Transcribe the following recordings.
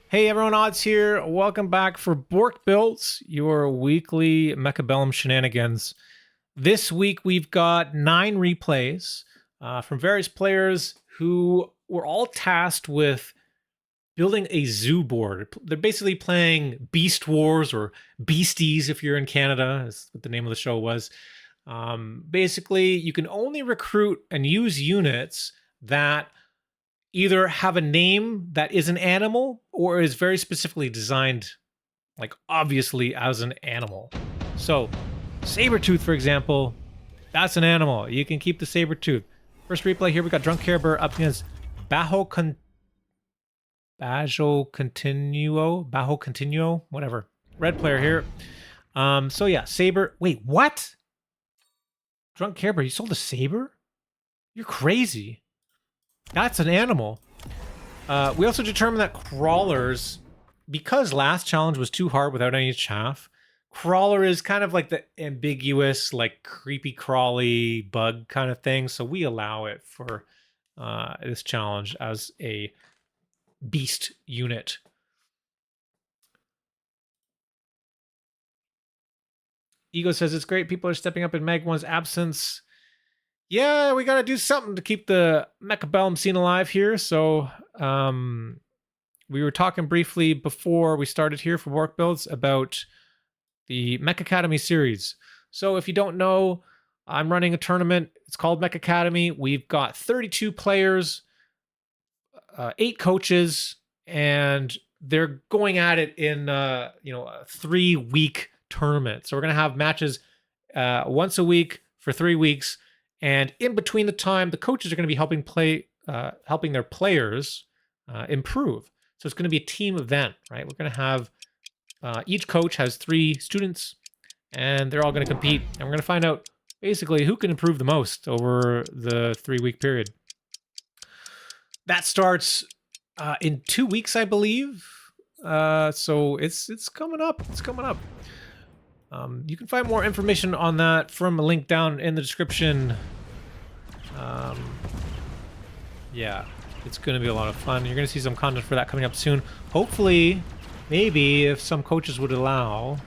Hey everyone, Odds here. Welcome back for Borked Builds, your weekly Mechabellum shenanigans. This week we've got 9 replays from various players who were all tasked with building a zoo board. They're basically playing Beast Wars or Beasties if you're in Canada, is what the name of the show was. Basically, you can only recruit and use units that either have a name that is an animal or is very specifically designed, like obviously as an animal. So, Sabertooth, for example, that's an animal. You can keep the Sabertooth. First replay here, we got DrunkCareBear up against Bajo Continuo, whatever. Red player here. So yeah, Saber. Wait, what? DrunkCareBear, you sold a Saber? You're crazy. That's an animal. We also determined that crawlers, because last challenge was too hard without any chaff, crawler is kind of like the ambiguous, like creepy crawly bug kind of thing. So we allow it for this challenge as a beast unit. Ego says it's great. People are stepping up in Mag 1's absence. Yeah, we got to do something to keep the Mechabellum scene alive here. So we were talking briefly before we started here for Borked Builds about the Mech Academy series. So if you don't know, I'm running a tournament. It's called Mech Academy. We've got 32 players, 8 coaches, and they're going at it in a 3-week tournament. So we're going to have matches once a week for 3 weeks. And in between the time, the coaches are going to be helping their players improve. So it's going to be a team event, right? We're going to have each coach has 3 students, and they're all going to compete. And we're going to find out basically who can improve the most over the 3-week period. That starts in 2 weeks, I believe. So it's coming up. It's coming up. You can find more information on that from a link down in the description. Yeah, it's going to be a lot of fun. You're going to see some content for that coming up soon. Hopefully, maybe if some coaches would allow,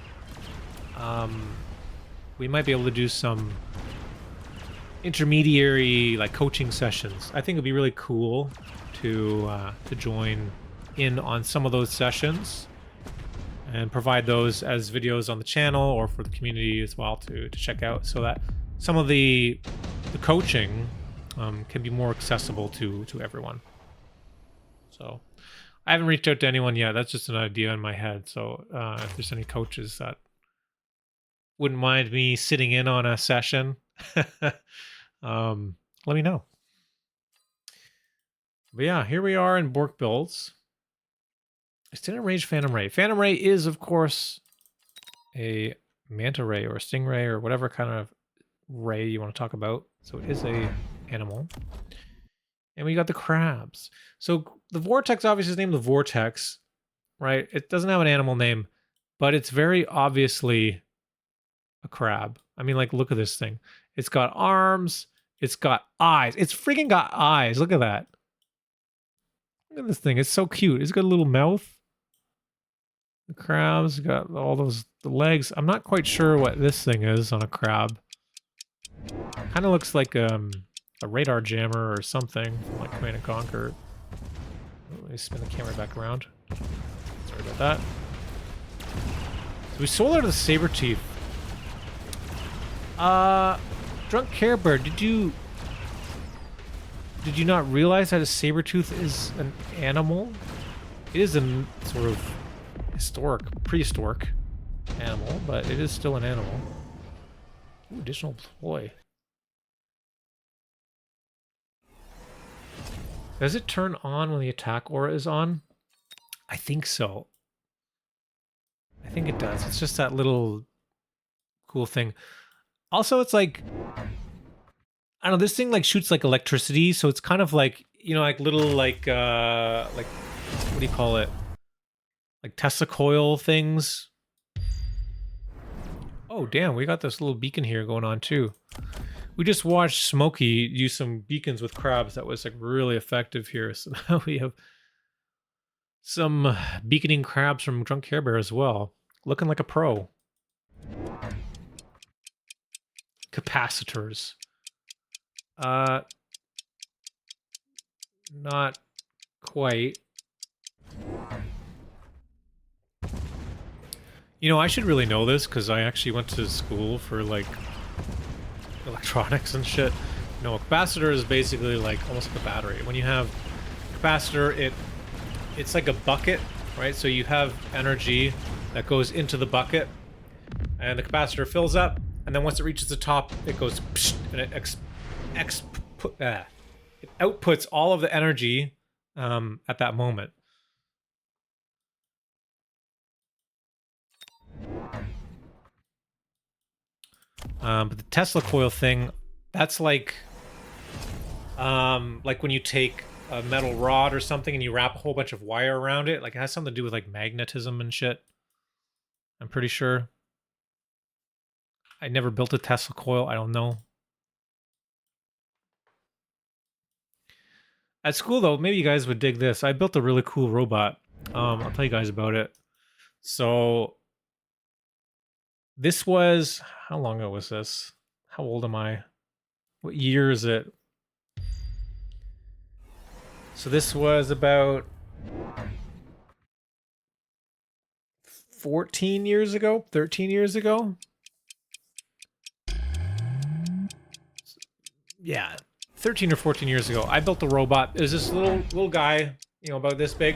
we might be able to do some intermediary like coaching sessions. I think it'd be really cool to join in on some of those sessions and provide those as videos on the channel or for the community as well to check out, so that some of the coaching can be more accessible to everyone. So I haven't reached out to anyone yet. That's just an idea in my head. So if there's any coaches that wouldn't mind me sitting in on a session, let me know. But yeah, here we are in Borked Builds. Extended range Phantom Ray. Phantom Ray is, of course, a manta ray or a stingray or whatever kind of ray you want to talk about. So it is a animal. And we got the crabs. So the Vortex obviously is named the Vortex, right? It doesn't have an animal name, but it's very obviously a crab. I mean, like, look at this thing. It's got arms. It's got eyes. It's freaking got eyes. Look at that. Look at this thing. It's so cute. It's got a little mouth. The crab's got all the legs. I'm not quite sure what this thing is on a crab. Kind of looks like a radar jammer or something from like Command & Conquer. Oh, let me spin the camera back around. Sorry about that. So we sold out of the Sabertooth. DrunkCareBear, did you not realize that a Sabertooth is an animal? It is a sort of prehistoric animal, but it is still an animal. Ooh, additional ploy. Does it turn on when the attack aura is on? I think so. I think it does. It's just that little cool thing. Also, it's like, I don't know, this thing like shoots like electricity, so it's kind of like, like little like what do you call it? Like Tesla coil things. Oh, damn, we got this little beacon here going on too. We just watched Smokey use some beacons with crabs that was like really effective here. So now we have Some beaconing crabs from DrunkCareBear as well. Looking like a pro. Capacitors. Not quite. You know, I should really know this because I actually went to school for like electronics and shit. No, a capacitor is basically like almost like a battery. When you have a capacitor, it's like a bucket, right? So you have energy that goes into the bucket, and the capacitor fills up, and then once it reaches the top, it goes psh, and it outputs all of the energy at that moment. But the Tesla coil thing, that's like when you take a metal rod or something and you wrap a whole bunch of wire around it. Like, it has something to do with like magnetism and shit. I'm pretty sure. I never built a Tesla coil. I don't know. At school, though, maybe you guys would dig this. I built a really cool robot. I'll tell you guys about it. So, this was... How long ago was this? How old am I? What year is it? So this was about 14 years ago, 13 years ago. Yeah, 13 or 14 years ago. I built a robot. It was this little guy, you know, about this big,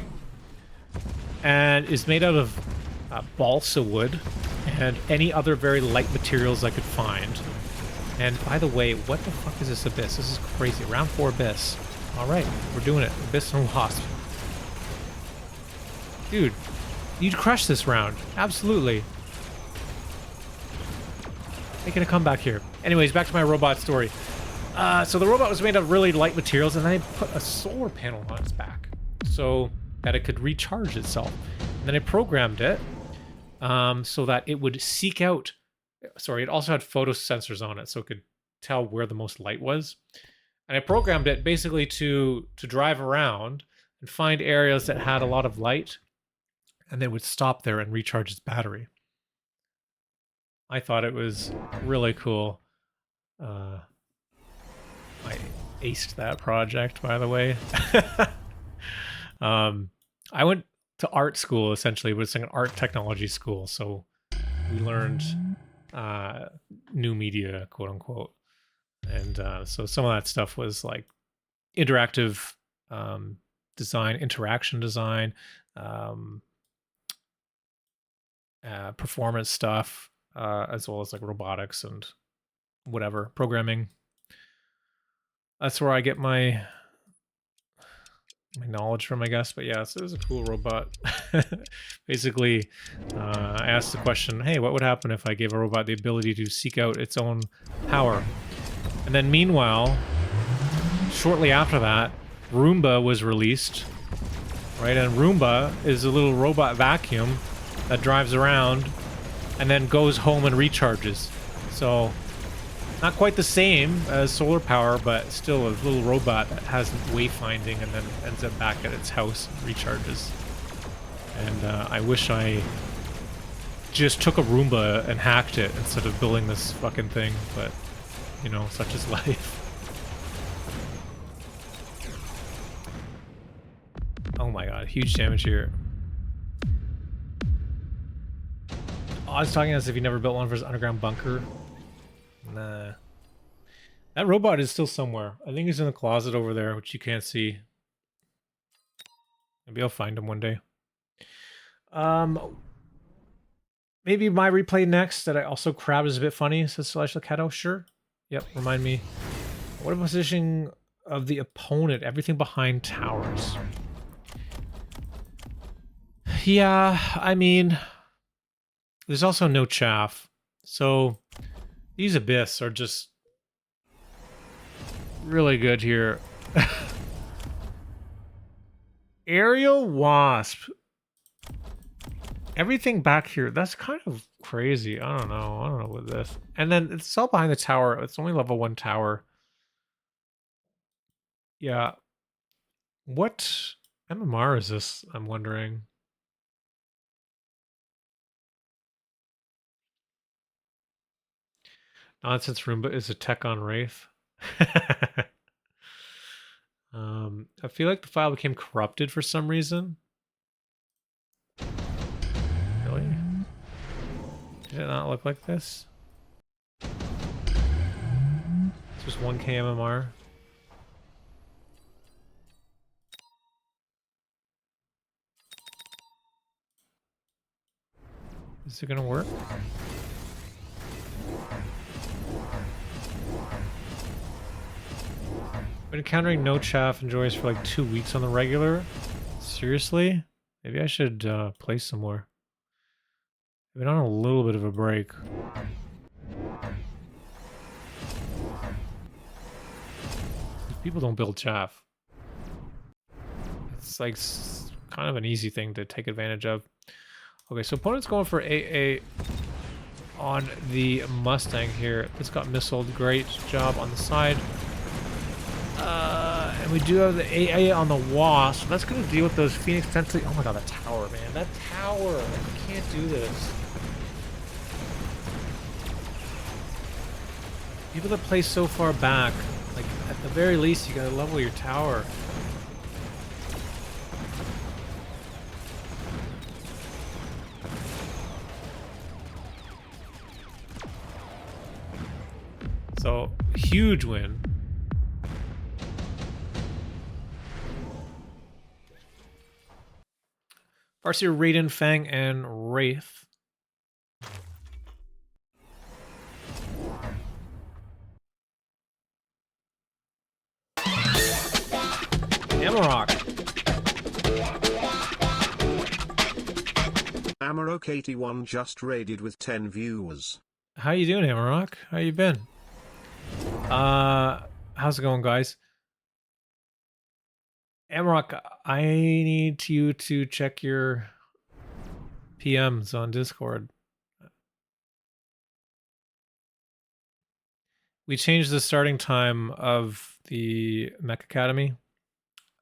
and is made out of balsa wood and any other very light materials I could find. And by the way, what the fuck is this abyss? This is crazy. Round 4 abyss. All right, we're doing it. Abyss and Wasp. Dude, you'd crush this round. Absolutely. Making a comeback here. Anyways, back to my robot story. So the robot was made of really light materials, and then I put a solar panel on its back so that it could recharge itself. And then I programmed it so that it would seek out... Sorry, it also had photo sensors on it, so it could tell where the most light was. And I programmed it basically to drive around and find areas that had a lot of light, and then it would stop there and recharge its battery. I thought it was really cool. I aced that project, by the way. I went to art school, essentially, but it's like an art technology school, so we learned new media, quote unquote. And so some of that stuff was like interactive design, interaction design, performance stuff, as well as like robotics and whatever, programming. That's where I get my knowledge from, I guess. But yeah, so it was a cool robot. Basically, I asked the question, hey, what would happen if I gave a robot the ability to seek out its own power? And then meanwhile, shortly after that, Roomba was released, right? And Roomba is a little robot vacuum that drives around and then goes home and recharges. So, not quite the same as solar power, but still a little robot that has wayfinding and then ends up back at its house and recharges. And I wish I just took a Roomba and hacked it instead of building this fucking thing, but, you know, such is life. Oh my god, huge damage here. Oh, I was talking as if you never built one for his underground bunker. Nah. That robot is still somewhere. I think he's in the closet over there, which you can't see. Maybe I'll find him one day. Maybe my replay next that I also crabbed is a bit funny, says Slash Lacato. Sure. Yep, remind me. What about positioning of the opponent? Everything behind towers. Yeah, I mean, there's also no chaff. So these Abyss are just really good here. Aerial Wasp. Everything back here, that's kind of crazy. I don't know with this. And then it's all behind the tower. It's only level 1 tower. Yeah. What? MMR is this? I'm wondering. Nonsense Roomba is a tech on Wraith. I feel like the file became corrupted for some reason. Really? Did it not look like this? It's just 1K MMR. Is it gonna work? Been encountering no chaff and joys for like 2 weeks on the regular. Seriously? Maybe I should play some more. I've been on a little bit of a break. People don't build chaff. It's like kind of an easy thing to take advantage of. Okay, so opponent's going for AA on the Mustang here. It's got missiled. Great job on the side. And we do have the AA on the Wasp. So that's going to deal with those Phoenix potentially. Oh my god, that tower, man. That tower. Like, I can't do this. People that play so far back, like, at the very least, you gotta level your tower. So, huge win. Farseer, Raiden, Fang, and Wraith. Amarok. Amarok81 just raided with 10 viewers. How you doing, Amarok? How you been? How's it going, guys? Amarok, I need you to check your PMs on Discord. We changed the starting time of the Mech Academy,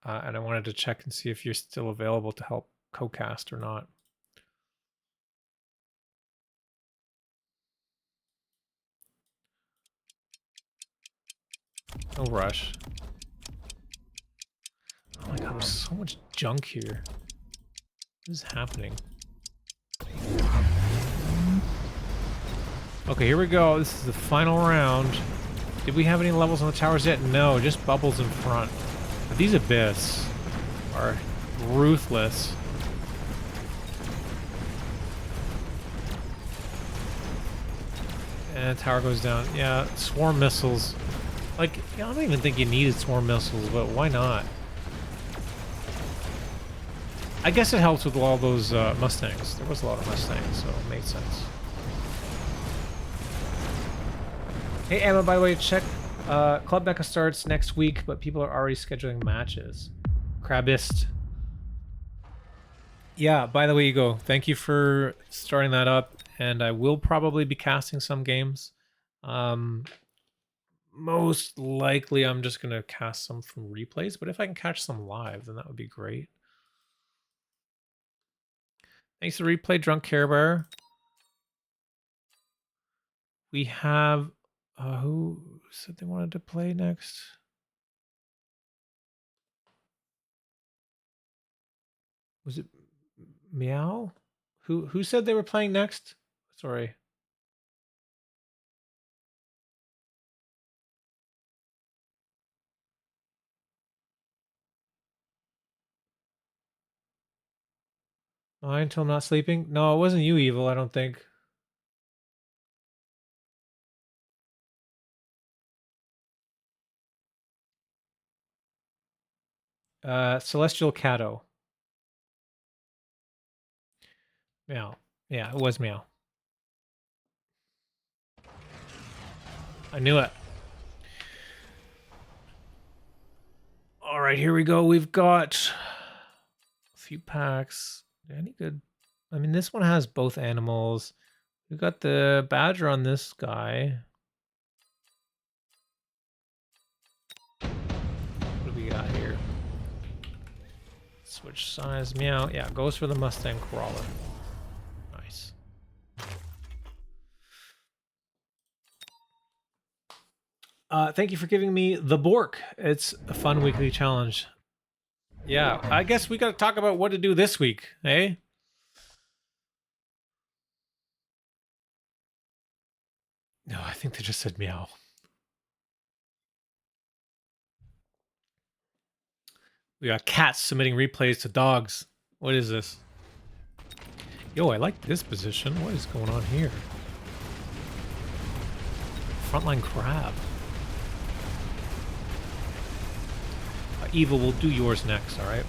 and I wanted to check and see if you're still available to help co-cast or not. No rush. Oh my god, there's so much junk here. What is happening? Okay, here we go. This is the final round. Did we have any levels on the towers yet? No, just bubbles in front. But these Abyss are ruthless. And tower goes down. Yeah, swarm missiles. Like, I don't even think you needed swarm missiles, but why not? I guess it helps with all those Mustangs. There was a lot of Mustangs, so it made sense. Hey Emma, by the way, check Club Mecha starts next week, but people are already scheduling matches. Crabist. Yeah, by the way, Ego, thank you for starting that up, and I will probably be casting some games. Most likely I'm just going to cast some from replays, but if I can catch some live, then that would be great. Thanks for replay, DrunkCareBear. We have... who said they wanted to play next? Was it Meow? Who said they were playing next? Sorry. Mine until not sleeping? No, it wasn't you, Evil, I don't think. Celestial Cato. Meow. Yeah, it was Meow. I knew it. All right, here we go. We've got a few packs. Any good? I mean, this one has both animals. We've got the badger on this guy. What do we got here? Switch size, meow. Yeah, goes for the Mustang crawler. Nice. Thank you for giving me the Bork. It's a fun weekly challenge. Yeah, I guess we got to talk about what to do this week, eh? No, I think they just said meow. We got cats submitting replays to dogs. What is this? Yo, I like this position. What is going on here? Frontline crab. Eva, we'll do yours next, alright?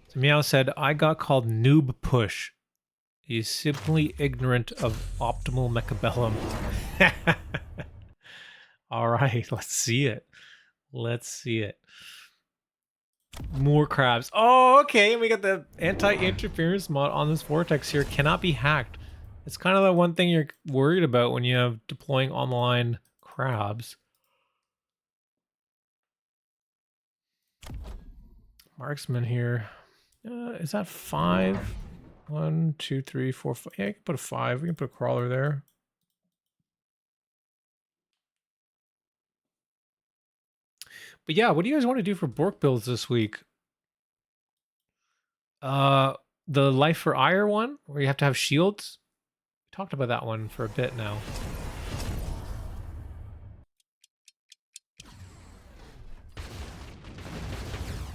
So Meow said, I got called noob push. He's simply ignorant of optimal Mechabellum. Alright, let's see it. Let's see it. More crabs. Oh, okay. We got the anti-interference mod on this vortex here. Cannot be hacked. It's kind of the one thing you're worried about when you have deploying online crabs. Marksman here. Is that 5? 1, 2, 3, 4, 5. Yeah, I can put a 5. We can put a crawler there. But yeah, what do you guys want to do for Borked builds this week? The Life for Aiur one, where you have to have shields. We talked about that one for a bit now.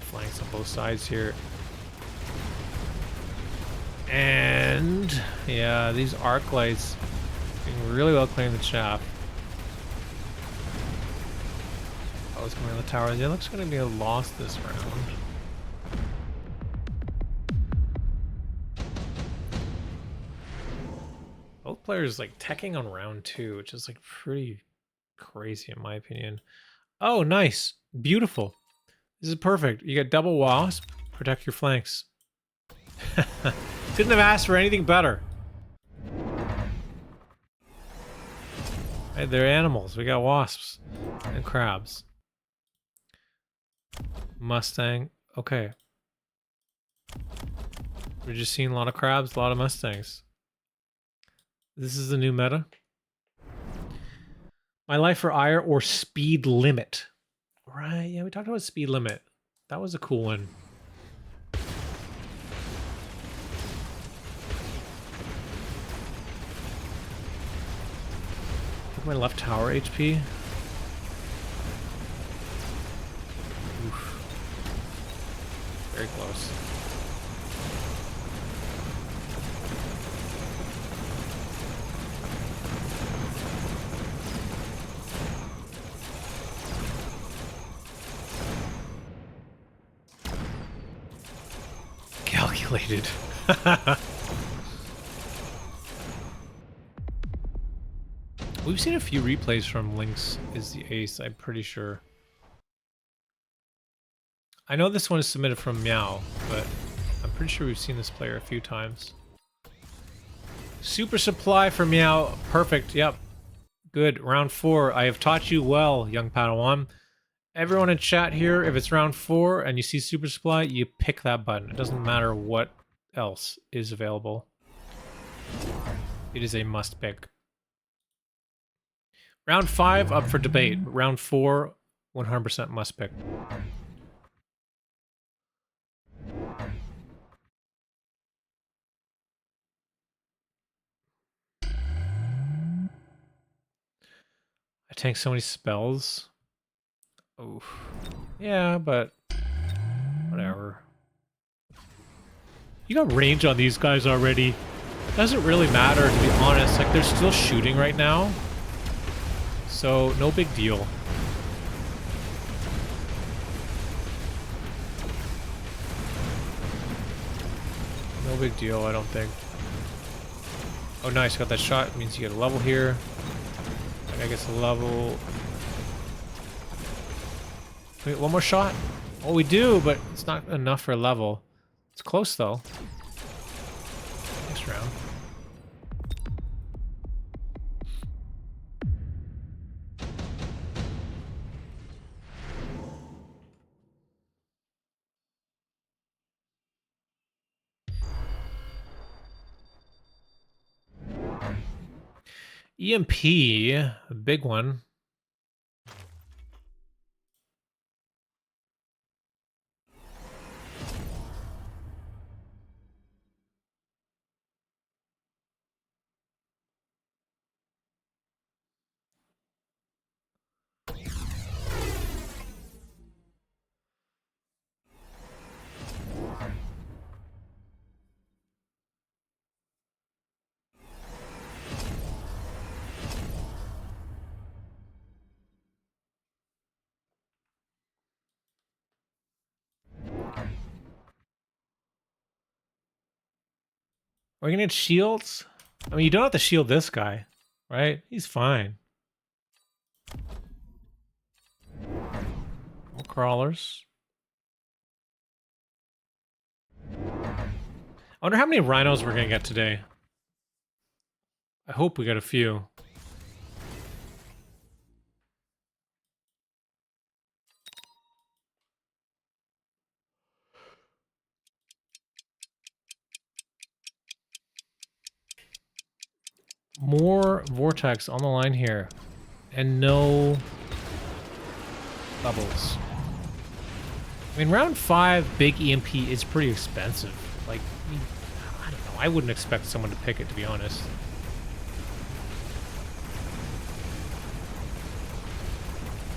Flanks on both sides here. And yeah, these arc lights doing really well clearing the chaff. Oh, it's coming on the tower. It looks going to be a loss this round. Both players like teching on round 2, which is like pretty crazy in my opinion. Oh, nice. Beautiful. This is perfect. You get double wasp. Protect your flanks. Couldn't have asked for anything better. Hey, they're animals. We got wasps and crabs. Mustang. Okay. We're just seeing a lot of crabs, a lot of mustangs. This is the new meta. My Life for Aiur or Speed Limit. Right, yeah, we talked about Speed Limit. That was a cool one. My left tower HP. Oof. Very close. Calculated. We've seen a few replays from Lynx is the ace, I'm pretty sure. I know this one is submitted from Meow, but I'm pretty sure we've seen this player a few times. Super supply for Meow. Perfect, yep. Good, round 4. I have taught you well, young Padawan. Everyone in chat here, if it's round 4 and you see super supply, you pick that button. It doesn't matter what else is available. It is a must pick. Round 5 up for debate. Round 4, 100% must pick. I tank so many spells. Oof. Yeah, but whatever. You got range on these guys already. Doesn't really matter, to be honest. Like, they're still shooting right now. So, no big deal. No big deal, I don't think. Oh, nice. Got that shot. It means you get a level here. That guy gets a level. Wait, one more shot? Oh, we do, but it's not enough for a level. It's close though. Next round. EMP, a big one. Are we gonna get shields? I mean, you don't have to shield this guy, right? He's fine. More crawlers. I wonder how many rhinos we're gonna get today. I hope we get a few. More vortex on the line here. And no bubbles. I mean, round 5 big EMP is pretty expensive. Like, I don't know. I wouldn't expect someone to pick it, to be honest.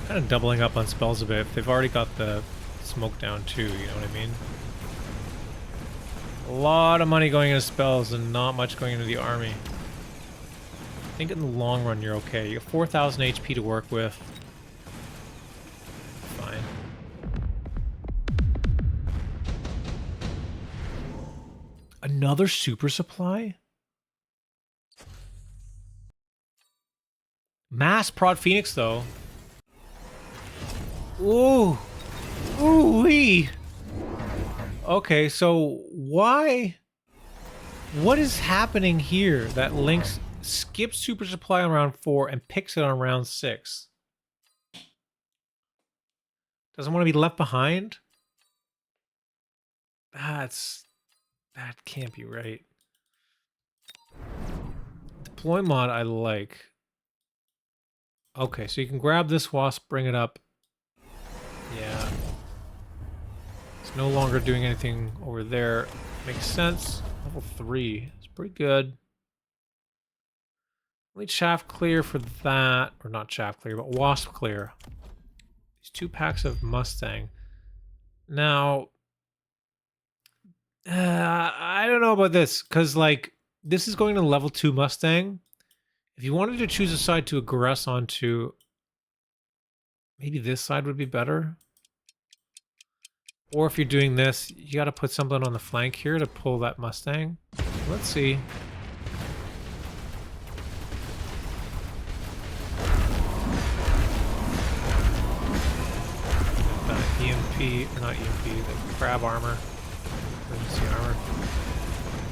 Kind of doubling up on spells a bit. They've already got the smoke down too, you know what I mean? A lot of money going into spells and not much going into the army. I think in the long run you're okay. You have 4,000 HP to work with. Fine. Another super supply? Mass Prod Phoenix though. Ooh. Ooh-wee. Okay, so why? What is happening here that Lynx skips super supply on round 4 and picks it on round 6? Doesn't want to be left behind? That can't be right. Deploy mod I like. Okay, so you can grab this wasp, bring it up. Yeah. It's no longer doing anything over there. Makes sense. Level 3. It's pretty good. Only chaff clear for that. Or not chaff clear, but wasp clear. These 2 packs of Mustang. Now, I don't know about this, because, like, this is going to level 2 Mustang. If you wanted to choose a side to aggress onto, maybe this side would be better. Or if you're doing this, you got to put something on the flank here to pull that Mustang. Let's see. EMP, or not EMP, the crab armor. Emergency armor.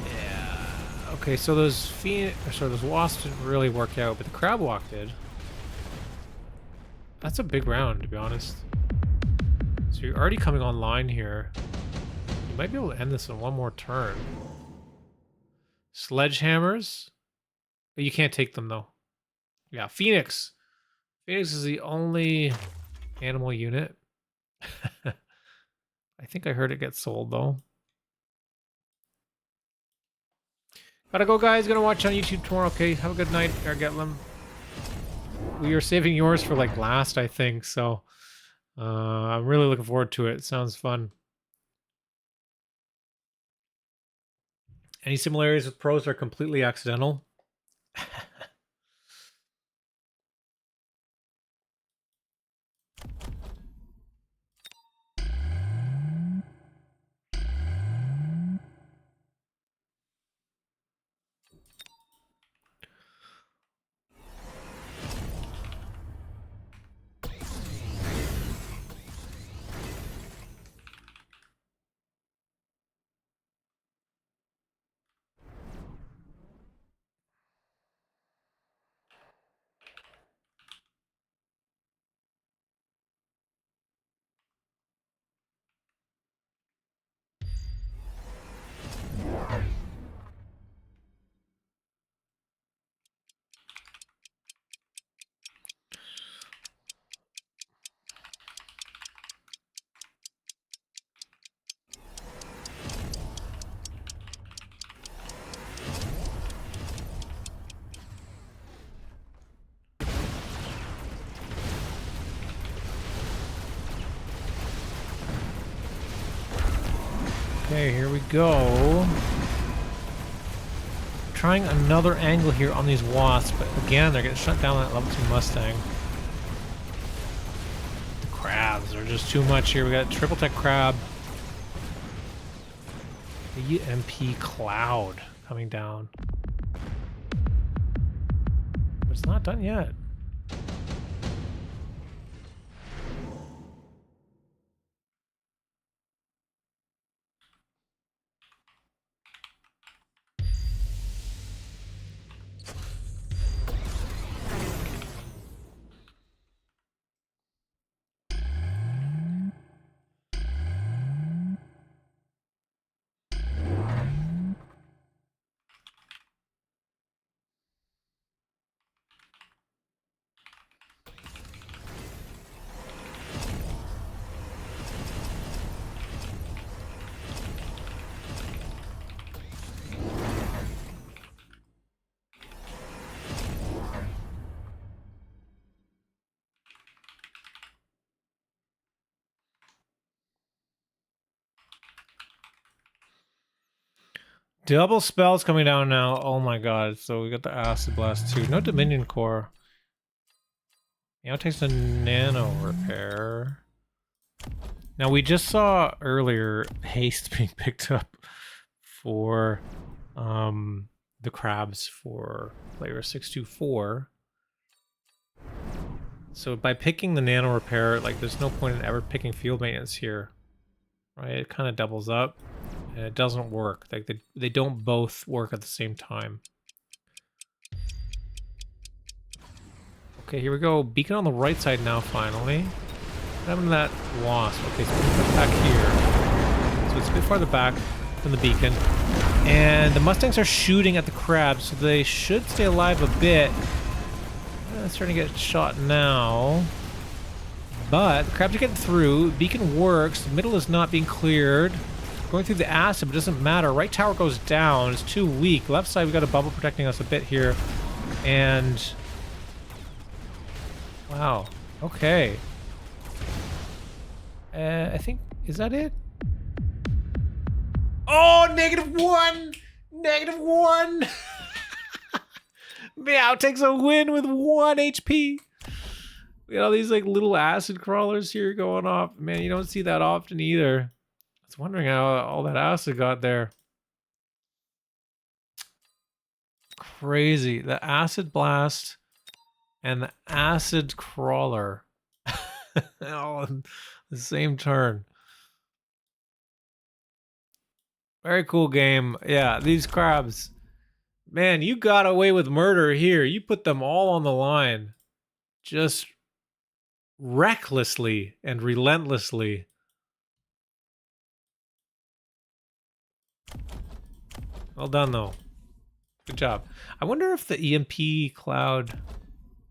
Yeah. Okay, so those those wasps didn't really work out, but the crab walk did. That's a big round, to be honest. So you're already coming online here. You might be able to end this in one more turn. Sledgehammers. But you can't take them, though. Yeah, Phoenix. Phoenix is the only animal unit. I think I heard it get sold, though. Gotta go, guys. Gonna watch on YouTube tomorrow. Okay, have a good night, Airgetlam. We are saving yours for, like, last, I think, so... I'm really looking forward to it. Sounds fun. Any similarities with pros are completely accidental. Okay, here we go. Trying another angle here on these wasps, but again, they're getting shut down at level 2 Mustang. The crabs are just too much here. We got triple tech crab. The EMP cloud coming down. But it's not done yet. Double spells coming down now. Oh my god. So we got the Acid Blast too. No Dominion Core. Now it takes a nano repair. Now we just saw earlier haste being picked up for the crabs for player 624. So by picking the nano repair, like there's no point in ever picking field maintenance here. Right? It kind of doubles up. And it doesn't work. Like they don't both work at the same time. Okay, here we go. Beacon on the right side now, finally. What happened to that wasp? Okay, so it's back here. So it's a bit farther back from the beacon. And the Mustangs are shooting at the crabs, so they should stay alive a bit. It's starting to get shot now. But the crabs are getting through. Beacon works. The middle is not being cleared. Going through the acid, but it doesn't matter. Right tower goes down. It's too weak. Left side, we got a bubble protecting us a bit here. And... wow. Okay. I think... is that it? Oh, -1! -1! Meow takes a win with 1 HP. We got all these like little acid crawlers here going off. Man, you don't see that often either. I was wondering how all that acid got there. Crazy. The acid blast and the acid crawler. All in the same turn. Very cool game. Yeah, these crabs. Man, you got away with murder here. You put them all on the line. Just recklessly and relentlessly. Well done, though. Good job. I wonder if the EMP cloud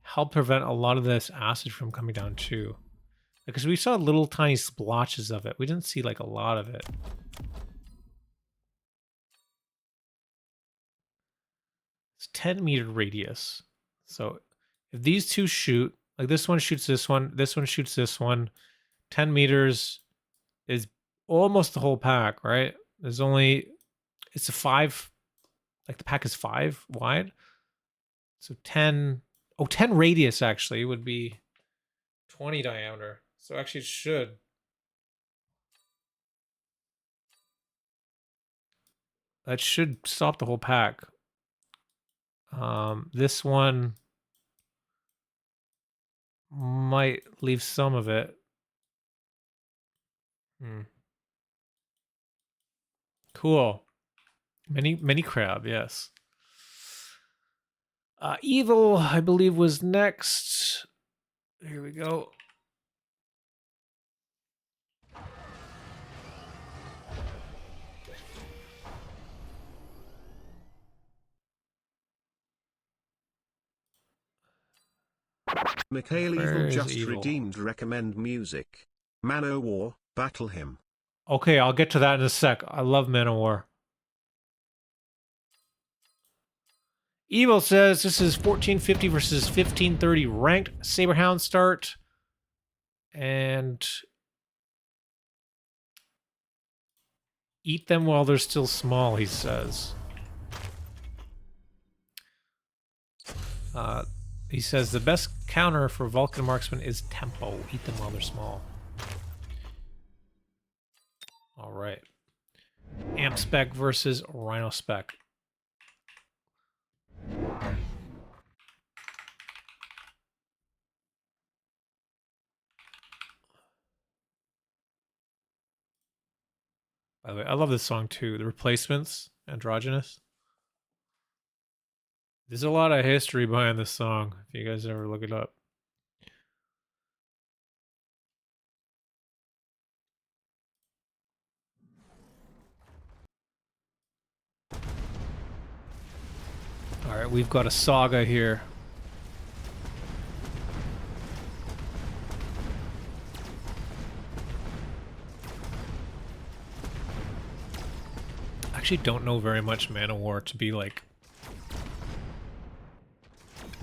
helped prevent a lot of this acid from coming down, too. Because we saw little tiny splotches of it. We didn't see, like, a lot of it. It's 10-meter radius. So, if these two shoot, like this one shoots this one shoots this one, 10 meters is almost the whole pack, right? There's only... it's a 5, like the pack is 5 wide. So 10, oh, 10 radius actually would be 20 diameter. So actually it should. That should stop the whole pack. This one might leave some of it. Cool. Many crab, yes. Evil, I believe, was next. Here we go. Mechabellum just redeemed recommend music. Manowar, battle him. Okay, I'll get to that in a sec. I love Manowar. Evil says this is 1450 versus 1530 ranked Saberhound start. And Eat them while they're still small, he says. He says the best counter for Vulcan marksman is tempo. Eat them while they're small. All right. Amp spec versus Rhino spec. By the way, I love this song too. The Replacements, Androgynous. There's a lot of history behind this song, if you guys ever look it up. All right, we've got a saga here. I actually don't know very much Man-O-War to be like,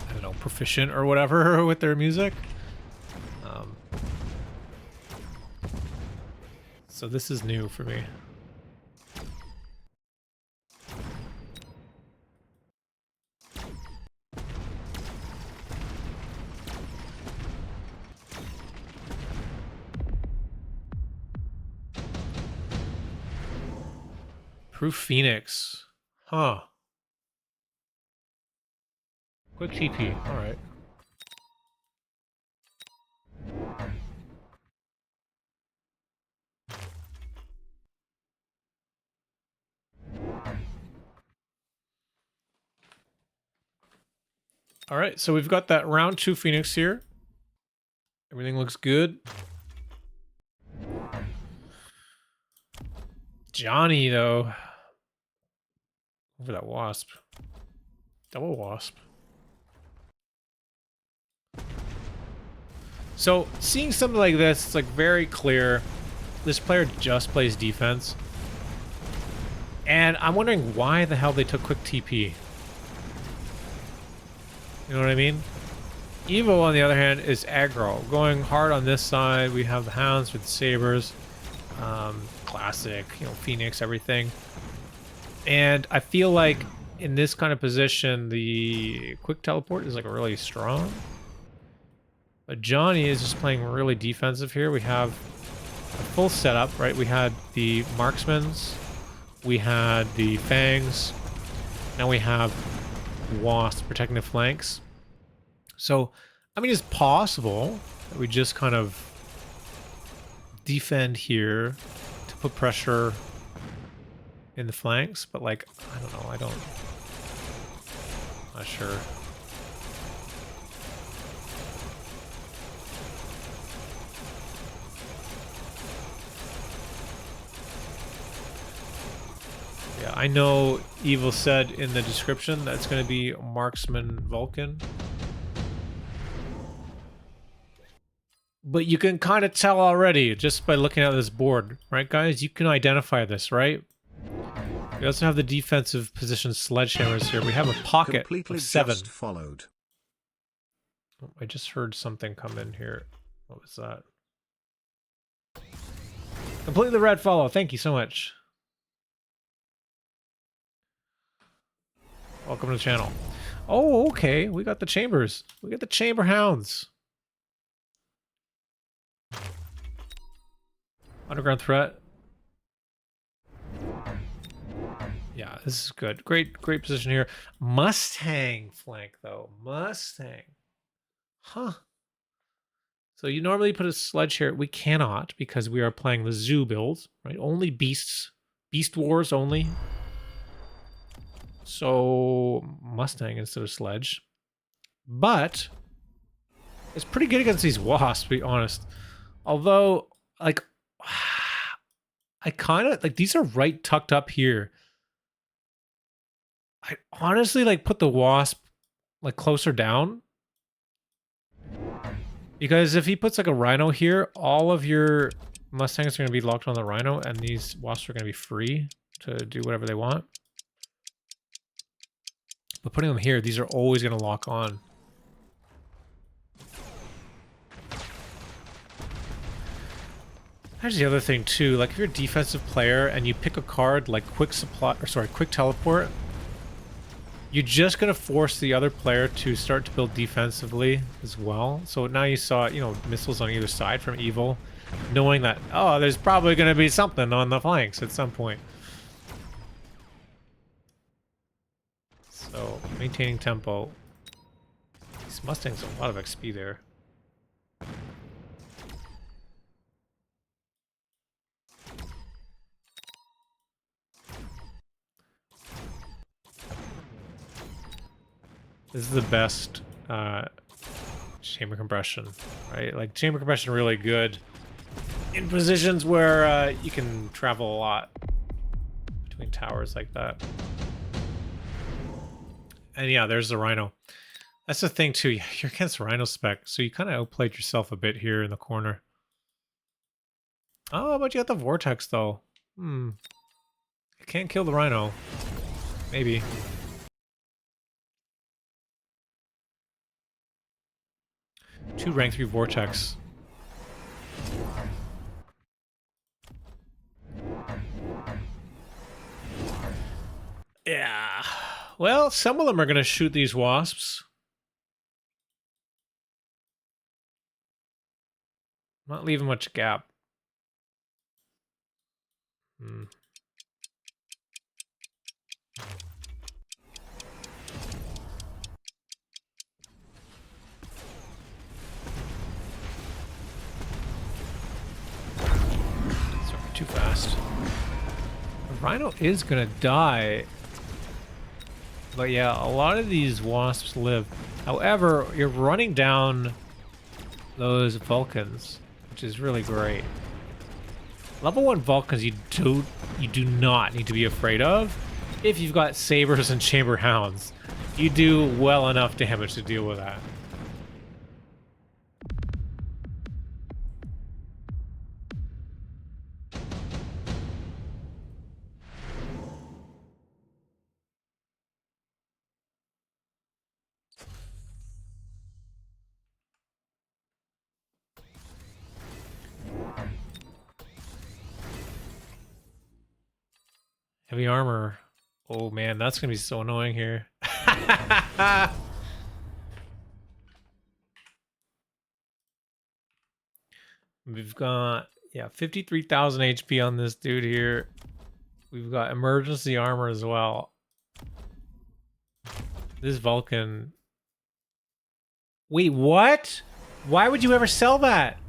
I don't know, proficient or whatever with their music. So this is new for me. Proof Phoenix. Huh. Quick TP. Alright. Alright, so we've got that round 2 Phoenix here. Everything looks good. Johnny, though. Over that wasp. Double wasp. So, seeing something like this, it's like very clear. This player just plays defense. And I'm wondering why the hell they took quick TP. You know what I mean? Evo, on the other hand, is aggro. Going hard on this side. We have the hounds with sabers. Classic, you know, Phoenix, everything. And I feel like in this kind of position, the quick teleport is like really strong. But Johnny is just playing really defensive here. We have a full setup, right? We had the marksmans, we had the fangs, now we have wasp protecting the flanks. So, I mean, it's possible that we just kind of defend here to put pressure in the flanks, but like, I don't know, not sure. Yeah, I know Evil said in the description that's going to be Marksman Vulcan. But you can kind of tell already just by looking at this board, right, guys? You can identify this, right? We also have the defensive position sledgehammers here. We have a pocket of 7. Just followed. Oh, I just heard something come in here. What was that? Completely red follow. Thank you so much. Welcome to the channel. Oh, okay. We got the chambers. We got the chamber hounds. Underground threat. Yeah, this is good. Great position here. Mustang flank, though. Mustang. Huh. So you normally put a sledge here. We cannot because we are playing the zoo build, right? Only beasts. Beast wars only. So Mustang instead of sledge. But it's pretty good against these wasps, to be honest. Although, like, I kind of, like, these are right tucked up here. I honestly, like, put the wasp, like, closer down. Because if he puts, like, a rhino here, all of your Mustangs are going to be locked on the rhino, and these wasps are going to be free to do whatever they want. But putting them here, these are always going to lock on. Here's the other thing too, like if you're a defensive player and you pick a card like quick teleport, you're just gonna force the other player to start to build defensively as well. So now you saw, you know, missiles on either side from Evil, knowing that, oh, there's probably gonna be something on the flanks at some point. So maintaining tempo. These Mustangs have a lot of XP there. This is the best chamber compression, right? Like chamber compression really good in positions where you can travel a lot between towers like that. And yeah, there's the Rhino. That's the thing too, you're against Rhino spec, so you kind of outplayed yourself a bit here in the corner. Oh, but you got the Vortex though. You can't kill the Rhino. Maybe. Two rank 3 Vortex. Yeah. Well, some of them are going to shoot these wasps. Not leaving much gap. Sorry, too fast. The Rhino is going to die. But yeah, a lot of these wasps live. However, you're running down those Vulcans, which is really great. Level 1 Vulcans you do not need to be afraid of if you've got sabers and chamber hounds. You do well enough damage to deal with that. Heavy armor. Oh man, that's gonna be so annoying here. We've got, yeah, 53,000 HP on this dude here. We've got emergency armor as well. This Vulcan. Wait, what? Why would you ever sell that?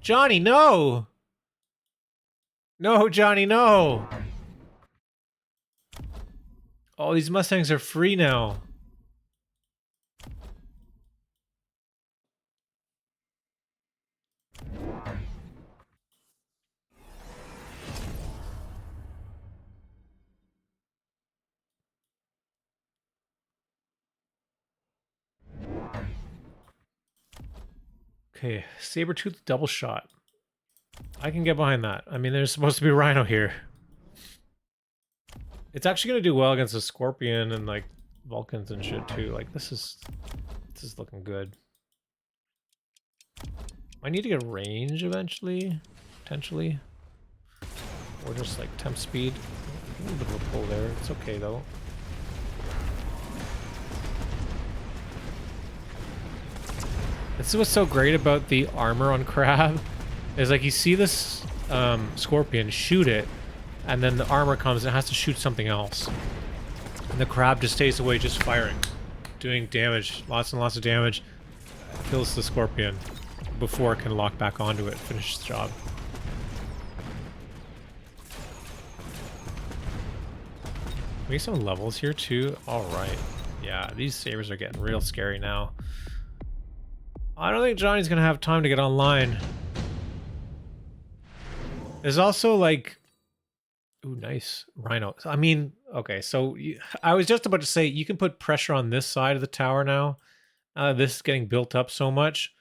Johnny, no! No, Johnny, no! Oh, these Mustangs are free now. Okay, Sabertooth double shot. I can get behind that. I mean, there's supposed to be a Rhino here. It's actually gonna do well against a Scorpion and like Vulcans and shit too. Like this is looking good. I need to get range eventually, potentially, or just like temp speed. A little bit of a pull there. It's okay though. This is what's so great about the armor on Crab, is like you see this Scorpion, shoot it, and then the armor comes and it has to shoot something else. And the Crab just stays away, just firing, doing damage, lots and lots of damage, kills the Scorpion before it can lock back onto it, finish the job. We get some levels here too. Alright. Yeah, these sabers are getting real scary now. I don't think Johnny's gonna have time to get online. There's also like, ooh, nice Rhino. I mean, okay, so I was just about to say you can put pressure on this side of the tower now. This is getting built up so much.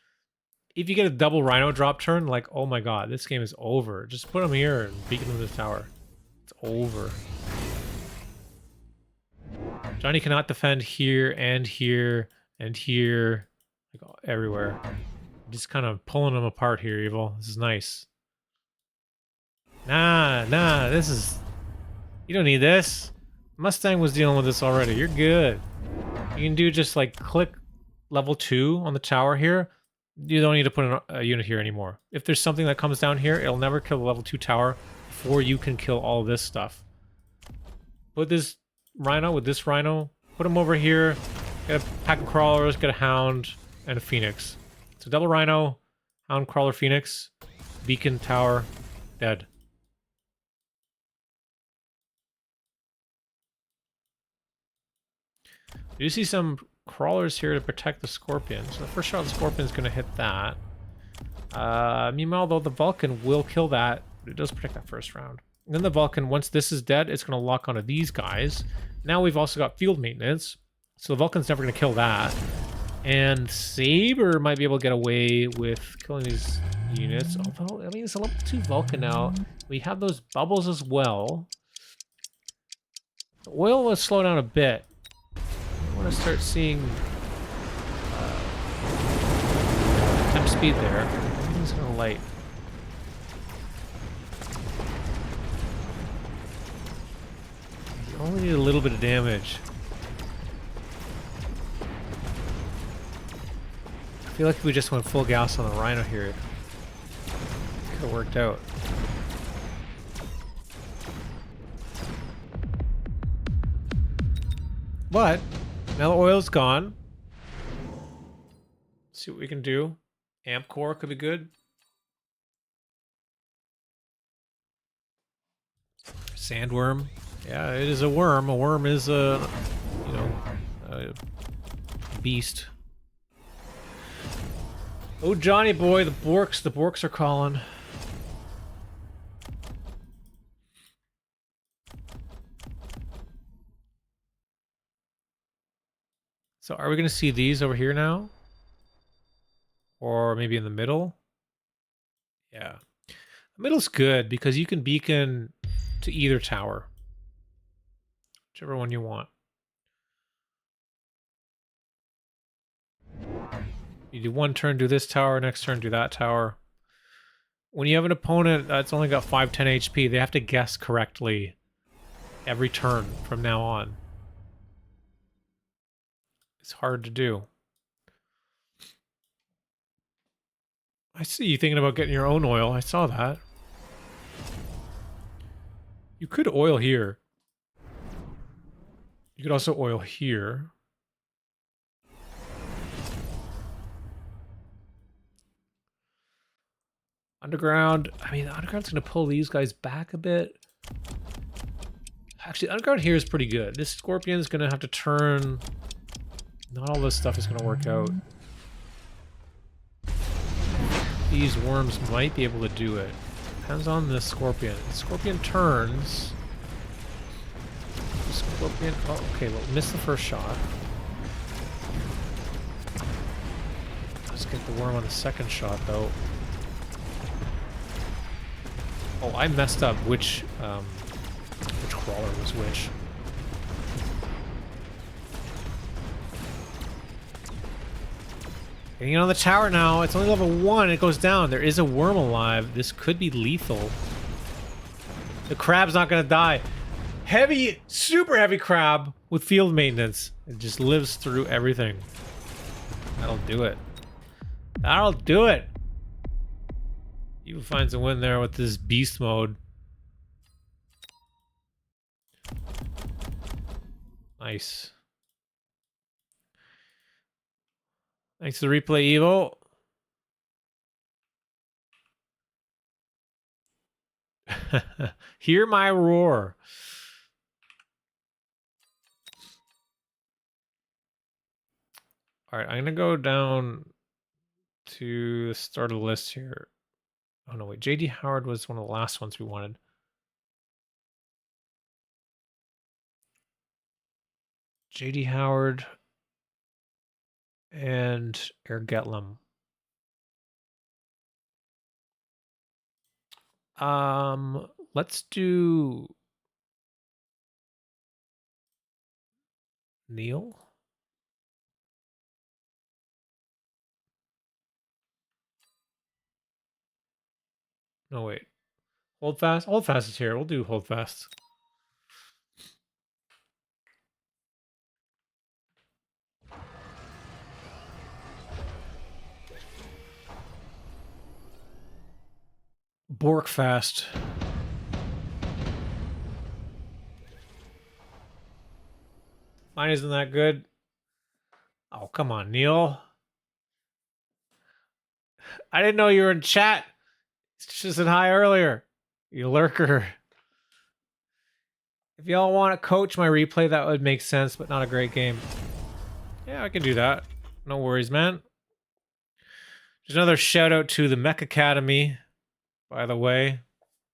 If you get a double Rhino drop turn, like, oh my god, this game is over. Just put them here and beacon them to the tower. It's over. Johnny cannot defend here and here and here. Like everywhere. I'm just kind of pulling them apart here, Evil. This is nice. Nah, this is... You don't need this. Mustang was dealing with this already. You're good. You can do just like click level 2 on the tower here. You don't need to put a unit here anymore. If there's something that comes down here, it'll never kill the level 2 tower before you can kill all this stuff. Put this Rhino with this Rhino. Put him over here. Get a pack of crawlers, get a Hound, and a Phoenix. So double Rhino, Hound, Crawler, Phoenix, Beacon, Tower, dead. You see some crawlers here to protect the Scorpion. So the first shot of the Scorpion is going to hit that. Meanwhile, though, the Vulcan will kill that. But it does protect that first round. And then the Vulcan, once this is dead, it's going to lock onto these guys. Now we've also got field maintenance. So the Vulcan's never going to kill that. And Saber might be able to get away with killing these units. Although, I mean, it's a level 2 Vulcan now. We have those bubbles as well. The oil will slow down a bit. I want to start seeing temp speed there. Everything's going to light. You only need a little bit of damage. I feel like if we just went full gas on the Rhino here, it could have worked out. But now the oil's gone. Let's see what we can do. Amp core could be good. Sandworm. Yeah, it is a worm. A worm is a, you know, a beast. Oh, Johnny boy, the Borks are calling. So are we going to see these over here now? Or maybe in the middle? Yeah. The middle's good because you can beacon to either tower. Whichever one you want. You do one turn, do this tower, next turn, do that tower. When you have an opponent that's only got 5-10 HP, they have to guess correctly every turn from now on. It's hard to do. I see you thinking about getting your own oil. I saw that. You could oil here. You could also oil here. Underground. I mean, the underground's going to pull these guys back a bit. Actually, underground here is pretty good. This Scorpion's going to have to turn. Not all this stuff is going to work out. These worms might be able to do it. Depends on the Scorpion. The Scorpion turns. The Scorpion. Oh, okay. Well, missed the first shot. Let's get the worm on the second shot, though. Oh, I messed up which crawler was which. Getting on the tower now. It's only level 1. It goes down. There is a worm alive. This could be lethal. The crab's not going to die. Heavy, super heavy crab with field maintenance. It just lives through everything. That'll do it. That'll do it. You finds a win there with this beast mode. Nice. Thanks to Replay Evo. Hear my roar. All right, I'm going to go down to the start of the list here. Oh, no, wait. J.D. Howard was one of the last ones we wanted. J.D. Howard and Airgetlam. Let's do Gniel. No, wait. HoldFast? HoldFast is here. We'll do HoldFast. Borkfast. Mine isn't that good. Oh, come on, Gniel. I didn't know you were in chat. Just said hi earlier. You lurker. If y'all want to coach my replay, that would make sense, but not a great game. Yeah, I can do that. No worries, man. Just another shout out to the Mech Academy, by the way,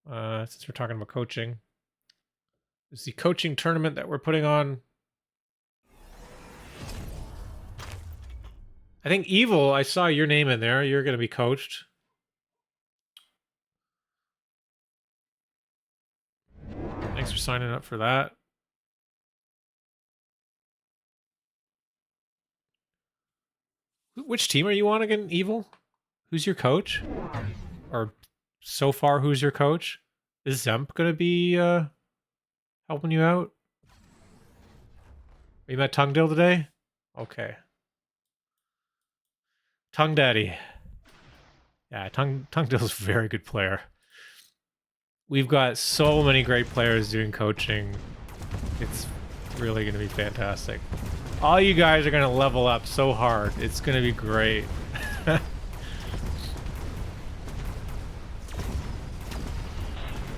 since we're talking about coaching. It's the coaching tournament that we're putting on. I think Evil, I saw your name in there. You're going to be coached. Thanks for signing up for that. Which team are you on again, Evil? Who's your coach? Or so far, who's your coach? Is Zemp going to be helping you out? You met Tonguedale today? Okay. Tongue Daddy. Yeah, Tonguedale's a very good player. We've got so many great players doing coaching. It's really going to be fantastic. All you guys are going to level up so hard. It's going to be great.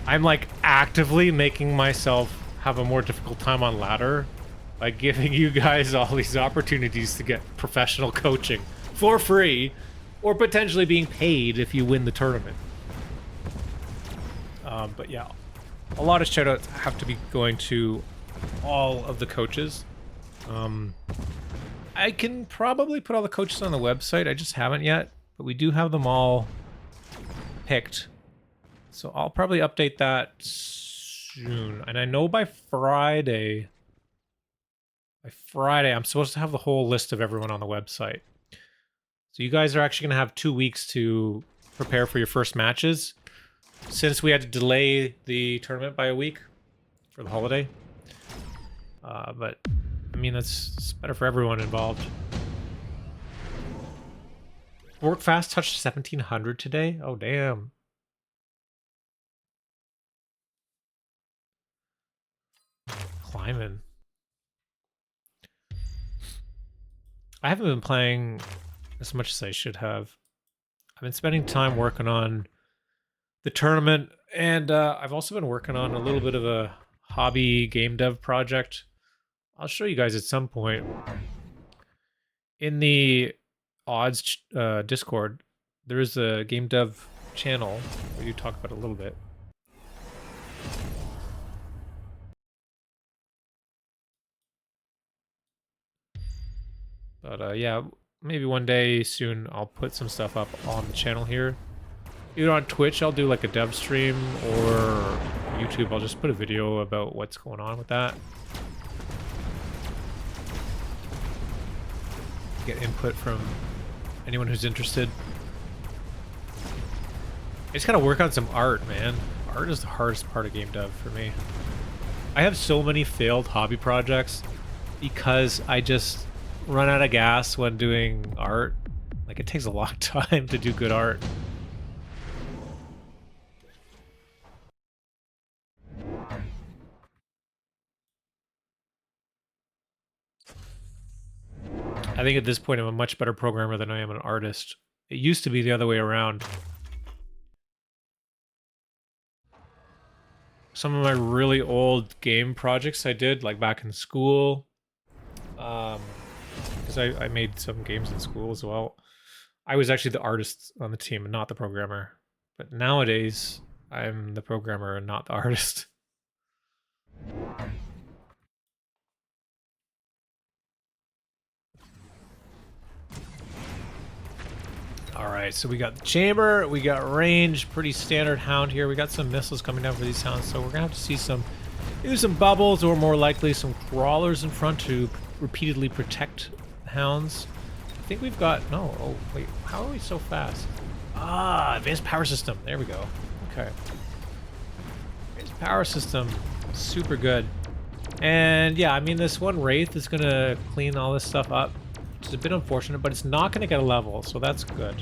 I'm like actively making myself have a more difficult time on ladder by giving you guys all these opportunities to get professional coaching for free or potentially being paid if you win the tournament. But yeah, a lot of shoutouts have to be going to all of the coaches. I can probably put all the coaches on the website. I just haven't yet, but we do have them all picked. So I'll probably update that soon. And I know by Friday, I'm supposed to have the whole list of everyone on the website. So you guys are actually going to have 2 weeks to prepare for your first matches. Since we had to delay the tournament by a week for the holiday. But, I mean, it's better for everyone involved. Borkfast touched 1700 today? Oh, damn. Climbing. I haven't been playing as much as I should have. I've been spending time working on the tournament, and I've also been working on a little bit of a hobby game dev project. I'll show you guys at some point. In the odds Discord, there is a game dev channel where you talk about it a little bit. But yeah, maybe one day soon I'll put some stuff up on the channel here. Either on Twitch, I'll do like a dev stream, or YouTube, I'll just put a video about what's going on with that. Get input from anyone who's interested. I just gotta work on some art, man. Art is the hardest part of game dev for me. I have so many failed hobby projects because I just run out of gas when doing art. Like, it takes a long time to do good art. I think at this point I'm a much better programmer than I am an artist. It used to be the other way around. Some of my really old game projects I did, like back in school, because I made some games in school as well. I was actually the artist on the team and not the programmer. But nowadays, I'm the programmer and not the artist. Alright, so we got the chamber, we got range, pretty standard hound here. We got some missiles coming down for these hounds, so we're gonna have to see maybe some bubbles, or more likely some crawlers in front to repeatedly protect the hounds. I think we've got, no, oh wait, how are we so fast? Ah, advanced power system, there we go. Okay. Power system, super good. And yeah, I mean, this one Wraith is gonna clean all this stuff up, which is a bit unfortunate, but it's not gonna get a level, so that's good.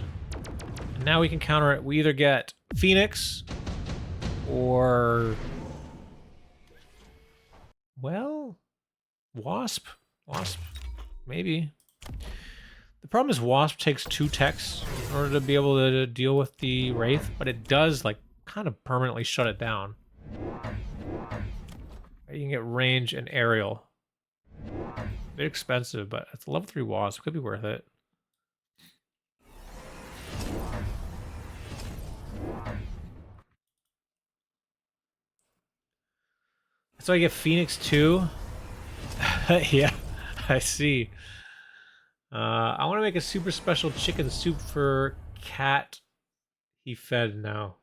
And now we can counter it. We either get Phoenix or, well, Wasp, maybe. The problem is Wasp takes 2 techs in order to be able to deal with the Wraith, but it does like kind of permanently shut it down. You can get range and aerial. A bit expensive, but it's a level 3 Wasp. Could be worth it. So I get Phoenix too. Yeah, I see. I want to make a super special chicken soup for Cat. He fed now.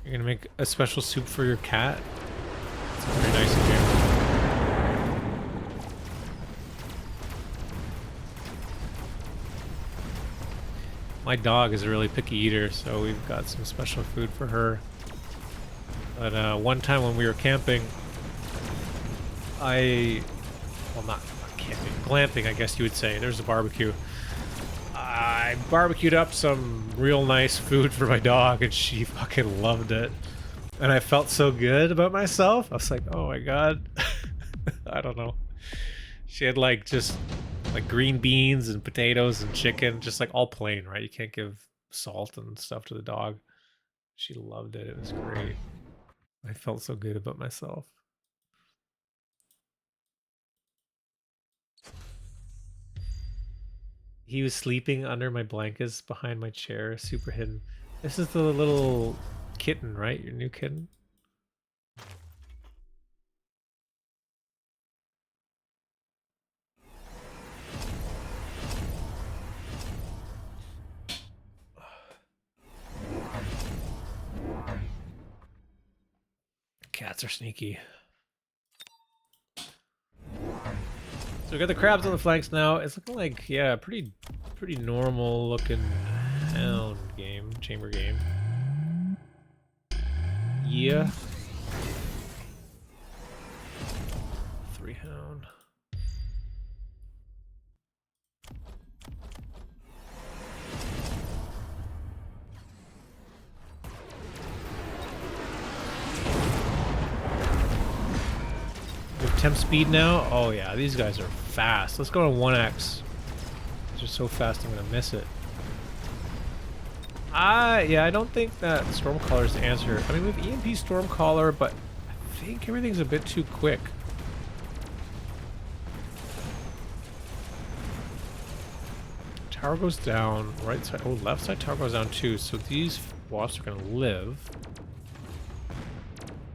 You're gonna make a special soup for your cat? That's very nice of you. My dog is a really picky eater, so we've got some special food for her. But one time when we were camping, well, not camping, glamping, I guess you would say. There's a barbecue. I barbecued up some real nice food for my dog, and she fucking loved it. And I felt so good about myself. I was like, oh my god. I don't know. She had like just like green beans and potatoes and chicken, just like all plain, right? You can't give salt and stuff to the dog. She loved it. It was great. I felt so good about myself. He was sleeping under my blankets behind my chair, super hidden. This is the little kitten, right? Your new kitten? Cats are sneaky. So we got the crabs on the flanks now. It's looking like, yeah, pretty normal looking hound game, chamber game. Yeah. 3 hound. We have temp speed now. Oh yeah, these guys are fast. Let's go to 1x. These are so fast I'm gonna miss it. Yeah, I don't think that Stormcaller is the answer. I mean, we have EMP Stormcaller, but I think everything's a bit too quick. Tower goes down, right side, oh, left side tower goes down too, so these wasps are gonna live.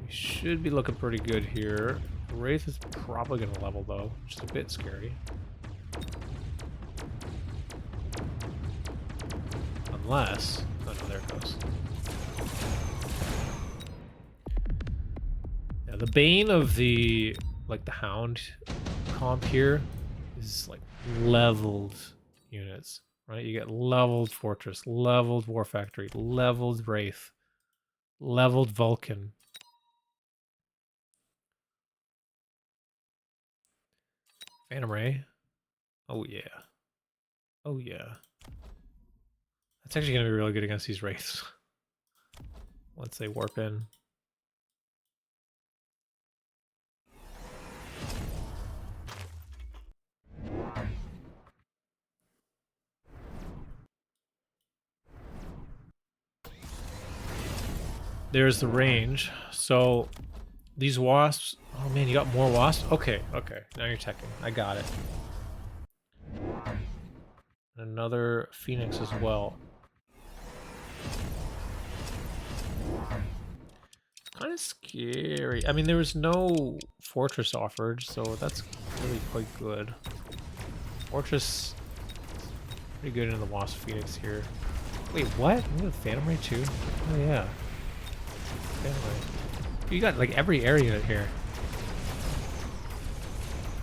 We should be looking pretty good here. Wraith is probably gonna level though, which is a bit scary. Unless, oh no, there it goes. Yeah, the bane of the, like the hound comp here is like leveled units, right? You get leveled fortress, leveled war factory, leveled wraith, leveled Vulcan. Phantom Ray. Oh yeah. Oh yeah. That's actually gonna be really good against these wraiths. Once they warp in. There's the range. So these wasps. Oh man, you got more wasps? Okay, okay. Now you're teching. I got it. Another Phoenix as well. Kind of scary. I mean, there was no fortress offered, so that's really quite good. Fortress, pretty good in the Wasp Phoenix here. Wait, what? You got Phantom Ray too? Oh yeah. Phantom Ray. You got like every area here.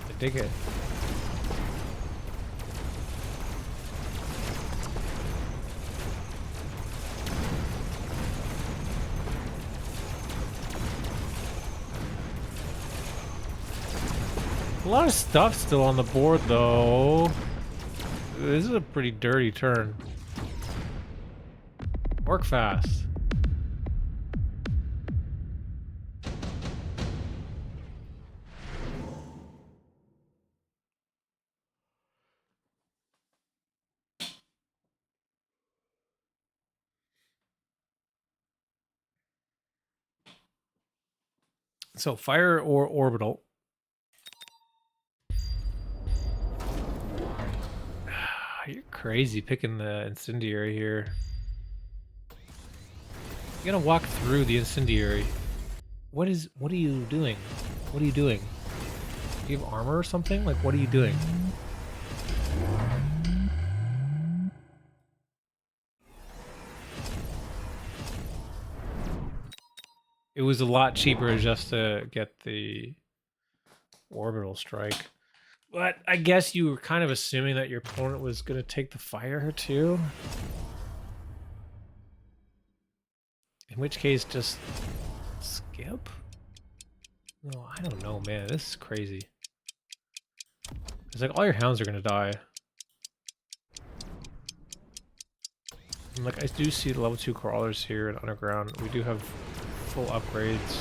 I dig it. lot of stuff still on the board, though. This is a pretty dirty turn. Work fast. So fire or orbital. You're crazy picking the incendiary here. You're gonna walk through the incendiary. What are you doing? What are you doing? Do you have armor or something? Like, what are you doing? It was a lot cheaper just to get the orbital strike. But I guess you were kind of assuming that your opponent was going to take the fire too. In which case, just skip? No, I don't know, man. This is crazy. It's like all your hounds are going to die. And like, I do see the level 2 crawlers here in underground. We do have full upgrades.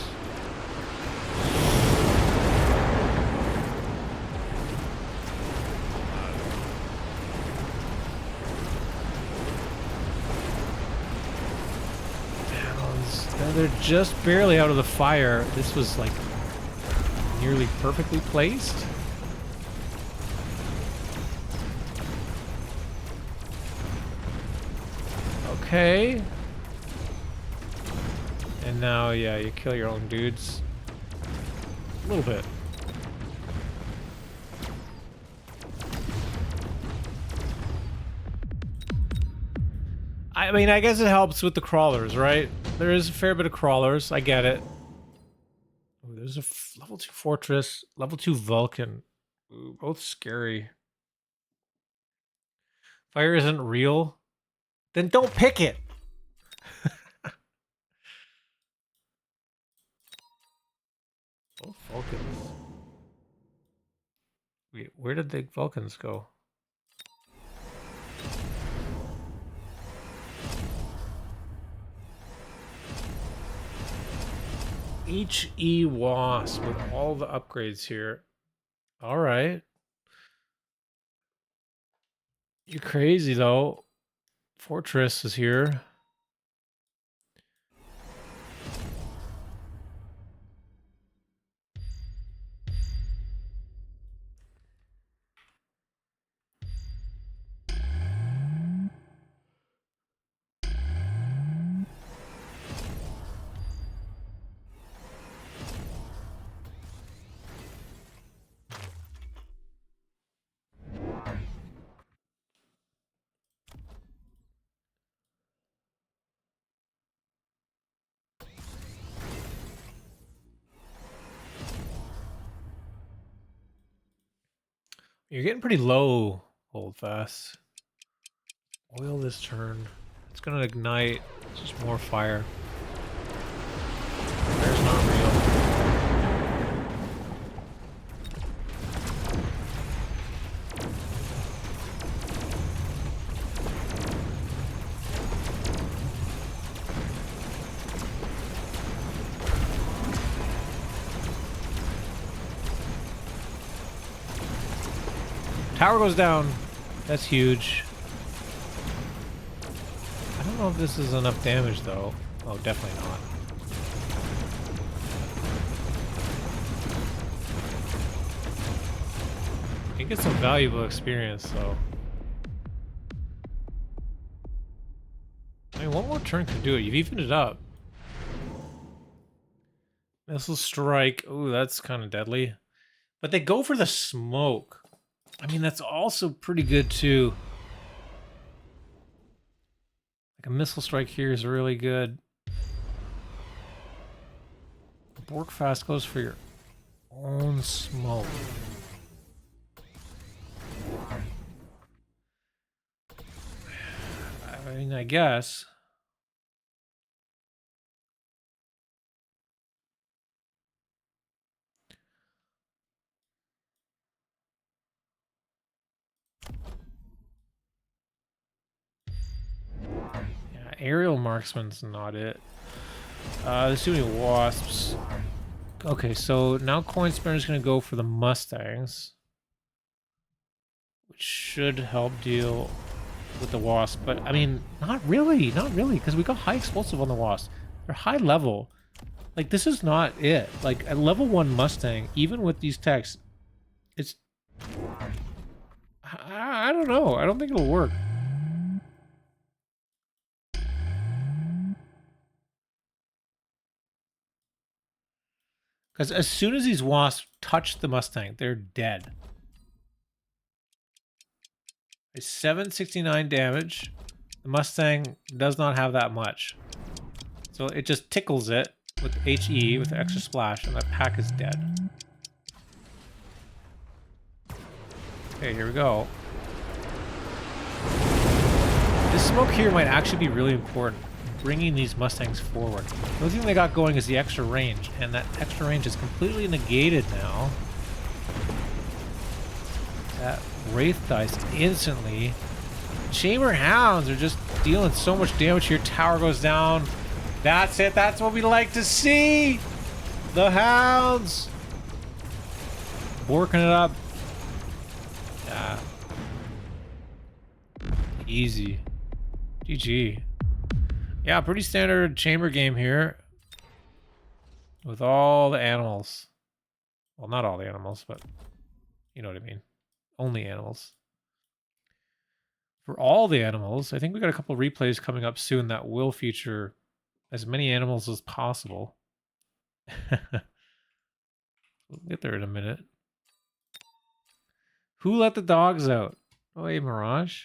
They're just barely out of the fire. This was like nearly perfectly placed. Okay. And now, yeah, you kill your own dudes. A little bit. I mean, I guess it helps with the crawlers, right? There is a fair bit of crawlers. I get it. Ooh, there's a level 2 fortress, level 2 Vulcan. Ooh, both scary. Fire isn't real? Then don't pick it! Both Vulcans. Wait, where did the Vulcans go? HE Wasp with all the upgrades here. Alright. You're crazy though. Fortress is here. You're getting pretty low, HoldFast. Oil this turn. It's gonna ignite. It's just more fire. Fire's not real. Tower goes down. That's huge. I don't know if this is enough damage, though. Oh, definitely not. You get some valuable experience, though. I mean, one more turn could do it. You've evened it up. Missile strike. Ooh, that's kind of deadly. But they go for the smoke. I mean, that's also pretty good, too. Like, a missile strike here is really good. Borkfast goes for your own smoke. I mean, I guess. aerial marksman's not it. There's too many wasps. Okay, so now Coin Spinner's gonna go for the Mustangs, which should help deal with the wasp. But I mean, not really, because we got high explosive on the wasp. They're high level. Like, this is not it. Like, a level 1 Mustang, even with these techs, it's... I don't know. I don't think it'll work. Because as soon as these wasps touch the Mustang, they're dead. It's 769 damage. The Mustang does not have that much. So it just tickles it with HE, with the extra splash, and that pack is dead. Okay, here we go. This smoke here might actually be really important, bringing these Mustangs forward. The only thing they got going is the extra range, and that extra range is completely negated now. That Wraith dies instantly. Chamber Hounds are just dealing so much damage here. Tower goes down. That's it. That's what we like to see. The Hounds. Borking it up. Yeah. Easy. GG. Yeah, pretty standard chamber game here. With all the animals. Well, not all the animals, but you know what I mean. Only animals. For all the animals, I think we got a couple replays coming up soon that will feature as many animals as possible. We'll get there in a minute. Who let the dogs out? Oh, hey, Mirage.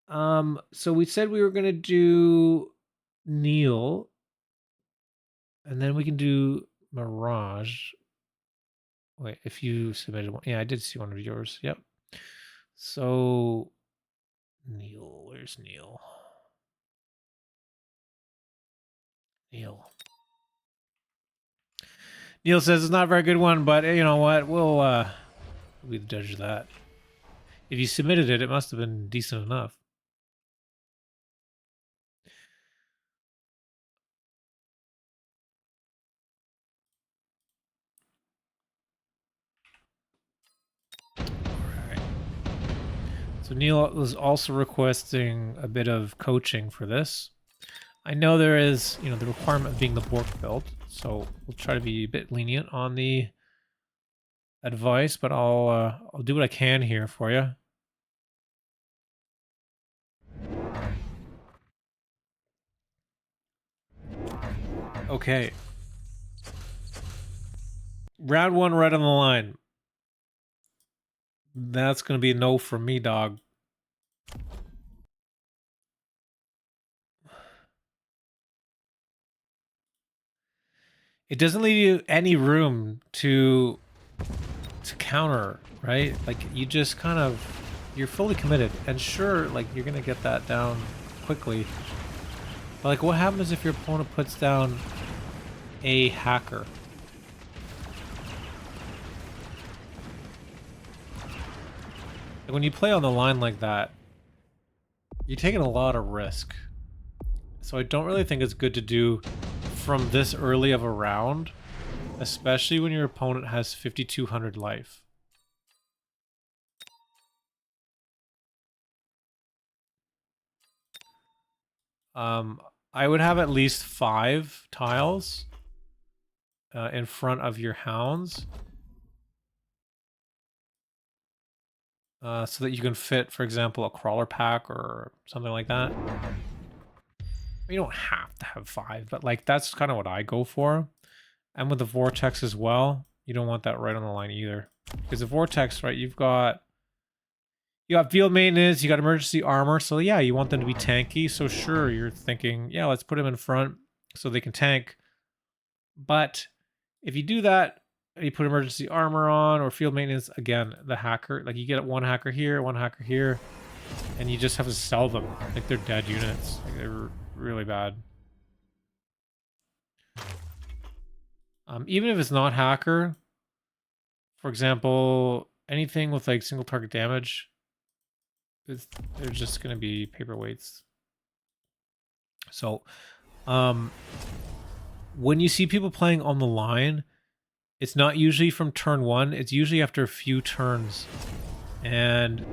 So we said we were gonna do Gniel, and then we can do Mirage. Wait, if you submitted one, yeah, I did see one of yours. Yep. So Gniel, where's Gniel? Neil says it's not a very good one, but you know what? We'll be the judge of that. If you submitted it, it must have been decent enough. Alright. So Neil was also requesting a bit of coaching for this. I know there is, you know, the requirement of being the Borked Build, so we'll try to be a bit lenient on the advice, but I'll do what I can here for you. Okay. Round 1 right on the line. That's going to be a no from me, dog. It doesn't leave you any room to counter, right? Like, you just kind of, you're fully committed. And sure, like, you're going to get that down quickly. But, like, what happens if your opponent puts down a hacker? Like, when you play on the line like that, you're taking a lot of risk. So I don't really think it's good to do from this early of a round, especially when your opponent has 5,200 life. I would have at least 5 tiles in front of your hounds. So that you can fit, for example, a crawler pack or something like that. You don't have to have 5, but like that's kind of what I go for. And with the vortex as well, you don't want that right on the line either. Because the vortex, right, you got field maintenance, you got emergency armor, so yeah, you want them to be tanky. So sure, you're thinking, yeah, let's put them in front so they can tank. But if you do that, you put emergency armor on or field maintenance, again, the hacker, like you get one hacker here, and you just have to sell them. Like they're dead units. Like they're really bad. Even if it's not hacker, for example, anything with like single target damage, they're just going to be paperweights. So, when you see people playing on the line, it's not usually from turn 1. It's usually after a few turns. And,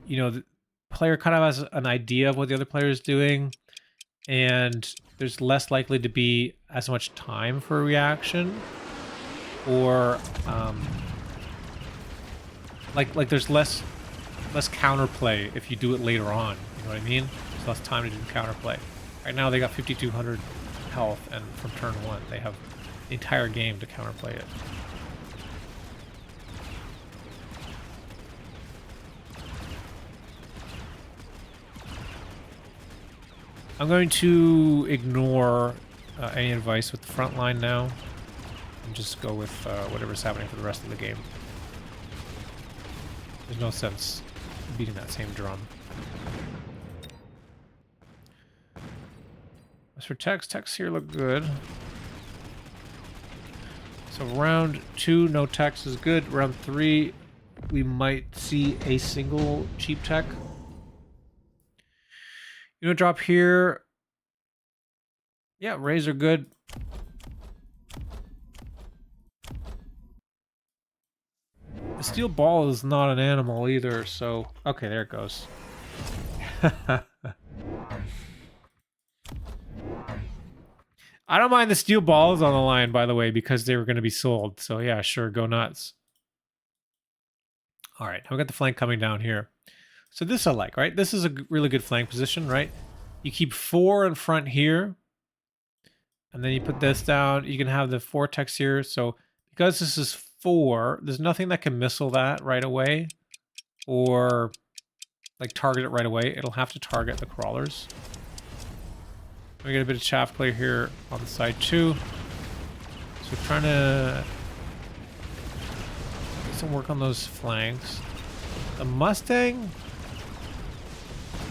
you know, the player kind of has an idea of what the other player is doing. And there's less likely to be as much time for a reaction. Or, like there's less counterplay if you do it later on. You know what I mean? There's less time to do counterplay. Right now they got 5,200 health, and from turn 1 they have the entire game to counterplay it. I'm going to ignore any advice with the front line now and just go with whatever's happening for the rest of the game. There's no sense beating that same drum. As for techs here look good. So round 2, no techs is good. Round 3, we might see a single cheap tech. You know, drop here. Yeah, rays are good. The steel ball is not an animal either, so... Okay, there it goes. I don't mind the steel balls on the line, by the way, because they were going to be sold. So yeah, sure, go nuts. All right, now we got the flank coming down here. So this I like, right? This is a really good flank position, right? You keep 4 in front here. And then you put this down. You can have the 4 techs here. So because this is 4, there's nothing that can missile that right away. Or like target it right away. It'll have to target the crawlers. We get a bit of chaff play here on the side too. So we're trying to get some work on those flanks. The Mustang,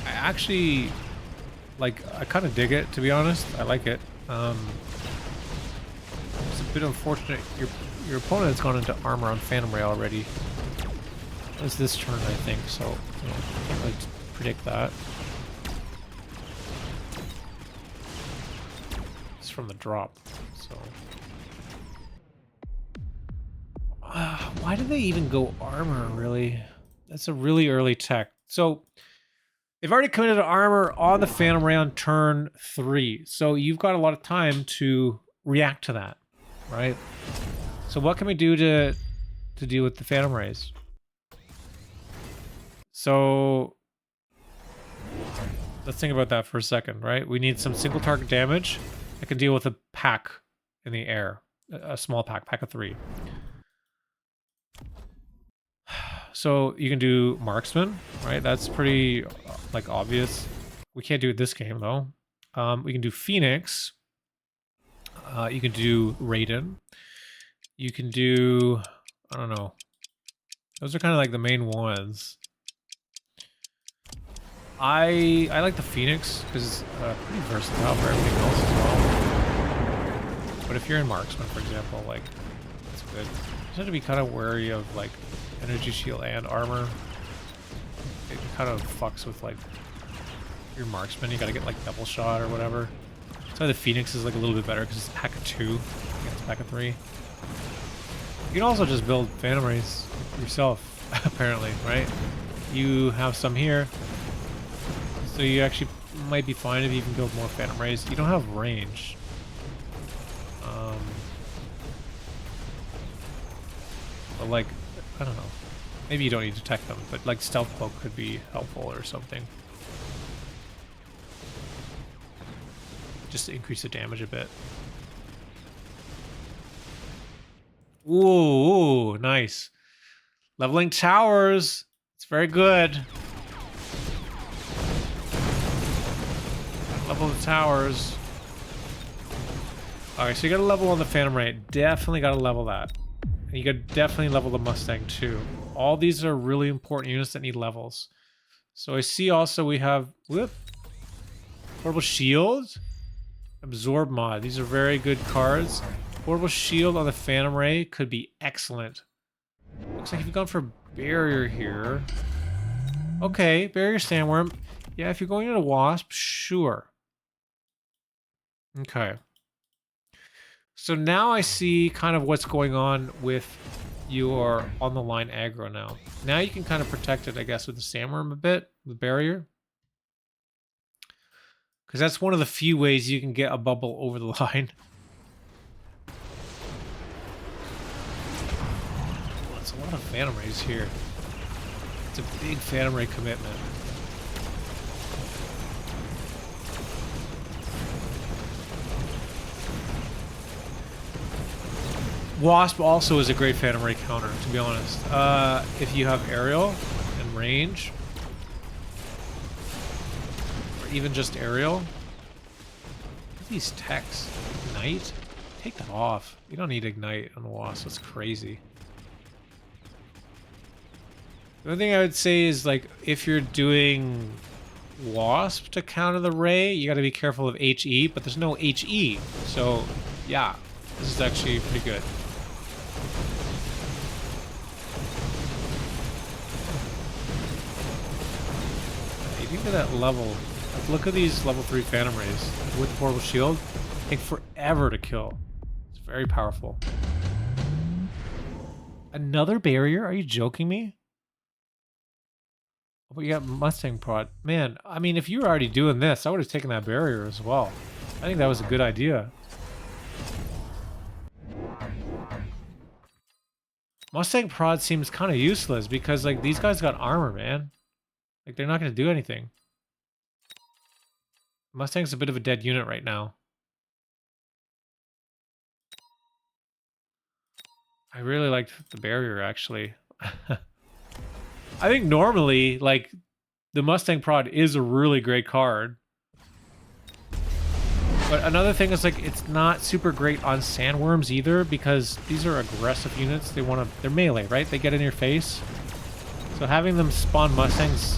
I actually like. I kind of dig it, to be honest. I like it. It's a bit unfortunate. Your opponent has gone into armor on Phantom Ray already. It's this turn, I think. So you know, can't really predict that. From the drop, so why did they even go armor? Really, that's a really early tech. So they've already committed to armor on the Phantom Ray on turn 3, so you've got a lot of time to react to that, right? So what can we do to deal with the Phantom Rays? So let's think about that for a second, right? We need some single target damage. I can deal with a pack in the air, a small pack of 3. So you can do marksman, right? That's pretty like obvious. We can't do it this game though. We can do Phoenix. You can do Raiden. You can do, I don't know. Those are kind of like the main ones. I like the Phoenix because it's pretty versatile for everything else as well. But if you're in marksman, for example, like that's good. You just have to be kind of wary of like energy shield and armor. It kind of fucks with like your marksman. You got to get like double shot or whatever. So the Phoenix is like a little bit better because it's a pack of 2 against a pack of 3. You can also just build Phantom Rays yourself, apparently, right? You have some here. So you actually might be fine if you can build more Phantom Rays. You don't have range. But like, I don't know. Maybe you don't need to tech them, but like Stealth Cloak could be helpful or something. Just to increase the damage a bit. Ooh, nice. Leveling towers. It's very good. Level the towers. Alright, so you got to level on the Phantom Ray. Definitely got to level that. And you got to definitely level the Mustang too. All these are really important units that need levels. So I see also we have Portable Shield, Absorb Mod. These are very good cards. Portable Shield on the Phantom Ray could be excellent. Looks like you've gone for Barrier here. Okay, barrier sandworm. Yeah, if you're going into wasp, sure. Okay. So now I see kind of what's going on with your on the line aggro now. Now you can kind of protect it, I guess, with the sandworm a bit, the barrier. Because that's one of the few ways you can get a bubble over the line. Well, it's a lot of Phantom Rays here. It's a big Phantom Ray commitment. Wasp also is a great Phantom Ray counter, to be honest. If you have aerial and range, or even just aerial. Look at these techs. Ignite? Take that off. You don't need ignite on the Wasp. That's crazy. The only thing I would say is, like, if you're doing Wasp to counter the Ray, you gotta be careful of HE, but there's no HE. So, yeah, this is actually pretty good. Even to that level, like, look at these level 3 Phantom Rays with the portable shield. Take forever to kill. It's very powerful. Another barrier? Are you joking me? Oh, but you got Mustang prod. Man, I mean, if you were already doing this, I would have taken that barrier as well. I think that was a good idea. Mustang prod seems kind of useless because, like, these guys got armor, man. Like, they're not going to do anything. Mustang's a bit of a dead unit right now. I really liked the barrier, actually. I think normally, like, the Mustang prod is a really great card. But another thing is, like, it's not super great on sandworms either because these are aggressive units. They're melee, right? They get in your face. So having them spawn Mustangs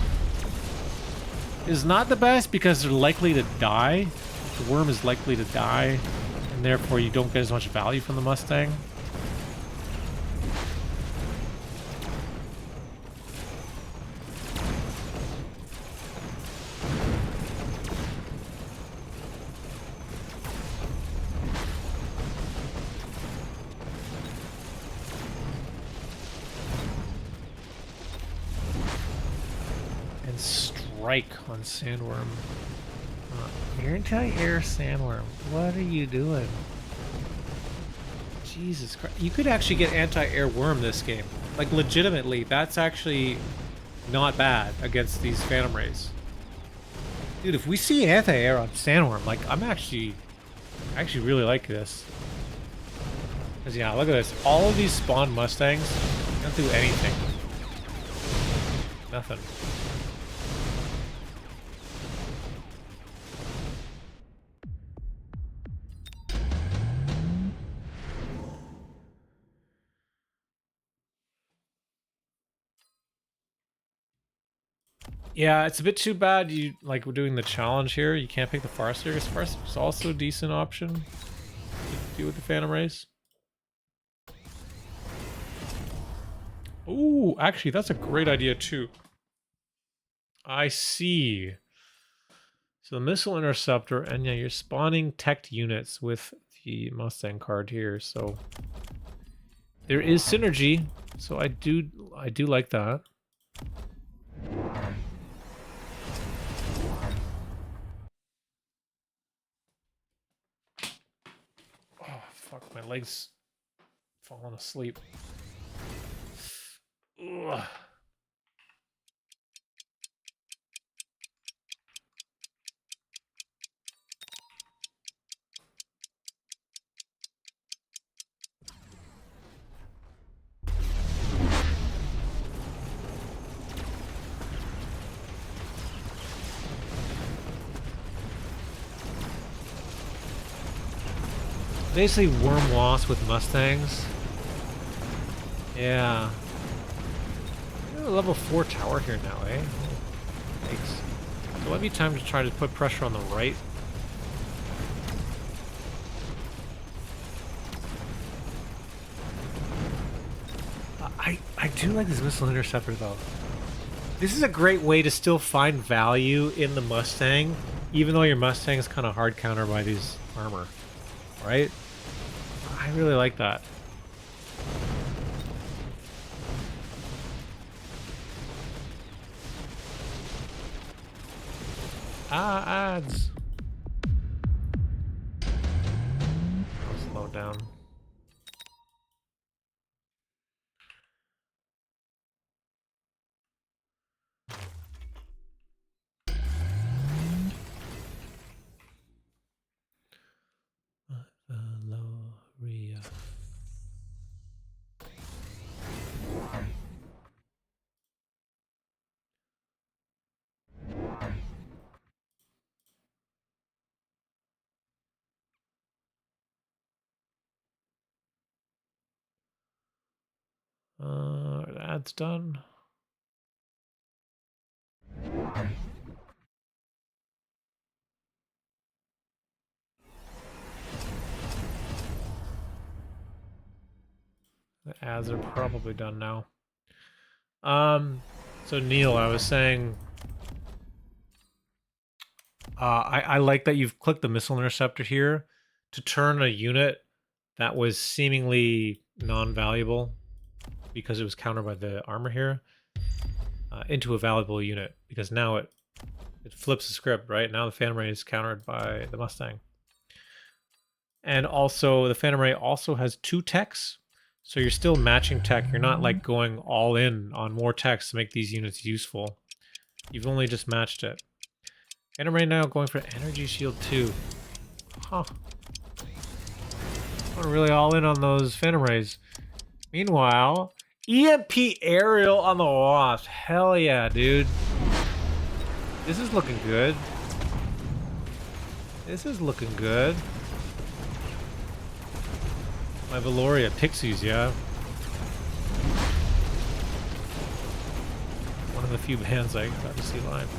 is not the best because they're likely to die. The worm is likely to die, and therefore you don't get as much value from the Mustang. Strike on sandworm. Anti-air sandworm. What are you doing? Jesus Christ. You could actually get anti-air worm this game. Like, legitimately, that's actually not bad against these Phantom Rays. Dude, if we see anti-air on sandworm, like, I actually really like this. Because, yeah, look at this. All of these spawn Mustangs don't do anything. Nothing. Yeah, it's a bit too bad you, like, we're doing the challenge here. You can't pick the Farseer, because Farseer is also a decent option to deal with the Phantom Rays. Ooh, actually, that's a great idea, too. I see. So the Missile Interceptor, and yeah, you're spawning teched units with the Mustang card here, so there is synergy, so I do like that. Oh, fuck, my legs falling asleep. Ugh. Basically worm wasp with Mustangs. Yeah. We have a level 4 tower here now, eh? Thanks. So it might be time to try to put pressure on the right. I do like this Missile Interceptor though. This is a great way to still find value in the Mustang, even though your Mustang is kind of hard counter by these armor, right? I really like that. Ads. I'll slow down. Valoria. That's done. The ads are probably done now. So Gniel, I was saying, I like that you've clicked the missile interceptor here to turn a unit that was seemingly non-valuable because it was countered by the armor here into a valuable unit, because now it flips the script, right? Now the Phantom Ray is countered by the Mustang. And also, the Phantom Ray also has 2 techs, so you're still matching tech. You're not like going all in on more techs to make these units useful. You've only just matched it. Phantom Ray now going for Energy Shield 2. Huh. I'm really all in on those Phantom Rays. Meanwhile, EMP Aerial on the Wasp. Hell yeah, dude. This is looking good. This is looking good. My Valoria Pixies, yeah. One of the few bands I got to see live.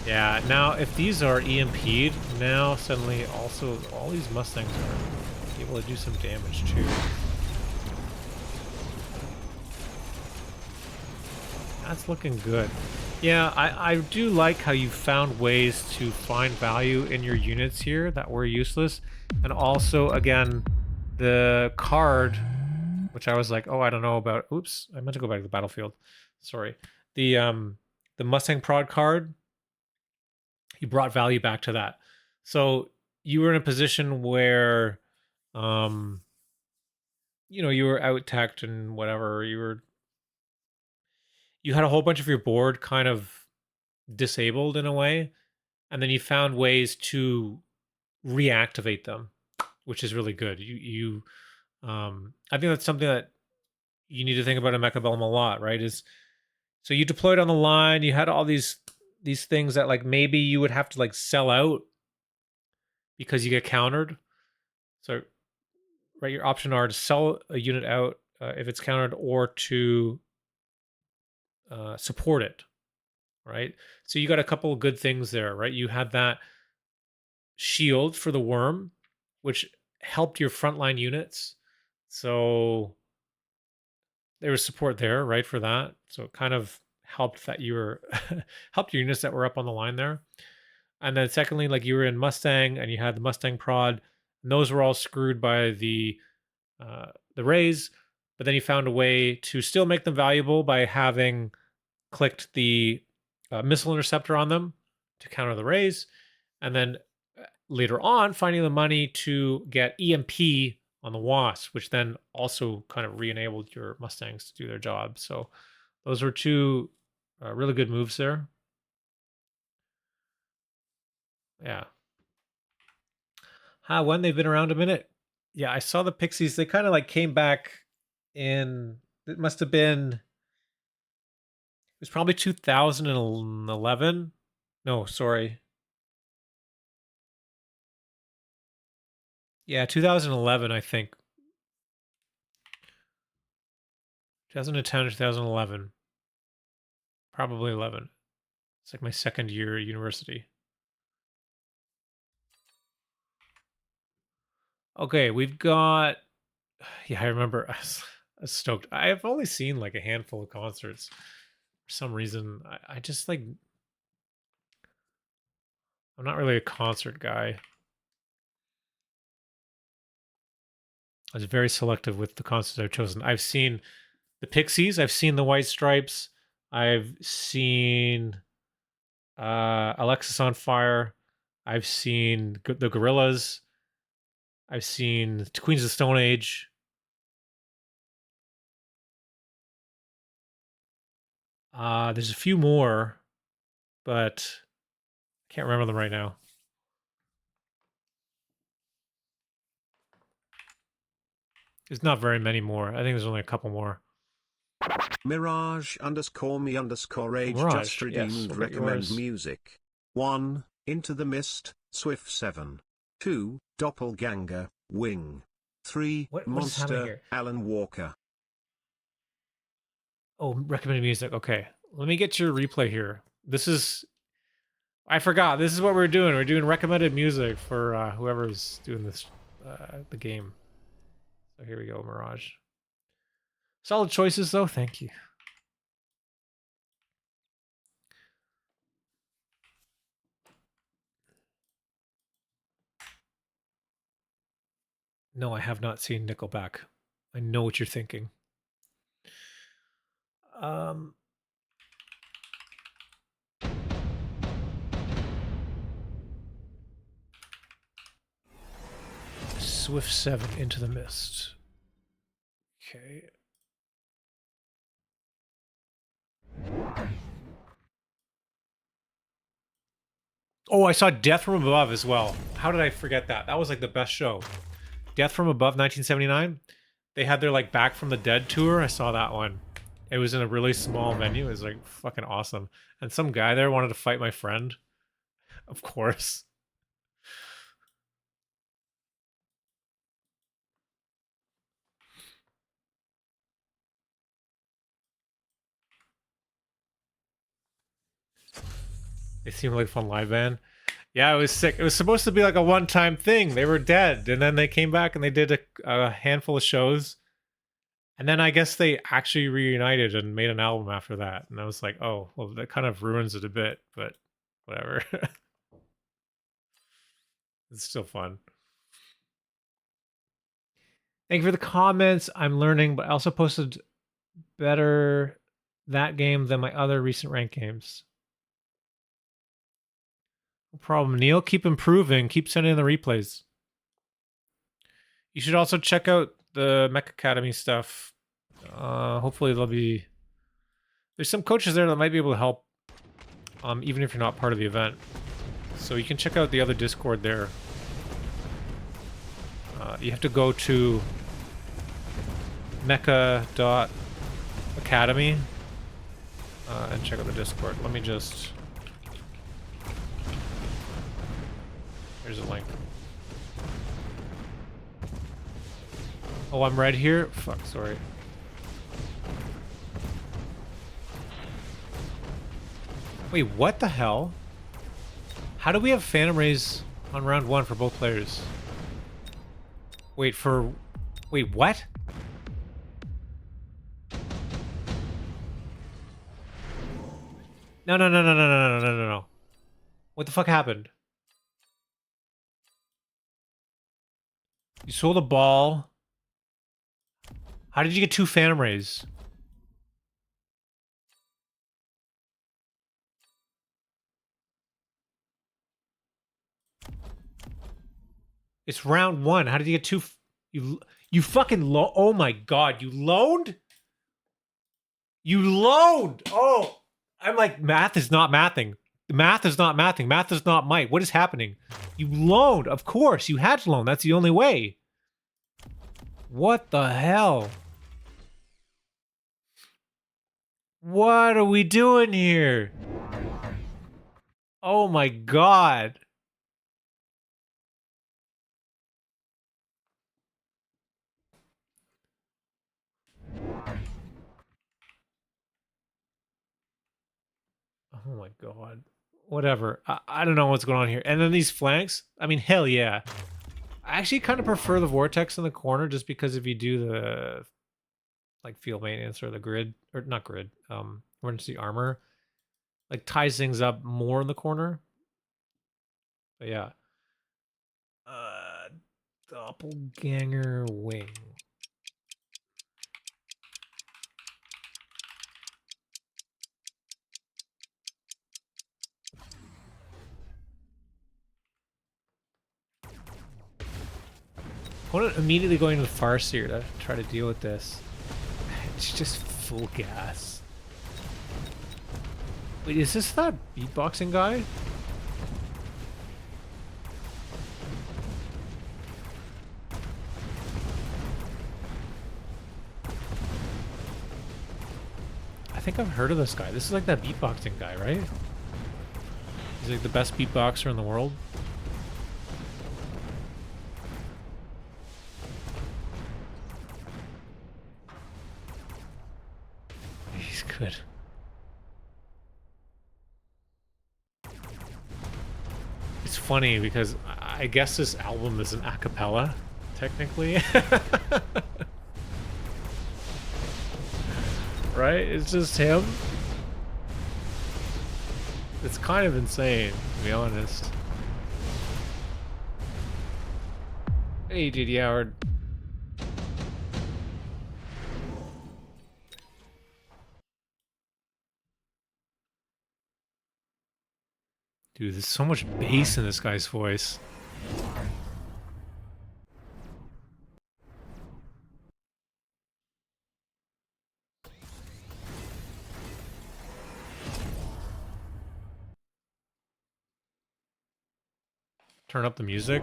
Yeah, now if these are EMP'd, now suddenly also all these Mustangs are able to do some damage too. That's looking good. Yeah, I do like how you found ways to find value in your units here that were useless. And also, again, the card, which I was like, oh, I don't know about. Oops, I meant to go back to the battlefield. Sorry. The Mustang prod card, you brought value back to that. So you were in a position where, you were out-teched and whatever. You had a whole bunch of your board kind of disabled in a way, and then you found ways to reactivate them, which is really good. I think that's something that you need to think about in Mechabellum a lot, right? Is so you deployed on the line, you had all these things that like maybe you would have to like sell out because you get countered. So, right, your option are to sell a unit out if it's countered, or to support it, right? So you got a couple of good things there, right? You had that shield for the worm, which helped your frontline units. So there was support there, right, for that. So it kind of helped that you were helped your units that were up on the line there. And then secondly, like you were in Mustang and you had the Mustang prod, and those were all screwed by the rays, but then you found a way to still make them valuable by having clicked the missile interceptor on them to counter the rays, and then later on finding the money to get EMP on the Wasp, which then also kind of re-enabled your Mustangs to do their job. So those were 2 really good moves there. Yeah. When they've been around a minute. Yeah, I saw the Pixies. They kind of like came back in, it must have been, it was probably 2011. No, sorry. Yeah, 2011, I think. 2010 or 2011. Probably 11. It's like my second year at university. Okay, we've got. Yeah, I remember. I was stoked. I have only seen like a handful of concerts. For some reason, I just like. I'm not really a concert guy. I was very selective with the concerts I've chosen. I've seen the Pixies. I've seen the White Stripes. I've seen Alexis on Fire. I've seen the Gorillas. I've seen Queens of the Stone Age. There's a few more, but I can't remember them right now. There's not very many more. I think there's only a couple more. Mirage _ age Mirage, just redeemed yes, recommend music. 1. Into the Mist, Swift 7. 2. Doppelganger, Wing. 3. What is happening Monster, here? Alan Walker. Oh, recommended music. Okay. Let me get your replay here. This is. I forgot. This is what we're doing. We're doing recommended music for whoever's doing this, the game. So here we go, Mirage. Solid choices, though. Thank you. No, I have not seen Nickelback. I know what you're thinking. Swift 7 Into the Mist. Okay. Oh, I saw Death from Above as well. How did I forget that? That was like the best show. Death from Above 1979. They had their like Back from the Dead tour. I saw that one. It was in a really small venue. It was like fucking awesome. And some guy there wanted to fight my friend. Of course. They seemed like a fun live band. Yeah, it was sick. It was supposed to be like a one-time thing. They were dead, and then they came back and they did a handful of shows. And then I guess they actually reunited and made an album after that. And I was like, oh, well, that kind of ruins it a bit, but whatever. It's still fun. Thank you for the comments. I'm learning, but I also posted better that game than my other recent ranked games. No problem, Neil. Keep improving. Keep sending in the replays. You should also check out the Mech Academy stuff. Hopefully there's some coaches there that might be able to help, even if you're not part of the event. So you can check out the other Discord there. You have to go to mecha.academy and check out the Discord. Let me just... Here's a link. Oh, I'm red here? Fuck, sorry. Wait, what the hell? How do we have Phantom Rays on round 1 for both players? Wait, what? No. What the fuck happened? You sold a ball. How did you get 2 Phantom Rays? It's round 1. How did you get 2? You fucking oh my god, you loaned? You loaned! Oh! I'm like, math is not mathing. Math is not mathing. Math is not might. What is happening? You loaned. Of course, you had to loan. That's the only way. What the hell? What are we doing here? Oh my god. Oh my god. Whatever. I don't know what's going on here. And then these flanks. I mean, hell yeah. I actually kind of prefer the vortex in the corner just because if you do the like field maintenance or the grid or not grid, emergency armor, like ties things up more in the corner. But yeah. Doppelganger wing. Opponent immediately going to the Farseer to try to deal with this. It's just full gas. Wait, is this that beatboxing guy? I think I've heard of this guy. This is like that beatboxing guy, right? He's like the best beatboxer in the world. He's good. It's funny because I guess this album is an a cappella, technically. Right? It's just him. It's kind of insane, to be honest. Hey, J.D. Howard. Dude, there's so much bass in this guy's voice. Turn up the music.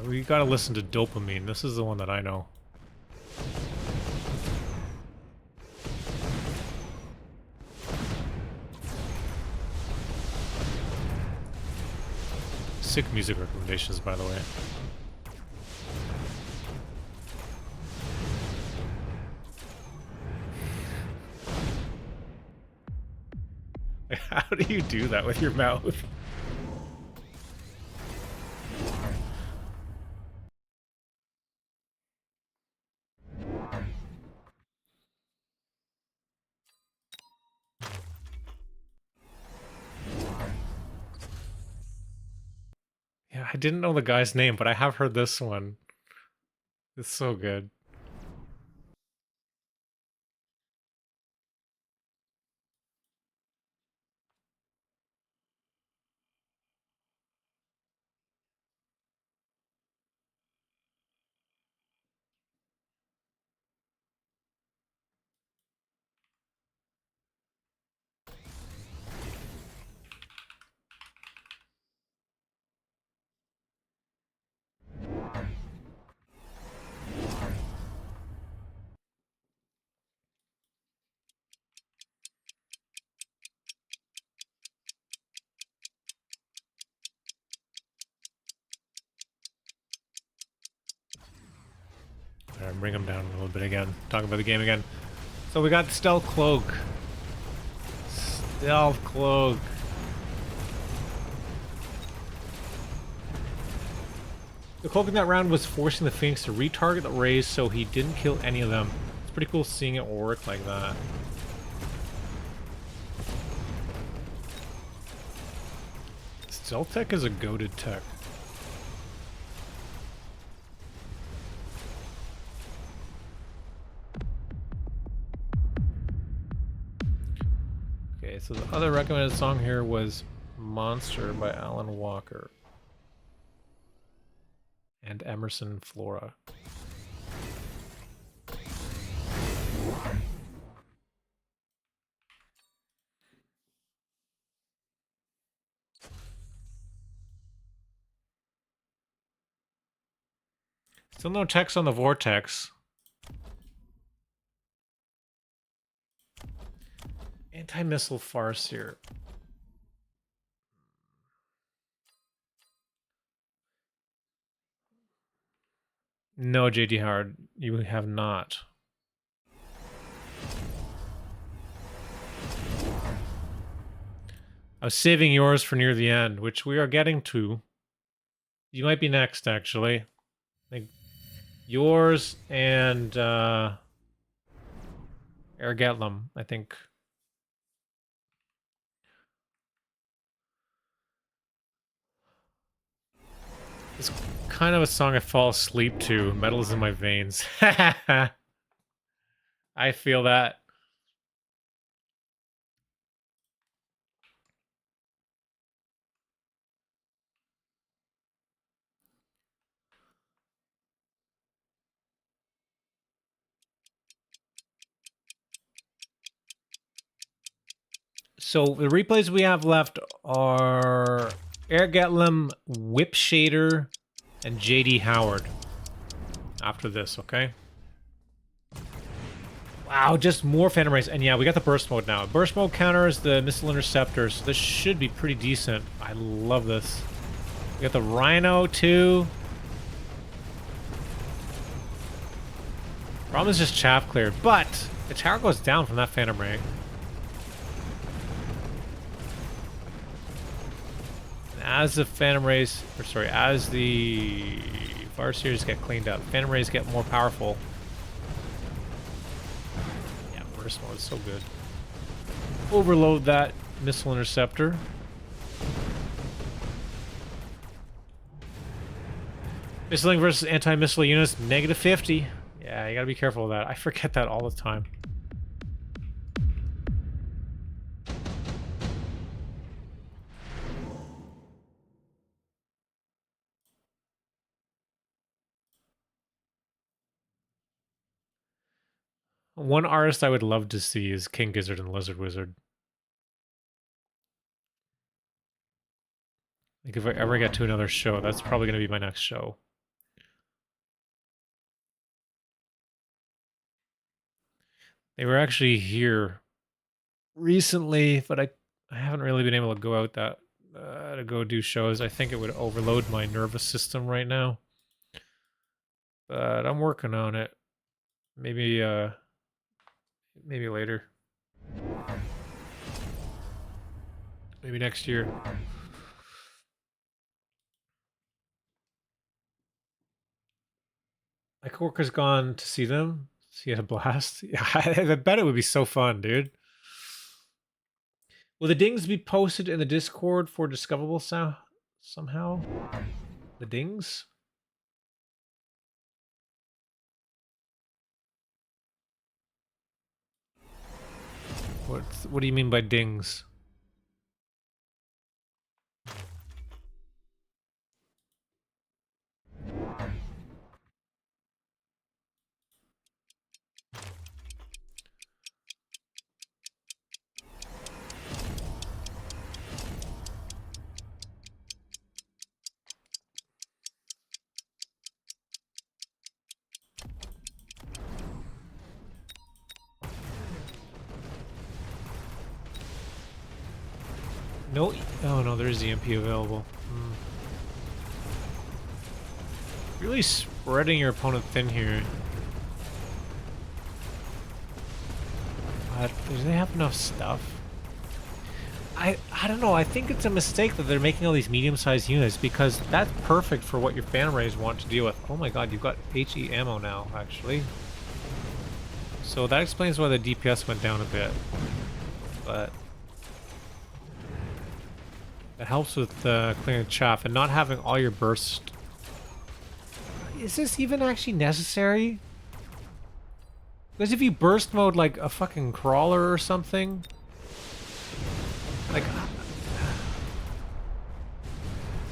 We gotta listen to Dopamine. This is the one that I know. Sick music recommendations, by the way. How do you do that with your mouth? Yeah, I didn't know the guy's name, but I have heard this one. It's so good. Alright, bring him down a little bit again. Talk about the game again. So we got Stealth Cloak. Stealth Cloak. The cloak in that round was forcing the Phoenix to retarget the rays so he didn't kill any of them. It's pretty cool seeing it work like that. Stealth Tech is a goated tech. Okay, so the other recommended song here was Monster by Alan Walker and Emerson Flora. Still no text on the vortex. Anti-missile farce here. No, JD Howard, you have not. I was saving yours for near the end, which we are getting to. You might be next, actually. I think yours and Airgetlam, I think. It's kind of a song I fall asleep to. Metal's in my veins. I feel that. So the replays we have left are Airgetlam, Whip Shader, and JD Howard. After this, okay? Wow, just more Phantom Rays. And yeah, we got the burst mode now. Burst mode counters the missile interceptors. So this should be pretty decent. I love this. We got the Rhino too. Problem is just chaff cleared, but the tower goes down from that Phantom Ray. And as the Phantom Rays, or sorry, as the Fire Series get cleaned up, Phantom Rays get more powerful. Burst mode is so good. Overload that missile interceptor. Missiling versus anti-missile units, -50. Yeah, you gotta be careful of that. I forget that all the time. One artist I would love to see is King Gizzard and Lizard Wizard. Like if I ever get to another show, that's probably going to be my next show. They were actually here recently, but I haven't really been able to go out that to go do shows. I think it would overload my nervous system right now. But I'm working on it. Maybe maybe later. Maybe next year. My coworker's gone to see them. He had a blast. Yeah, I bet it would be so fun, dude. Will the dings be posted in the Discord for discoverable somehow? The dings? What do you mean by dings? No, oh no, there is EMP available. Really spreading your opponent thin here. But do they have enough stuff? I don't know. I think it's a mistake that they're making all these medium-sized units because that's perfect for what your Phantom Rays want to deal with. Oh my god, you've got HE ammo now, actually. So that explains why the DPS went down a bit. But that helps with clearing chaff and not having all your burst. Is this even actually necessary? Because if you burst mode like a fucking crawler or something, Like,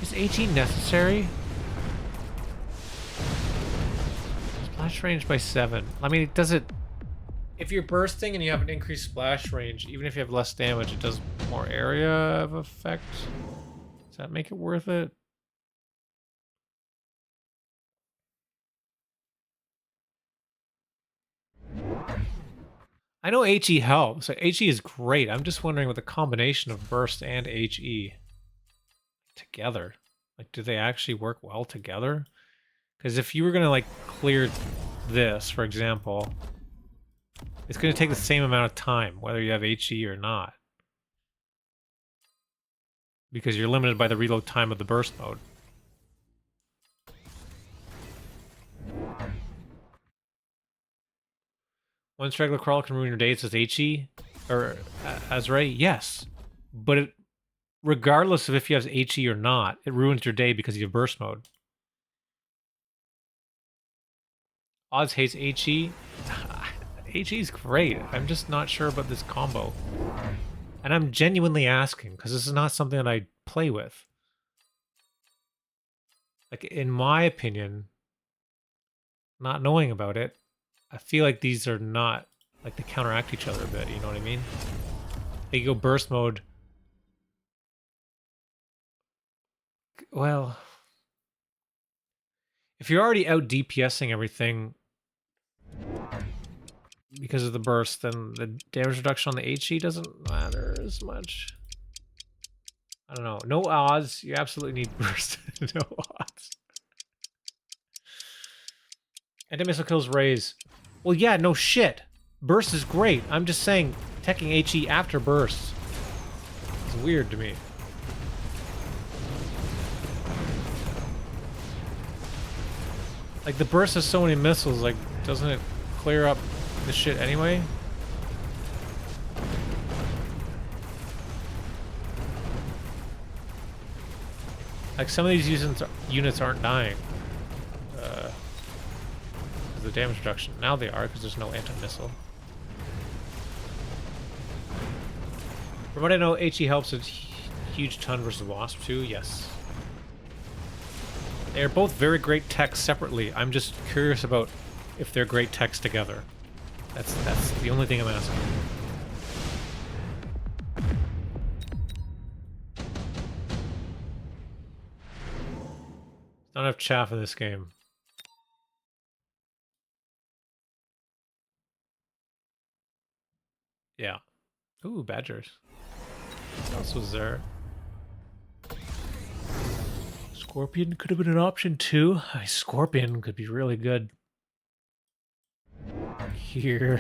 is HE necessary? Splash range by 7. I mean, it does it. If you're bursting and you have an increased splash range, even if you have less damage, it does more area of effect. Does that make it worth it? I know HE helps. Like, HE is great. I'm just wondering with the combination of burst and HE together, like, do they actually work well together? Because if you were gonna like clear this, for example, it's gonna take the same amount of time whether you have HE or not, because you're limited by the reload time of the burst mode. One regular crawl can ruin your day. It says HE or Azray. Yes, but it, regardless of if you have HE or not, it ruins your day because you have burst mode. Oz hates HE. HE is great. I'm just not sure about this combo. And I'm genuinely asking, because this is not something that I play with. Like, in my opinion, not knowing about it, I feel like these are not, like, they counteract each other a bit, you know what I mean? They go burst mode. Well, if you're already out DPSing everything because of the burst, then the damage reduction on the HE doesn't matter as much. I don't know. No odds. You absolutely need burst. No odds. Anti-missile kills raise. Well, yeah, no shit. Burst is great. I'm just saying, teching HE after burst is weird to me. Like, the burst has so many missiles, like, doesn't it clear up the shit anyway? Like, some of these units aren't dying. The damage reduction. Now they are, because there's no anti-missile. From what I know, HE helps a huge ton versus Wasp too. Yes. They are both very great techs separately. I'm just curious about if they're great techs together. That's the only thing I'm asking. Not enough chaff in this game. Yeah. Ooh, badgers. What else was there? Scorpion could have been an option too. Scorpion could be really good. Here.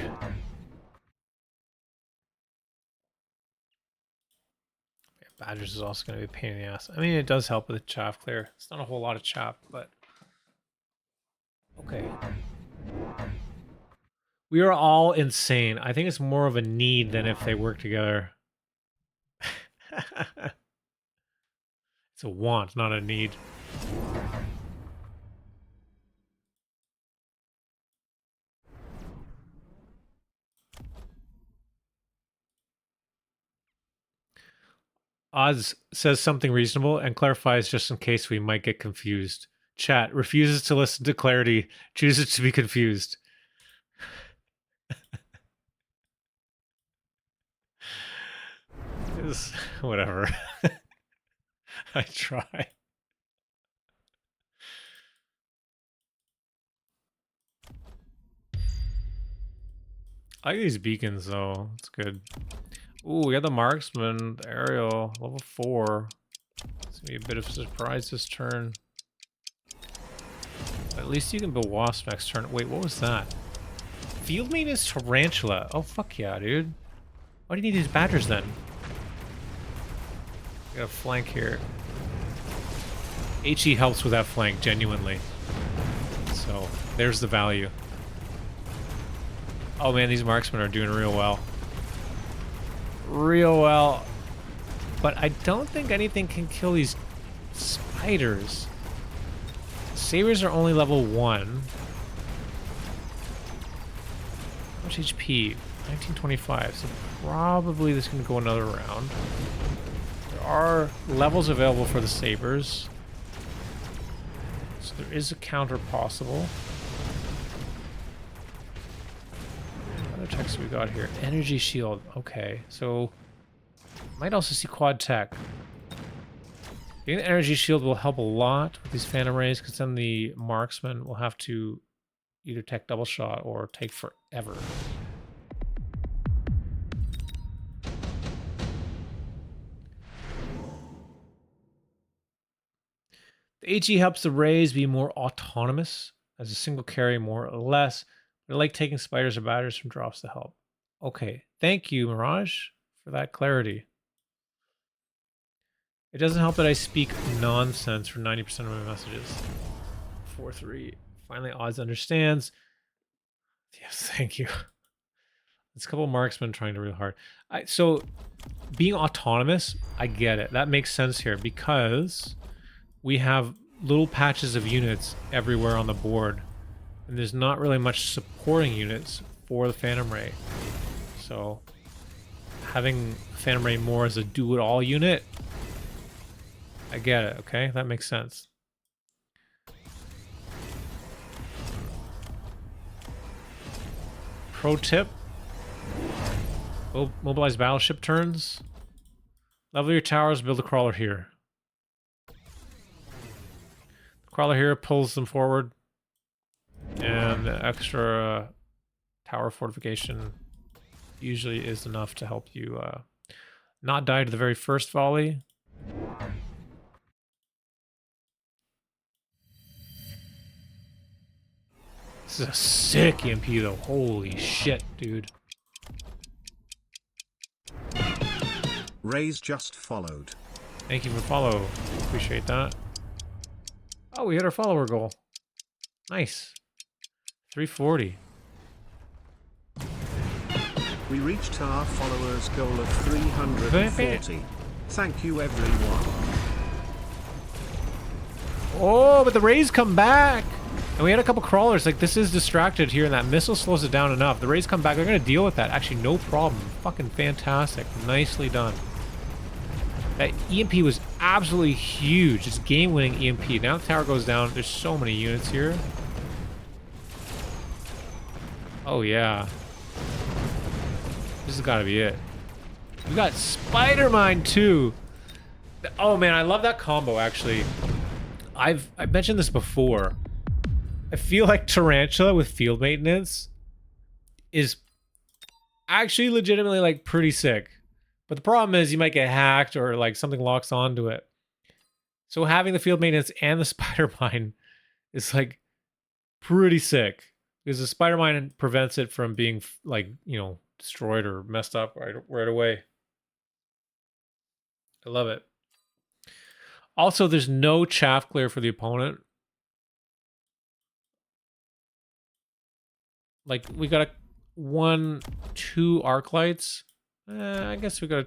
Yeah, badgers is also going to be a pain in the ass. I mean, it does help with the chaff clear. It's not a whole lot of chaff, but... Okay. We are all insane. I think it's more of a need than if they work together. It's a want, not a need. Oz says something reasonable and clarifies just in case we might get confused. Chat refuses to listen to clarity, chooses to be confused. Whatever. I try. I like these beacons though. It's good. Ooh, we got the marksman, the aerial, level 4. It's gonna be a bit of a surprise this turn. At least you can build wasp next turn. Wait, what was that? Field maintenance tarantula. Oh fuck yeah, dude. Why do you need these badgers then? We got a flank here. HE helps with that flank, genuinely. So, there's the value. Oh man, these marksmen are doing real well. Real well. But I don't think anything can kill these spiders. Sabers are only level 1. How much HP? 1925, so probably this can go another round. There are levels available for the sabers, so there is a counter possible. What other techs we got here? Energy shield. Okay, so might also see quad tech. Getting the energy shield will help a lot with these phantom rays, because then the marksman will have to either tech double shot or take forever. The HE helps the rays be more autonomous as a single carry, more or less. They're like taking spiders or batters from drops to help. Okay, thank you, Mirage, for that clarity. It doesn't help that I speak nonsense for 90% of my messages. 4-3. Finally, Oz understands. Yes, thank you. It's a couple marksmen trying to really hard. So, being autonomous, I get it. That makes sense here because we have little patches of units everywhere on the board, and there's not really much supporting units for the Phantom Ray. So, having Phantom Ray more as a do-it-all unit, I get it, okay? That makes sense. Pro tip: mobilize battleship turns. Level your towers, build a crawler here. The crawler here pulls them forward, and the extra tower fortification usually is enough to help you not die to the very first volley. This is a sick EMP though. Holy shit, dude. Rays just followed. Thank you for follow. Appreciate that. Oh, we hit our follower goal. Nice. 340. We reached our followers' goal of 340. Thank you, everyone. Oh, but the rays come back. And we had a couple crawlers. Like, this is distracted here, and that missile slows it down enough. The rays come back. They're going to deal with that. Actually, no problem. Fucking fantastic. Nicely done. That EMP was absolutely huge. It's game-winning EMP. Now the tower goes down. There's so many units here. Oh, yeah. This has got to be it. We got Spider Mine, too. Oh, man, I love that combo, actually. I've mentioned this before. I feel like Tarantula with field maintenance is actually legitimately, like, pretty sick. But the problem is you might get hacked or, like, something locks onto it. So having the field maintenance and the spider mine is, like, pretty sick. Because the spider mine prevents it from being, like, you know, destroyed or messed up right away. I love it. Also, there's no chaff clear for the opponent. Like, we got 2 arc lights. I guess we got a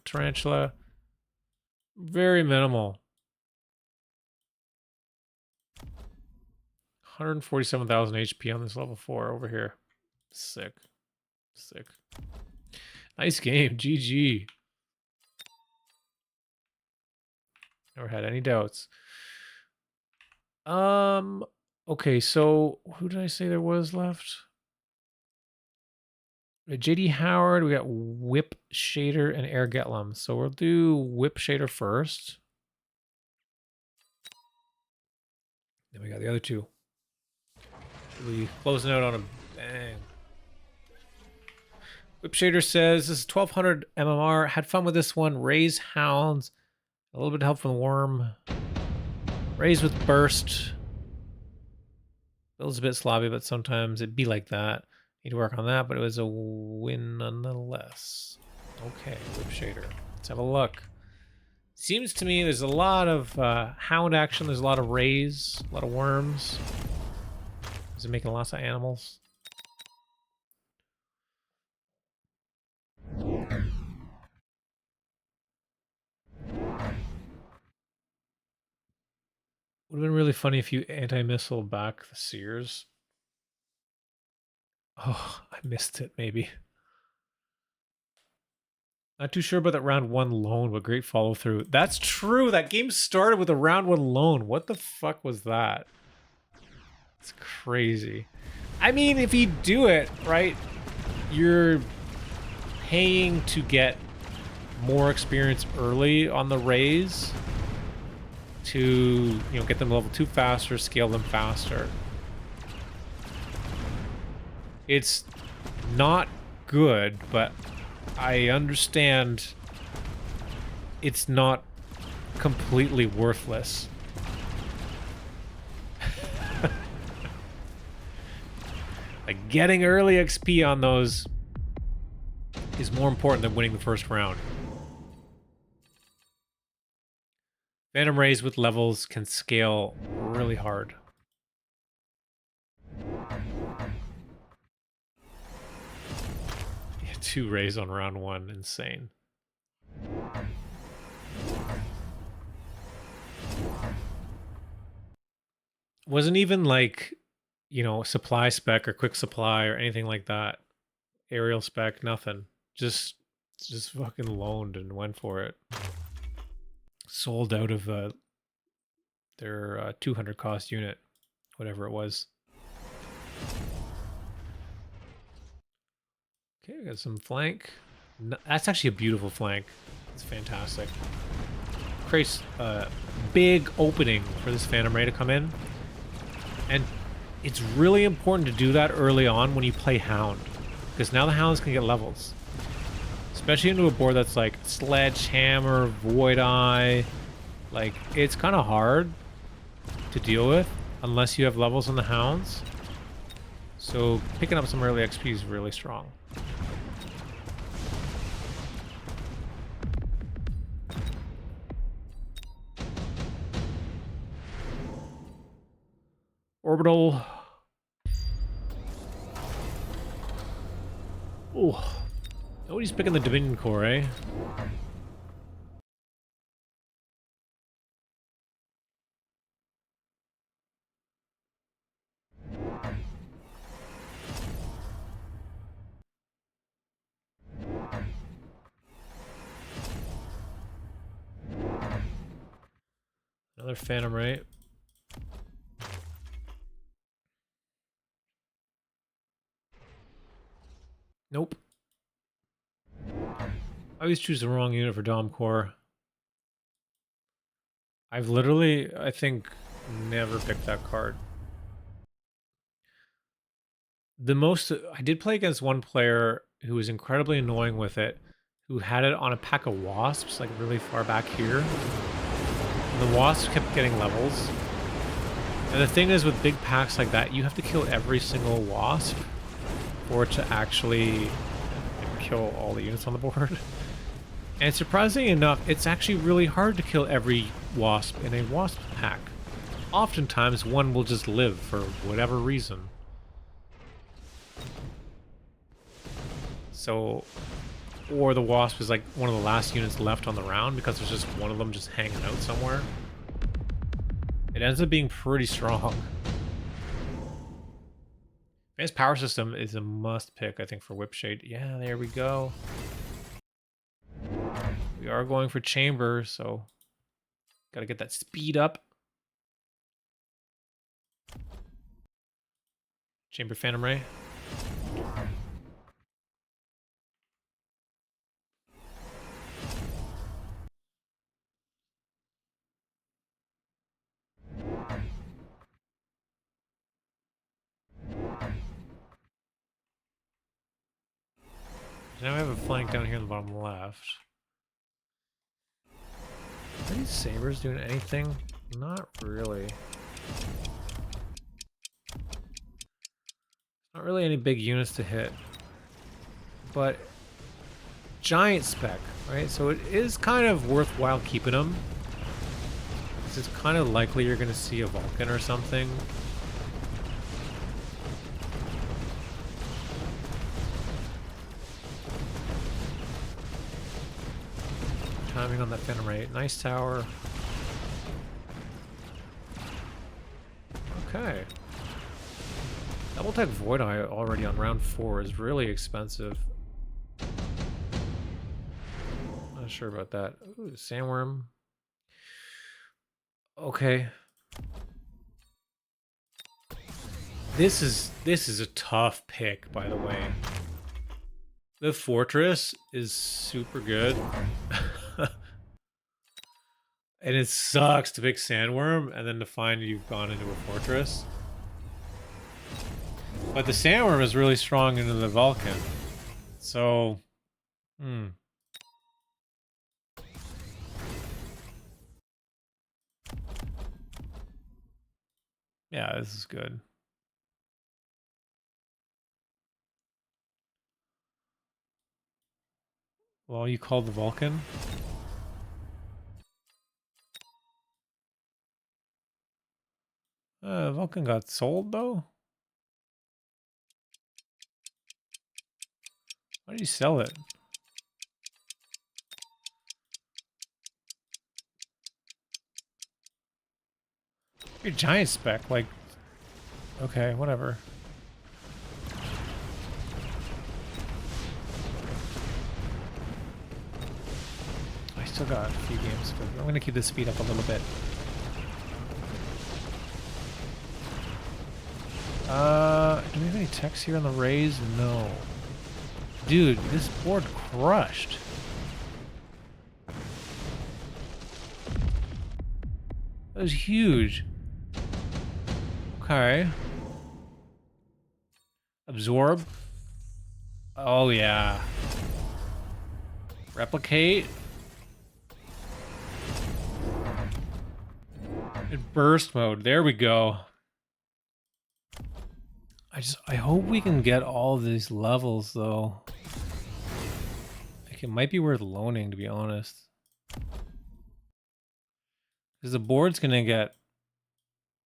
tarantula. Very minimal. 147,000 HP on this level 4 over here. Sick. Nice game. GG. Never had any doubts. Okay, so who did I say there was left? JD Howard, we got Whip Shader and Airgetlam. So we'll do Whip Shader first. Then we got the other two. We closing out on a bang. Whip Shader says, this is 1200 MMR. Had fun with this one. Raise Hounds. A little bit of help from the Worm. Raise with Burst. Builds a bit sloppy, but sometimes it'd be like that. Need to work on that, but it was a win nonetheless. Okay, Whip Shader. Let's have a look. Seems to me there's a lot of hound action. There's a lot of rays, a lot of worms. Is it making lots of animals? Would have been really funny if you anti-missile back the Sears. Oh, I missed it, maybe. Not too sure about that round 1 lone, but great follow through. That's true. That game started with a round 1 lone. What the fuck was that? It's crazy. I mean, if you do it, right, you're paying to get more experience early on the raise to, get them level 2 faster, scale them faster. It's not good, but I understand it's not completely worthless. Like, getting early XP on those is more important than winning the first round. Phantom Rays with levels can scale really hard. Yeah, 2 Rays on round 1, insane. Wasn't even like, supply spec or quick supply or anything like that. Aerial spec, nothing. Just fucking loaned and went for it. Sold out of their 200 cost unit, whatever it was. Okay, we got some flank. No, that's actually a beautiful flank. It's fantastic. Creates a big opening for this Phantom Ray to come in. And it's really important to do that early on when you play Hound, because now the Hounds can get levels. Especially into a board that's like Sledgehammer, Void Eye. Like, it's kind of hard to deal with unless you have levels on the Hounds. So picking up some early XP is really strong. Orbital. Oh, nobody's picking the Dominion Core, eh? Another Phantom Ray. Nope. I always choose the wrong unit for Dom Core. I've literally, I think, never picked that card. I did play against one player who was incredibly annoying with it, who had it on a pack of wasps, like really far back here. And the wasps kept getting levels. And the thing is, with big packs like that, you have to kill every single wasp for it to actually kill all the units on the board. And surprisingly enough, it's actually really hard to kill every wasp in a wasp pack. Oftentimes, one will just live for whatever reason. So, or the wasp is like one of the last units left on the round because there's just one of them just hanging out somewhere. It ends up being pretty strong. Advanced Power System is a must pick, I think, for Whipshade. Yeah, there we go. We are going for Chamber, so gotta get that speed up. Chamber Phantom Ray. Now we have a flank down here in the bottom left. Are these sabers doing anything? Not really. Not really any big units to hit. But giant spec, right? So it is kind of worthwhile keeping them. Because it's kind of likely you're going to see a Vulcan or something. Timing on that Phantom Ray. Nice tower. Okay. Double tech Void Eye already on round 4 is really expensive. Not sure about that. Ooh, sandworm. Okay. This is a tough pick, by the way. The fortress is super good. And it sucks to pick sandworm and then to find you've gone into a fortress. But the sandworm is really strong into the Vulcan. So, yeah, this is good. Well, you called the Vulcan? Vulcan got sold, though? Why did you sell it? Your giant spec, like... Okay, whatever. I still got a few games, but I'm gonna keep the speed up a little bit. Do we have any techs here on the raise? No. Dude, this board crushed. That was huge. Okay. Absorb. Oh, yeah. Replicate. And burst mode. There we go. I hope we can get all of these levels, though. Like, it might be worth loaning, to be honest. Because the board's gonna get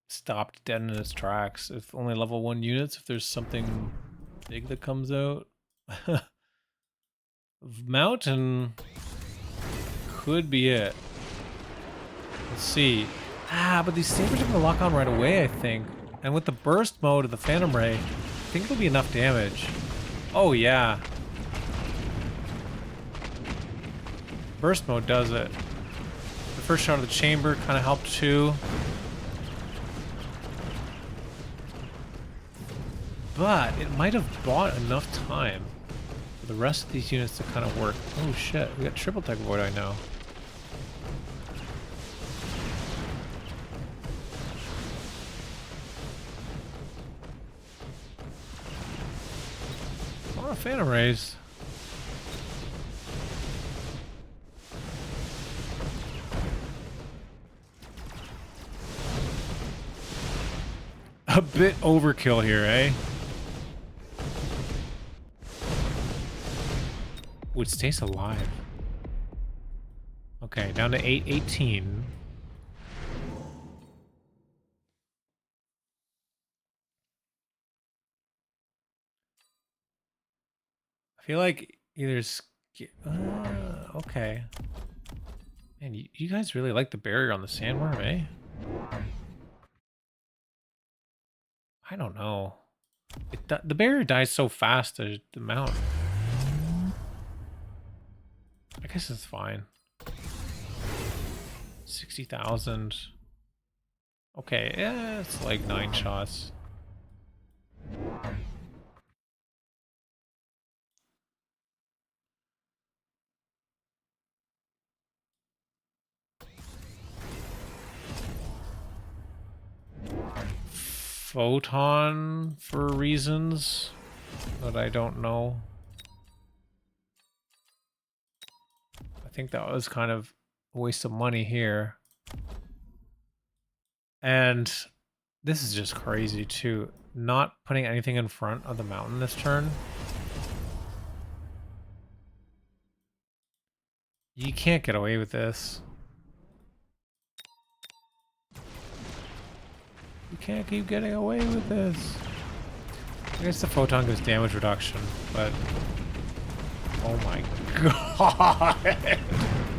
stopped dead in its tracks if only level 1 units, if there's something big that comes out. Mountain could be it. Let's see. But these sabers are gonna lock on right away, I think. And with the burst mode of the Phantom Ray, I think it'll be enough damage. Oh yeah. Burst mode does it. The first shot of the chamber kind of helped too. But it might have bought enough time for the rest of these units to kind of work. Oh shit, we got triple tech Void Eye now. Phantom Rays. A bit overkill here, eh? Ooh, it stays alive. Okay, down to 818. I feel like either... okay. Man, you guys really like the barrier on the sandworm, eh? I don't know. The barrier dies so fast, the mount. I guess it's fine. 60,000. Okay, yeah, it's like 9 shots. Photon for reasons that I don't know. I think that was kind of a waste of money here. And this is just crazy too. Not putting anything in front of the mountain this turn. You can't get away with this. You can't keep getting away with this. I guess the photon gives damage reduction, but... oh my god!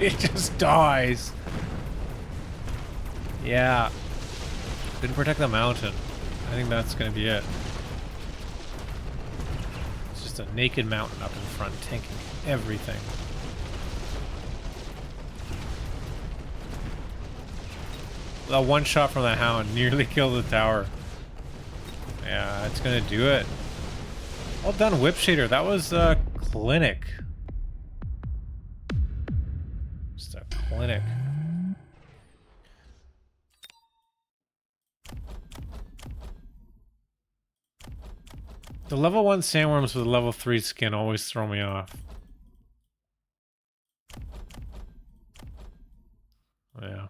It just dies! Yeah. Didn't protect the mountain. I think that's gonna be it. just a naked mountain up in front, tanking everything. That one shot from that hound nearly killed the tower. Yeah, it's gonna do it. Well done, Whip Shader. That was a clinic. Just a clinic. The level 1 sandworms with level 3 skin always throw me off. Yeah.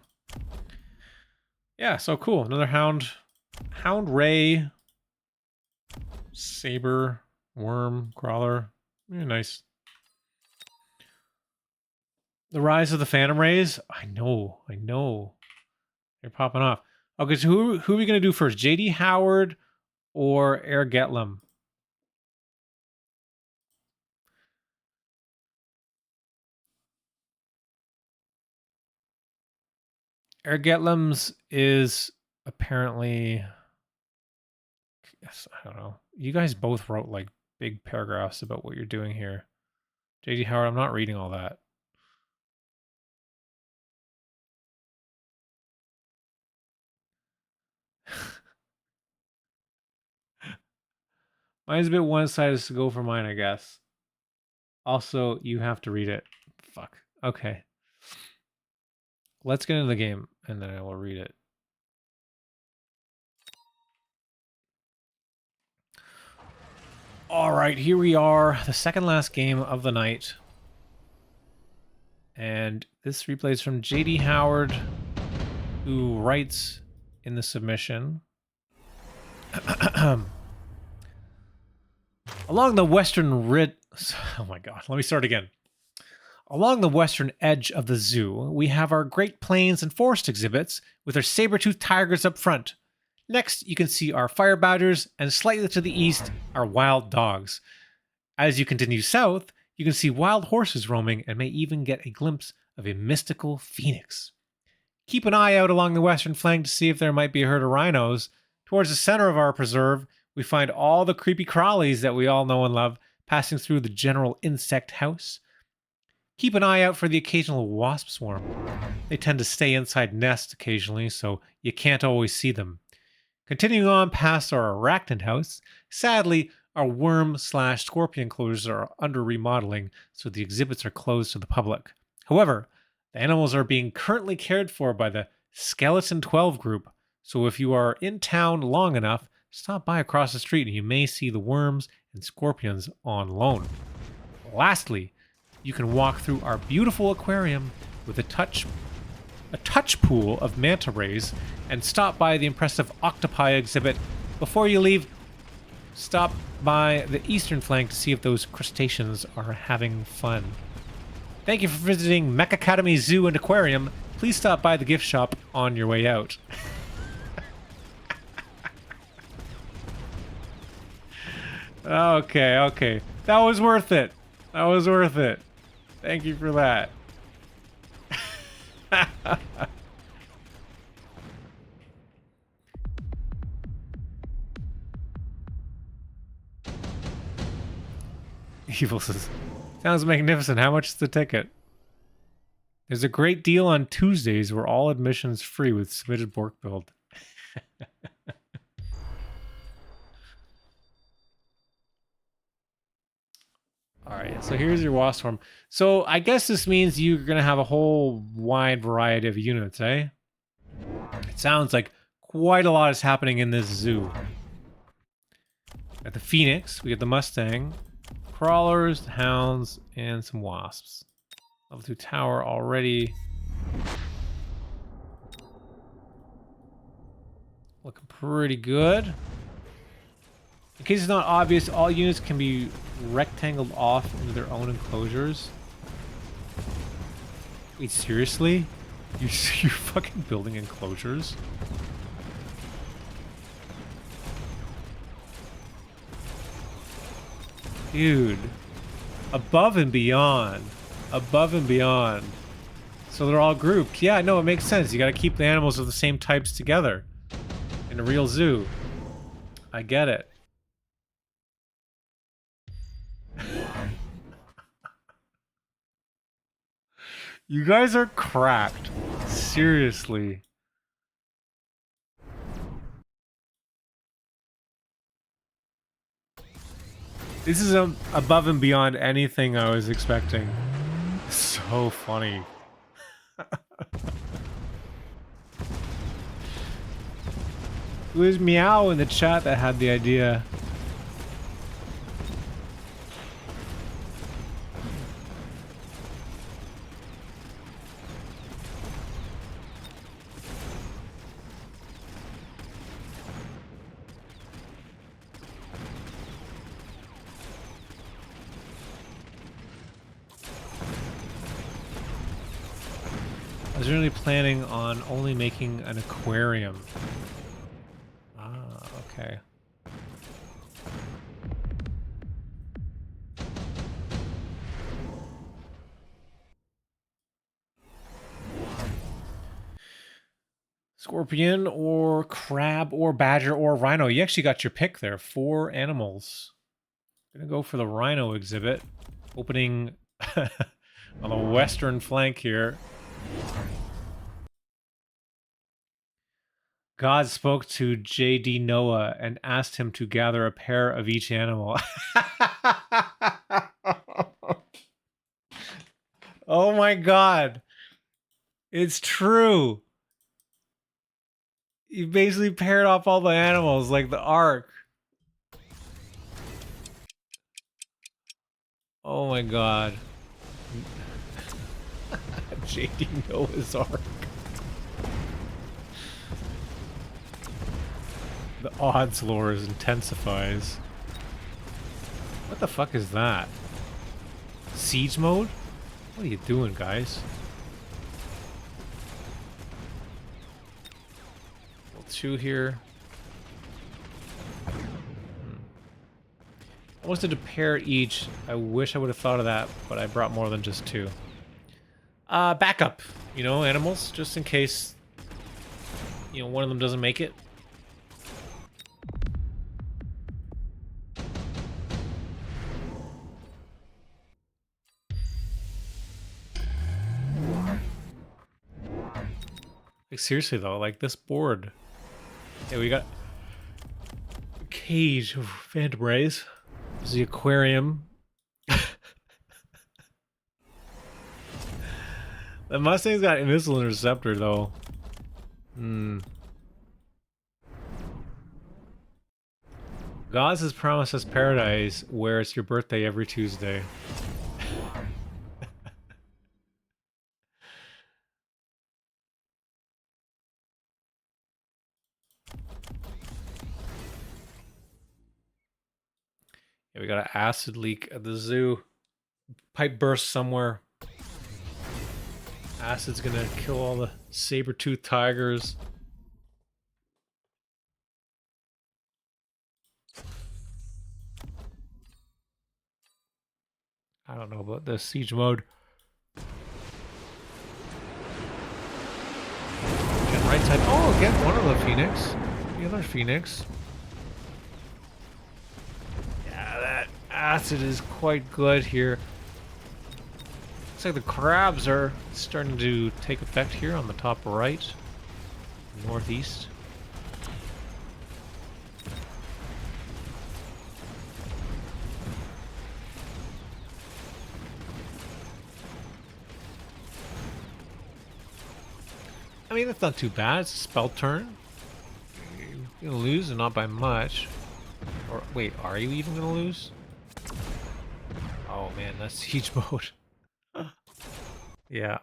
Yeah, so cool. Another hound. Hound Ray. Saber. Worm. Crawler. Yeah, nice. The rise of the Phantom Rays. I know. They're popping off. Okay, so who are we going to do first? JD Howard or Airgetlam? Airgetlam's is apparently... Yes, I don't know. You guys both wrote like big paragraphs about what you're doing here. JD Howard, I'm not reading all that. Mine's a bit one-sided to go for mine, I guess. Also, you have to read it. Fuck. Okay. Let's get into the game, and then I will read it. All right, here we are. The second last game of the night. And this replay is from JD Howard, who writes in the submission. Along the western oh my god, let me start again. Along the western edge of the zoo, we have our Great Plains and Forest exhibits with our saber-toothed tigers up front. Next, you can see our fire badgers, and slightly to the east, our wild dogs. As you continue south, you can see wild horses roaming and may even get a glimpse of a mystical phoenix. Keep an eye out along the western flank to see if there might be a herd of rhinos. Towards the center of our preserve, we find all the creepy crawlies that we all know and love passing through the general insect house. Keep an eye out for the occasional wasp swarm. They tend to stay inside nests occasionally, so you can't always see them. Continuing on past our arachnid house, sadly, our worm/scorpion enclosures are under remodeling, so the exhibits are closed to the public. However, the animals are being currently cared for by the Skeleton 12 group, so if you are in town long enough, stop by across the street and you may see the worms and scorpions on loan. Lastly, you can walk through our beautiful aquarium with a touch pool of manta rays and stop by the impressive octopi exhibit. Before you leave, stop by the eastern flank to see if those crustaceans are having fun. Thank you for visiting Mech Academy Zoo and Aquarium. Please stop by the gift shop on your way out. Okay. That was worth it. Thank you for that. Evil says, sounds magnificent. How much is the ticket? There's a great deal on Tuesdays where all admissions free with submitted Borked Build. Alright, so here's your wasp swarm. So I guess this means you're going to have a whole wide variety of units, eh? It sounds like quite a lot is happening in this zoo. At the Phoenix, we get the Mustang, crawlers, the hounds, and some wasps. Level 2 tower already. Looking pretty good. In case it's not obvious, all units can be rectangled off into their own enclosures. Wait, seriously? You're fucking building enclosures? Dude. Above and beyond. Above and beyond. So they're all grouped. Yeah, no, it makes sense. You gotta keep the animals of the same types together. In a real zoo. I get it. You guys are cracked. Seriously. This is above and beyond anything I was expecting. So funny. It was Meow in the chat that had the idea. I was really planning on only making an aquarium. Ah, okay. Scorpion or crab or badger or rhino. You actually got your pick there. 4 animals. Gonna go for the rhino exhibit. Opening on the western flank here. God spoke to J.D. Noah and asked him to gather a pair of each animal. Oh my God. It's true. You basically paired off all the animals like the Ark. Oh my God. J.D. Noah's Ark. The odds lore intensifies. What the fuck is that? Siege mode? What are you doing, guys? Level 2 here. I wanted to pair each. I wish I would have thought of that, but I brought more than just 2. Backup. You know, animals, just in case, you know, one of them doesn't make it. Like, seriously though, like this board. Yeah, we got a cage of phantom rays. There's the aquarium. The Mustang's got a missile interceptor though. Gods has promised us paradise where it's your birthday every Tuesday. Yeah, we got an acid leak at the zoo. Pipe burst somewhere. Acid's gonna kill all the saber-toothed tigers. I don't know about the siege mode. Get right side. Oh, get one of the Phoenix. The other Phoenix. Yeah, that acid is quite good here. Looks like the crabs are starting to take effect here on the top right. Northeast. I mean, that's not too bad. It's a spell turn. You're gonna lose and not by much. Or wait, are you even gonna lose? Oh man, that's siege mode. Yeah.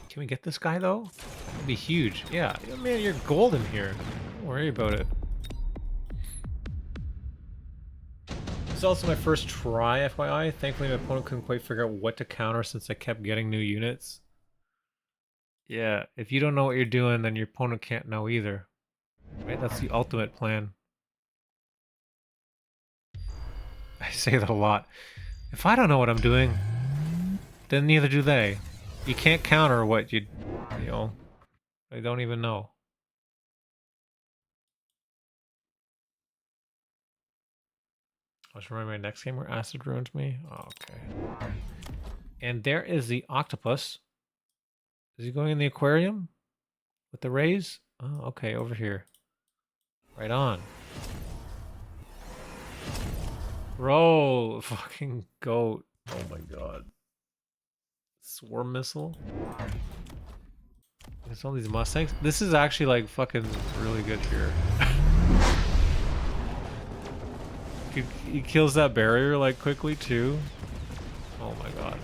Can we get this guy though? That'd be huge. Yeah, man, you're golden here. Don't worry about it. This is also my first try, FYI. Thankfully, my opponent couldn't quite figure out what to counter since I kept getting new units. Yeah, if you don't know what you're doing, then your opponent can't know either. Right? That's the ultimate plan. I say that a lot. If I don't know what I'm doing, then neither do they. You can't counter what you know, they don't even know. I was remembering my next game where acid ruined me. Oh, okay. And there is the octopus. Is he going in the aquarium with the rays? Oh, okay, over here. Right on. Bro, fucking goat. Oh my god. Swarm missile. There's all these Mustangs. This is actually like fucking really good here. He kills that barrier like quickly too. Oh my god.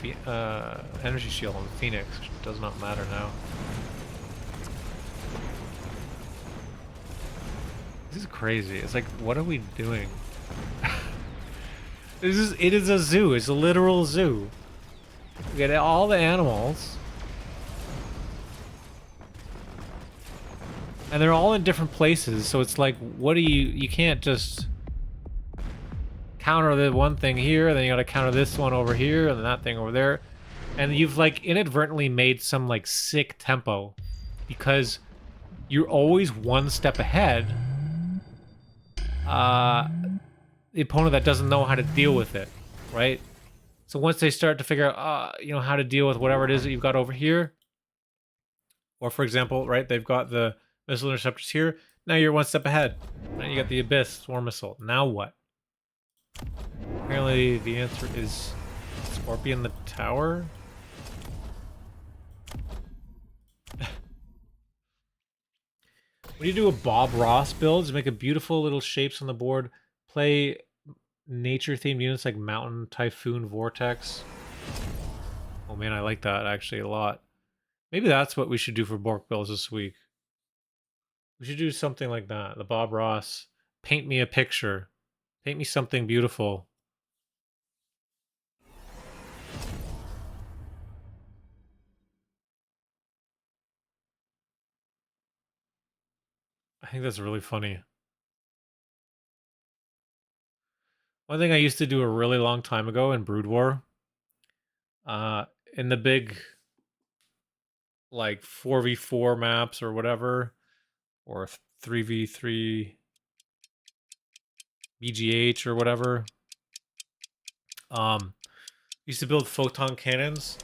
He's got energy shield on Phoenix, which does not matter now. This is crazy. It's like, what are we doing? It is a zoo. It's a literal zoo. We got all the animals. And they're all in different places, so it's like, what do you can't just counter the one thing here, then you gotta counter this one over here, and then that thing over there. And you've like inadvertently made some like sick tempo because you're always one step ahead. The opponent that doesn't know how to deal with it, right? So once they start to figure out, you know, how to deal with whatever it is that you've got over here, or for example, right, they've got the missile interceptors here. Now you're one step ahead. Now you got the Abyss swarm missile. Now what? Apparently the answer is Scorpion the tower. When you do a Bob Ross build, just make a beautiful little shapes on the board. Play nature-themed units like Mountain, Typhoon, Vortex. Oh man, I like that actually a lot. Maybe that's what we should do for Borked Builds this week. We should do something like that. The Bob Ross. Paint me a picture. Paint me something beautiful. I think that's really funny. One thing I used to do a really long time ago in Brood War, in the big, like, 4v4 maps or whatever, or 3v3 BGH or whatever, used to build photon cannons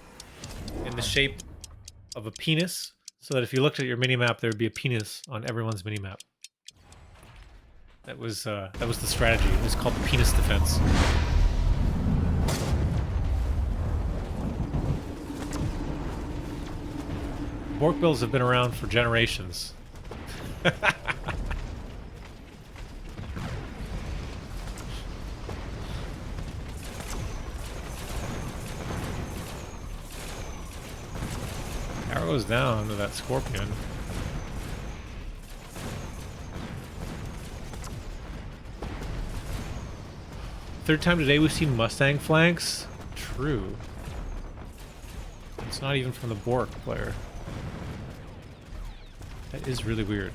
in the shape of a penis, so that if you looked at your minimap, there would be a penis on everyone's minimap. That was the strategy. It was called the penis defense. Borked builds have been around for generations. Arrows down to that scorpion. Third time today we've seen Mustang flanks. True. It's not even from the Bork player. That is really weird.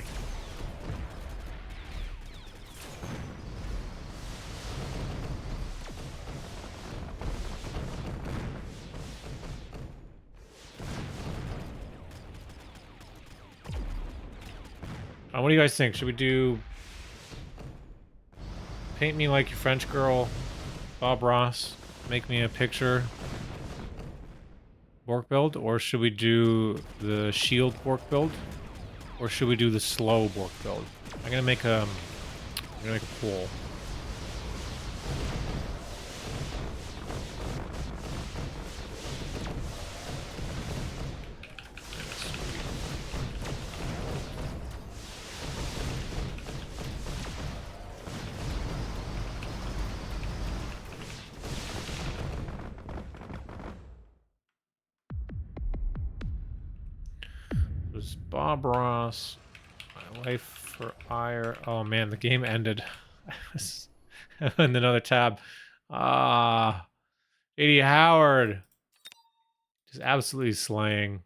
What do you guys think? Should we do Paint Me Like Your French Girl, Bob Ross, Make Me a Picture, Bork build? Or should we do the shield Bork build? Or should we do the slow Bork build? I'm gonna make a poll. Bob Ross, My Life for Aiur. Oh man, the game ended. And another tab. JD Howard. Just absolutely slaying.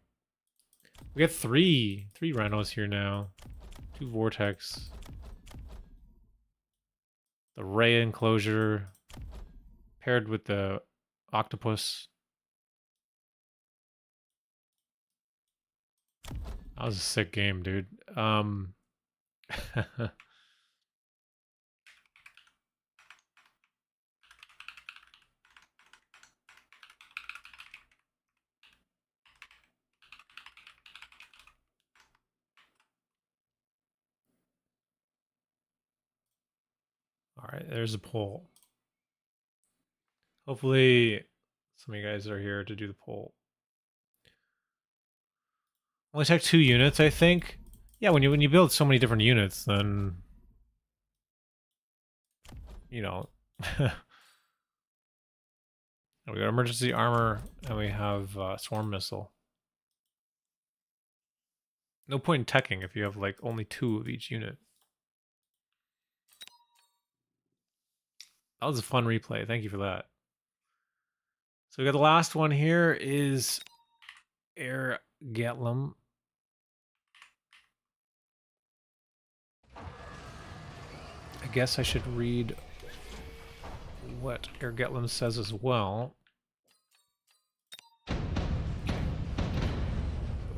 We got three rhinos here now. 2 vortex. The ray enclosure paired with the octopus. That was a sick game, dude. Alright, there's a poll. Hopefully some of you guys are here to do the poll. Only took 2 units, I think. Yeah, when you build so many different units, then you know. We got emergency armor and we have swarm missile. No point in teching if you have like only 2 of each unit. That was a fun replay. Thank you for that. So we got the last one here is Airgetlam. I guess I should read what Airgetlam says as well.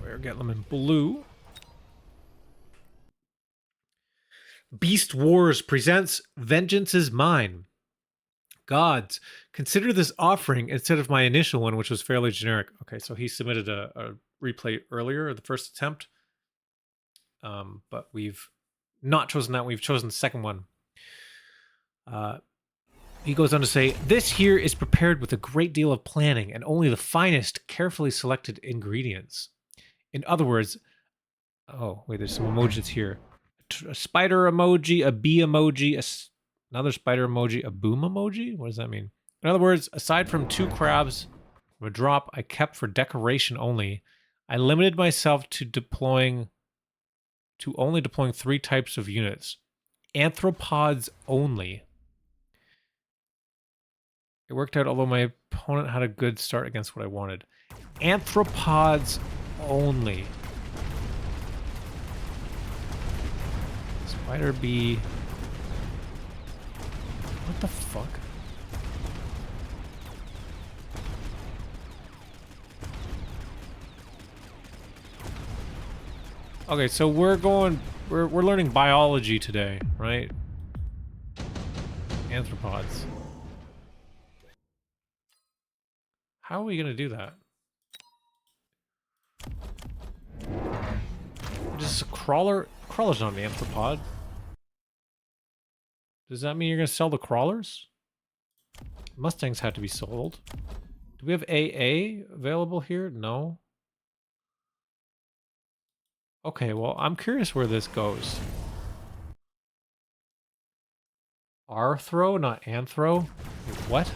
Airgetlam in blue. Beast Wars presents Vengeance is Mine. Gods, consider this offering instead of my initial one, which was fairly generic. Okay, so he submitted a replay earlier, the first attempt. But we've not chosen that. We've chosen the second one. He goes on to say, this here is prepared with a great deal of planning and only the finest, carefully selected ingredients. In other words, oh, wait, there's some emojis here. A spider emoji, a bee emoji, another spider emoji, a boom emoji? What does that mean? In other words, aside from 2 crabs from a drop I kept for decoration only, I limited myself to only deploying 3 types of units. Arthropods only. It worked out, although my opponent had a good start against what I wanted. Arthropods only. Spider bee. What the fuck? Okay, so we're learning biology today, right? Arthropods. How are we gonna do that? Just a crawler. Crawler's not an arthropod. Does that mean you're gonna sell the crawlers? Mustangs have to be sold. Do we have AA available here? No. Okay, well, I'm curious where this goes. Arthro, not anthro? Wait, what?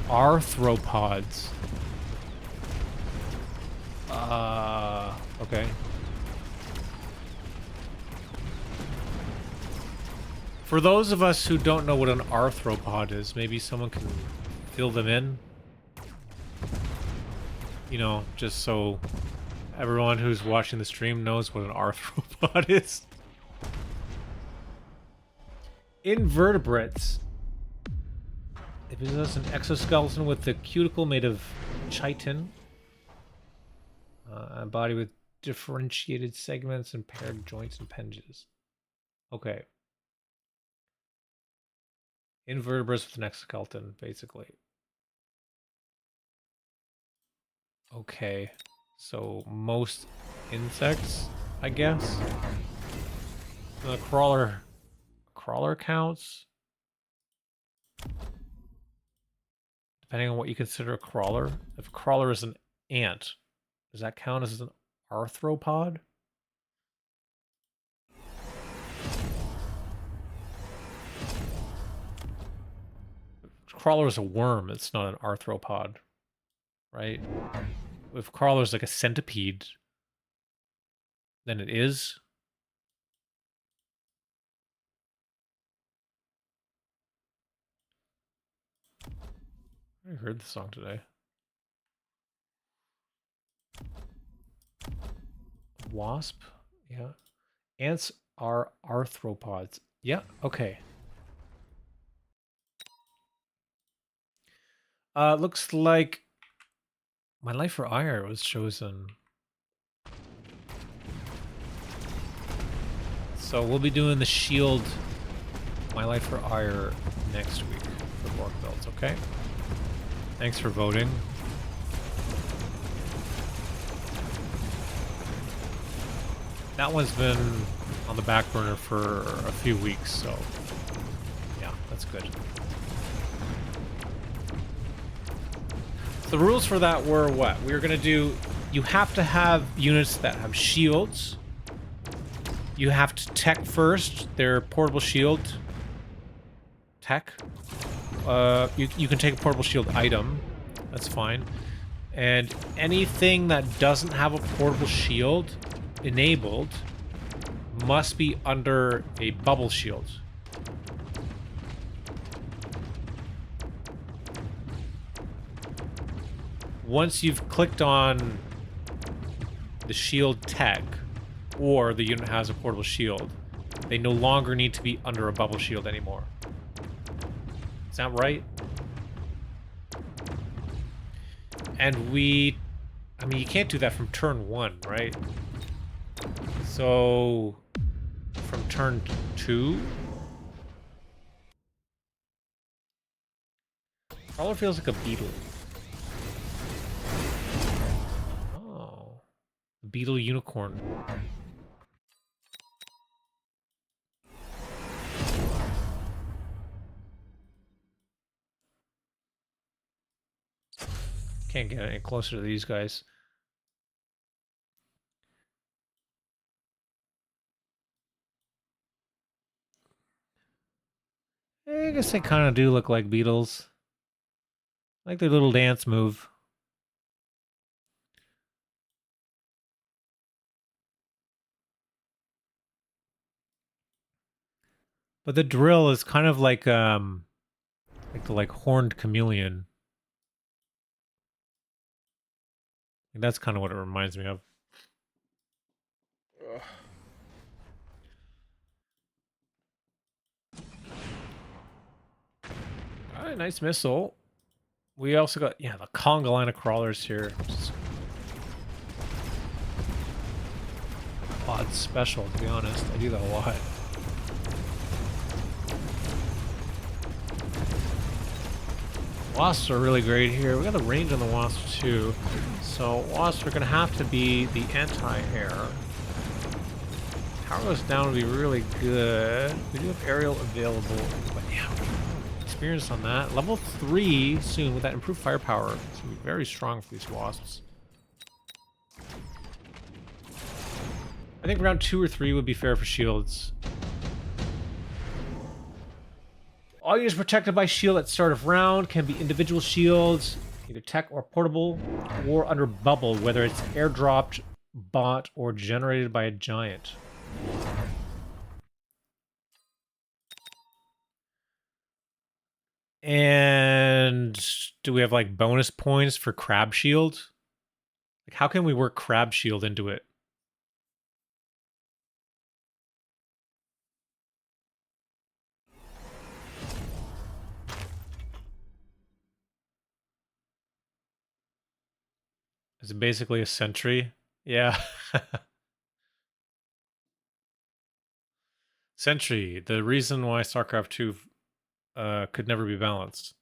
Arthropods. Okay. For those of us who don't know what an arthropod is, maybe someone can fill them in. You know, just so everyone who's watching the stream knows what an arthropod is. Invertebrates. They possess an exoskeleton with a cuticle made of chitin. A body with differentiated segments and paired joints and appendages. Okay. Invertebrates with an exoskeleton, basically. Okay. So most insects, I guess. The crawler counts. Depending on what you consider a crawler. If a crawler is an ant, does that count as an arthropod? Crawler is a worm, it's not an arthropod, right? If crawler is like a centipede, then it is. I heard the song today. Wasp, yeah. Ants are arthropods. Yeah, okay. Looks like My Life for Aiur was chosen. So we'll be doing the shield My Life for Aiur next week for Borked Builds, okay? Thanks for voting. that one's been on the back burner for a few weeks, so yeah, that's good. The rules for that were what? We were going to do, you have to have units that have shields. You have to tech first, their portable shield. Tech. You can take a portable shield item. That's fine. And anything that doesn't have a portable shield enabled must be under a bubble shield. Once you've clicked on the shield tech, or the unit has a portable shield, they no longer need to be under a bubble shield anymore. Is that right? And I mean, you can't do that from turn 1, right? So, from turn 2? Crawler feels like a beetle. Oh. Beetle unicorn. Can't get any closer to these guys. I guess they kind of do look like beetles. Like their little dance move. But the drill is kind of like the horned chameleon. And that's kind of what it reminds me of. Ugh. Alright, nice missile. We also got, yeah, the conga line of crawlers here. Odd special, to be honest. I do that a lot. Wasps are really great here. We got the range on the wasps too. So wasps are going to have to be the anti-air. Power goes down would be really good. We do have aerial available, but yeah, experience on that. Level 3 soon with that improved firepower. It's going to be very strong for these wasps. I think round 2 or 3 would be fair for shields. All units protected by shield at start of round can be individual shields, either tech or portable, or under bubble, whether it's airdropped, bought, or generated by a giant. And do we have like bonus points for crab shield? Like, how can we work crab shield into it? Is it basically a sentry? Yeah. Sentry, the reason why StarCraft 2 could never be balanced.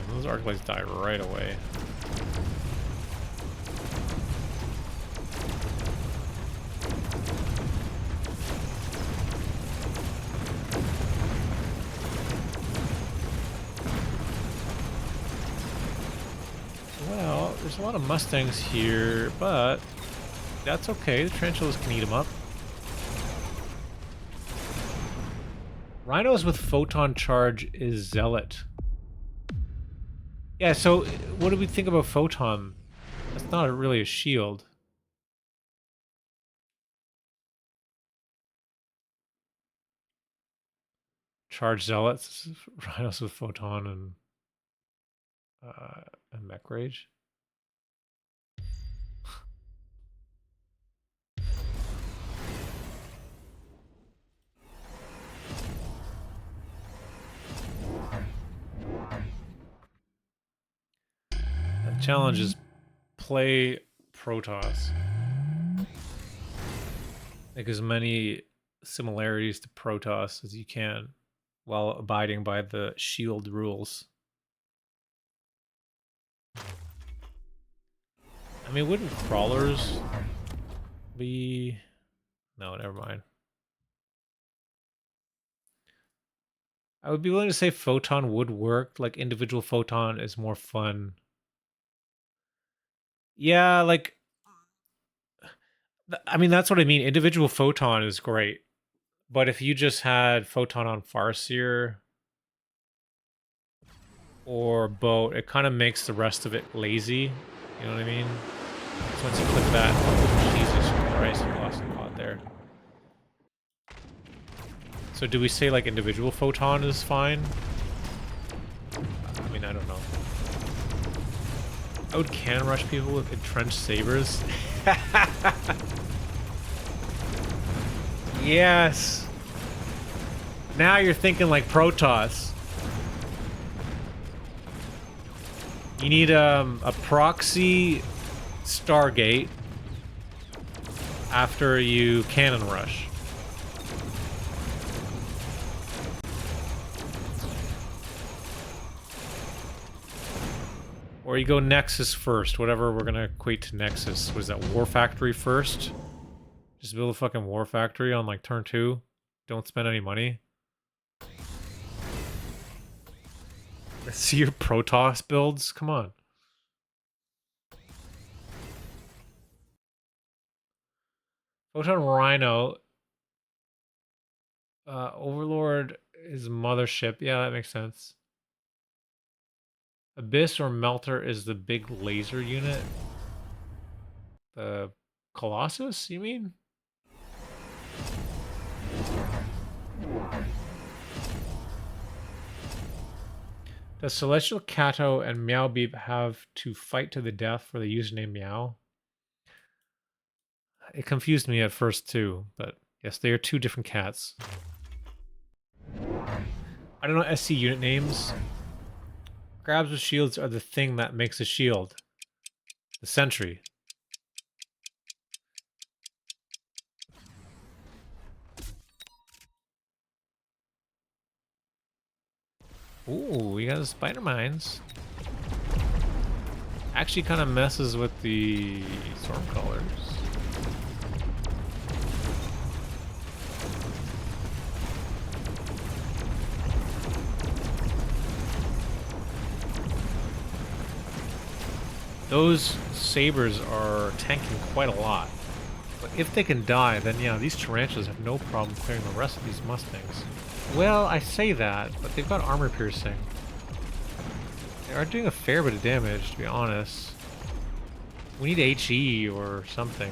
Those arc lights die right away. Well, there's a lot of Mustangs here, but that's okay. The tarantulas can eat them up. Rhinos with photon charge is Zealot. Yeah, so what do we think about photon? That's not really a shield. Charge Zealots, Rhinos with photon and mech rage. The challenge is play Protoss. Make as many similarities to Protoss as you can while abiding by the shield rules. I mean, wouldn't crawlers be... No, never mind. I would be willing to say photon would work. Like, individual photon is more fun. Yeah, like... I mean, that's what I mean. Individual photon is great. But if you just had photon on Farseer or boat, it kind of makes the rest of it lazy. You know what I mean? So once you click that, Jesus Christ, you lost a lot there. So do we say like individual photon is fine? I mean, I don't know. I would cannon rush people with entrenched sabers. Yes. Now you're thinking like Protoss. You need a proxy Stargate after you cannon rush. Or you go Nexus first, whatever we're gonna equate to Nexus. What is that, War Factory first? Just build a fucking War Factory on like turn 2. Don't spend any money. Let's see your Protoss builds. Come on. Photon Rhino. Overlord is Mothership. Yeah, that makes sense. Abyss or Melter is the big laser unit. The Colossus, you mean? Does Celestial Kato and Meow Beep have to fight to the death for the username Meow? It confused me at first too, but yes, they are two different cats. I don't know SC unit names. Grabs with shields are the thing that makes a shield. The sentry. Ooh, we got the spider mines. Actually kind of messes with the storm colors. Those sabers are tanking quite a lot. But if they can die, then yeah, these tarantulas have no problem clearing the rest of these mustangs. Well, I say that, but they've got armor piercing. They are doing a fair bit of damage, to be honest. We need HE or something.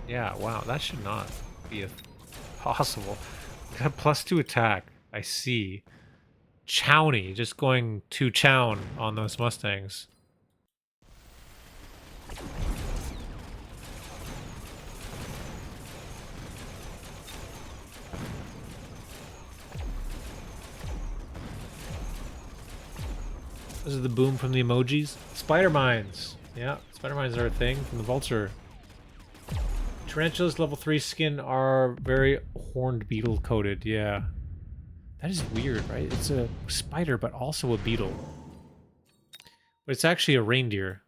Yeah, wow, that should not be possible. Got +2 attack. I see. Chowney, just going to chown on those mustangs. This is the boom from the emojis. Spider mines. Yeah, spider mines are a thing from the vulture. Tarantulas level 3 skin are very horned beetle coated. Yeah. That is weird, right? It's a spider, but also a beetle. But it's actually a reindeer.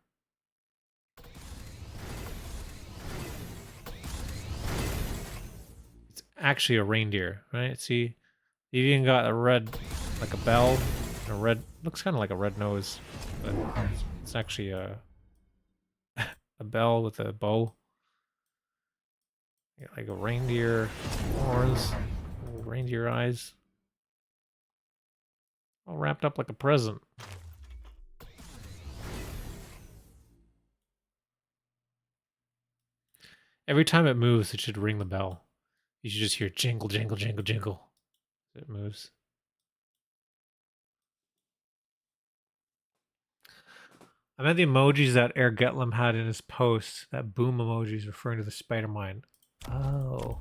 It's actually a reindeer, right? See? You've even got a red, like a bell, and a red, looks kind of like a red nose. But it's actually a bell with a bow. Like a reindeer, horns, reindeer eyes. All wrapped up like a present. Every time it moves, it should ring the bell. You should just hear jingle, jingle, jingle, jingle. It moves. I meant the emojis that Airgetlam had in his post. That boom emoji is referring to the spider mine. Oh.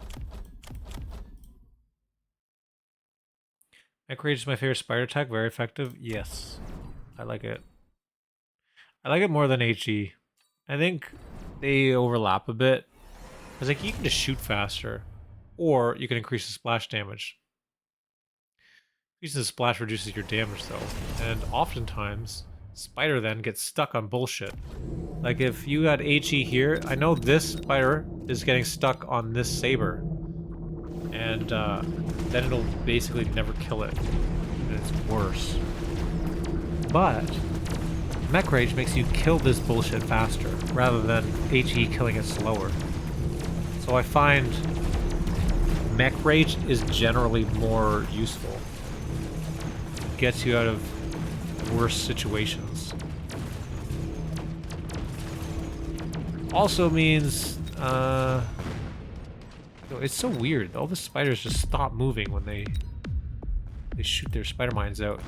Mech Rage is my favorite spider attack. Very effective. Yes. I like it. I like it more than HE. I think they overlap a bit. Because like you can just shoot faster, or you can increase the splash damage. Increasing the splash reduces your damage though, and oftentimes spider then gets stuck on bullshit. Like if you had HE here, I know this spider is getting stuck on this saber, and then it'll basically never kill it, and it's worse. But Mech Rage makes you kill this bullshit faster, rather than HE killing it slower. So I find Mech Rage is generally more useful. It gets you out of worse situations. Also means, it's so weird. All the spiders just stop moving when they shoot their spider mines out.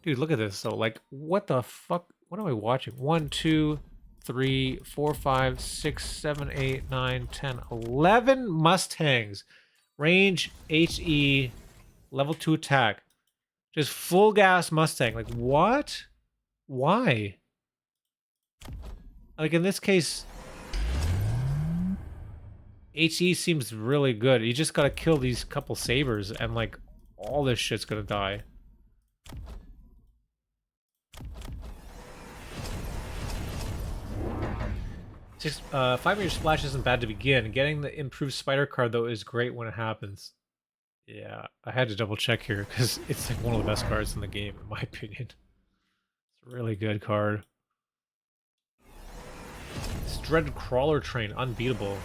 Dude, look at this though. Like, what the fuck? What am I watching? 1, 2, 3, 4, 5, 6, 7, 8, 9, 10, 11 Mustangs. Range, HE, level 2 attack. Just full gas Mustang. Like, what? Why? Like, in this case, HE seems really good. You just gotta kill these couple sabers and, like, all this shit's gonna die. Six, 5-meter splash isn't bad to begin. Getting the improved spider card, though, is great when it happens. Yeah, I had to double check here, because it's like one of the best cards in the game, in my opinion. It's a really good card. This dreaded crawler train, unbeatable.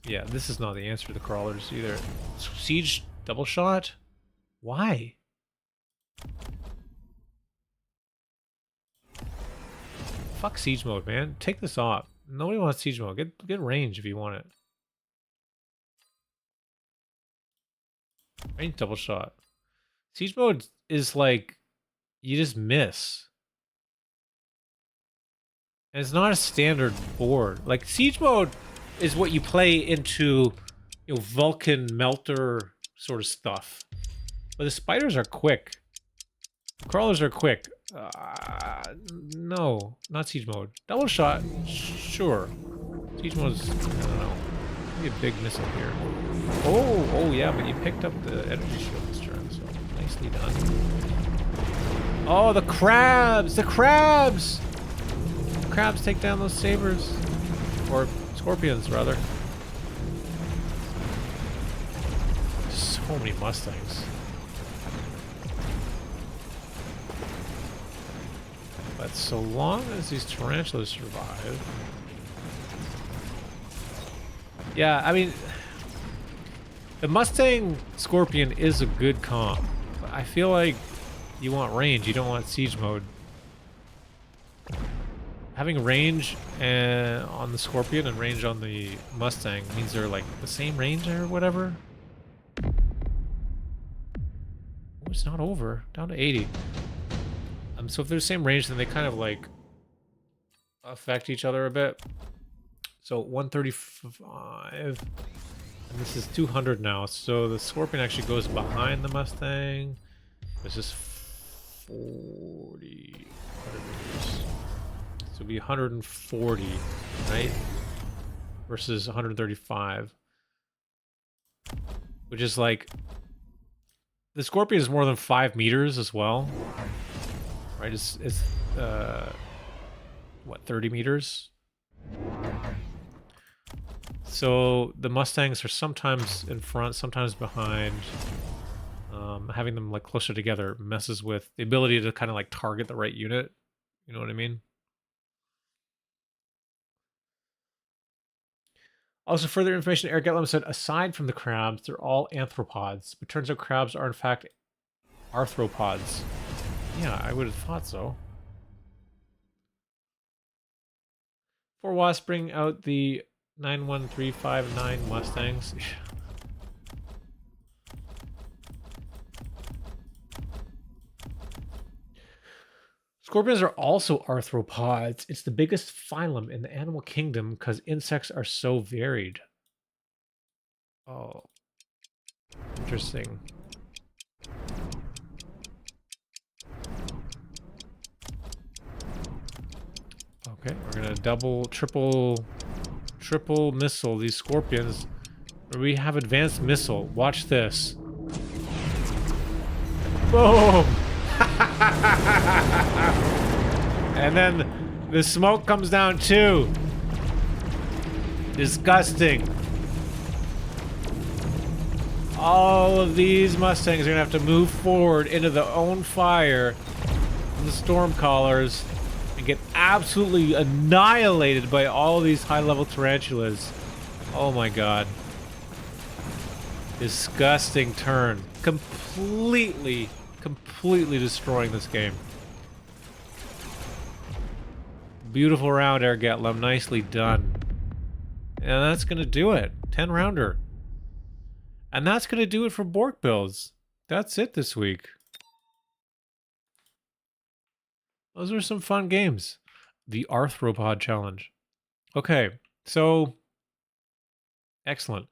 Yeah, this is not the answer to the crawlers either. Siege double shot? Why? Fuck siege mode, man. Take this off. Nobody wants siege mode. Get range if you want it. Range double shot. Siege mode is like, you just miss. And it's not a standard board. Like, siege mode is what you play into, you know, Vulcan melter sort of stuff. But the spiders are quick. The crawlers are quick. No, not siege mode. Double shot, sure. Siege mode's, I don't know. Maybe a big missile here. Oh yeah, but you picked up the energy shield this turn, so nicely done. Oh, the crabs! The crabs! The crabs take down those sabers. Or scorpions, rather. So many Mustangs. But so long as these tarantulas survive... Yeah, I mean... The Mustang Scorpion is a good comp. But I feel like you want range, you don't want siege mode. Having range on the Scorpion and range on the Mustang means they're like the same range or whatever. Oh, it's not over. Down to 80. So if they're the same range, then they kind of like affect each other a bit. So 135, and this is 200 now. So the Scorpion actually goes behind the Mustang. This is 40, 100 meters. So it'll be 140, right? Versus 135. Which is like, the Scorpion is more than 5 meters as well. Right, it's what, 30 meters? So the Mustangs are sometimes in front, sometimes behind. Having them like closer together messes with the ability to kind of like target the right unit. You know what I mean? Also, further information, Airgetlam said, aside from the crabs, they're all arthropods. But turns out crabs are in fact arthropods. Yeah, I would have thought so. 4 Wasp bring out the 91359 Mustangs. Scorpions are also arthropods. It's the biggest phylum in the animal kingdom because insects are so varied. Oh. Interesting. Okay, we're gonna double, triple missile these scorpions. We have advanced missile. Watch this. Boom! And then the smoke comes down too. Disgusting. All of these Mustangs are gonna have to move forward into their own fire from the Stormcallers and get absolutely annihilated by all these high-level tarantulas. Oh my god. Disgusting turn. Completely destroying this game. Beautiful round, Airgetlam. Nicely done. And that's gonna do it. 10-rounder. And that's gonna do it for Borked Builds. That's it this week. Those are some fun games. The Arthropod Challenge. Okay, so excellent.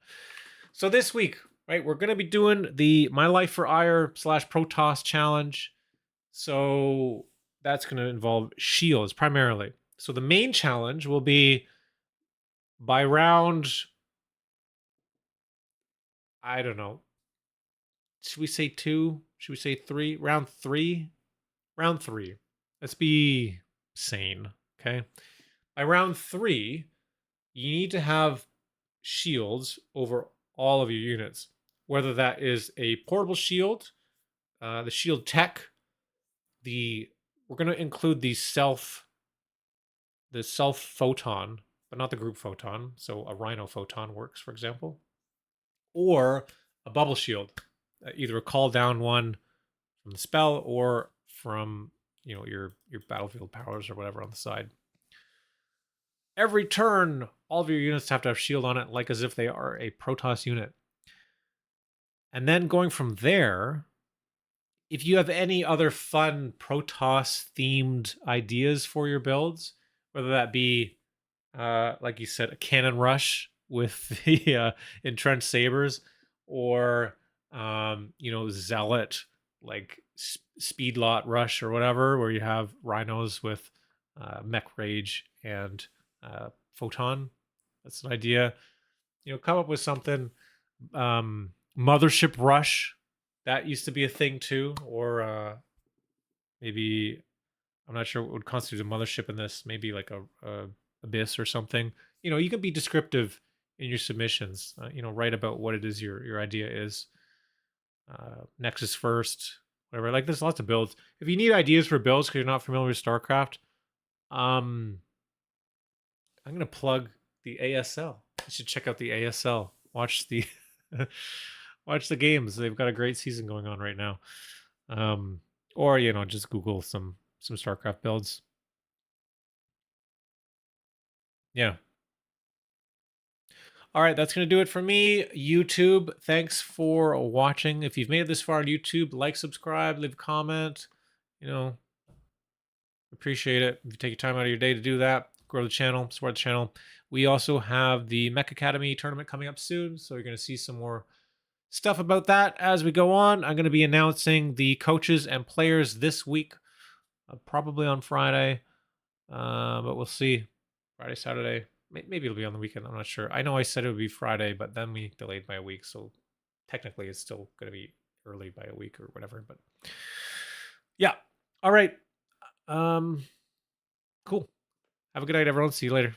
So this week, right, we're gonna be doing the My Life for Aiur / Protoss challenge. So that's gonna involve shields primarily. So the main challenge will be by round, I don't know. Should we say 2? Should we say 3? Round 3? Round 3. Let's be sane, okay? By round 3, you need to have shields over all of your units. Whether that is a portable shield, the shield tech, we're going to include the self photon, but not the group photon. So a Rhino photon works, for example. Or a bubble shield, either a call down one from the spell or from your battlefield powers or whatever on the side. Every turn, all of your units have to have shield on it, like as if they are a Protoss unit. And then going from there, if you have any other fun Protoss themed ideas for your builds, whether that be, like you said, a cannon rush with the entrenched sabers, or zealot like speedlot rush or whatever, where you have rhinos with mech rage and photon. That's an idea. Come up with something. Mothership rush, that used to be a thing too, or maybe, I'm not sure what would constitute a mothership in this. Maybe like a abyss or something. You can be descriptive in your submissions. Write about what it is your idea is. Nexus first, whatever. Like, there's lots of builds. If you need ideas for builds because you're not familiar with Starcraft, I'm gonna plug the ASL. You should check out the ASL. Watch the watch the games. They've got a great season going on right now. Or just Google some Starcraft builds. Yeah. All right, that's going to do it for me. YouTube, thanks for watching. If you've made it this far on YouTube, like, subscribe, leave a comment. Appreciate it. If you take your time out of your day to do that, grow the channel, support the channel. We also have the Mech Academy tournament coming up soon, so you're going to see some more stuff about that as we go on. I'm going to be announcing the coaches and players this week, probably on Friday, but we'll see. Friday, Saturday. Maybe it'll be on the weekend. I'm not sure. I know I said it would be Friday, but then we delayed by a week, so technically it's still going to be early by a week or whatever. But yeah. All right. Cool. Have a good night, everyone. See you later.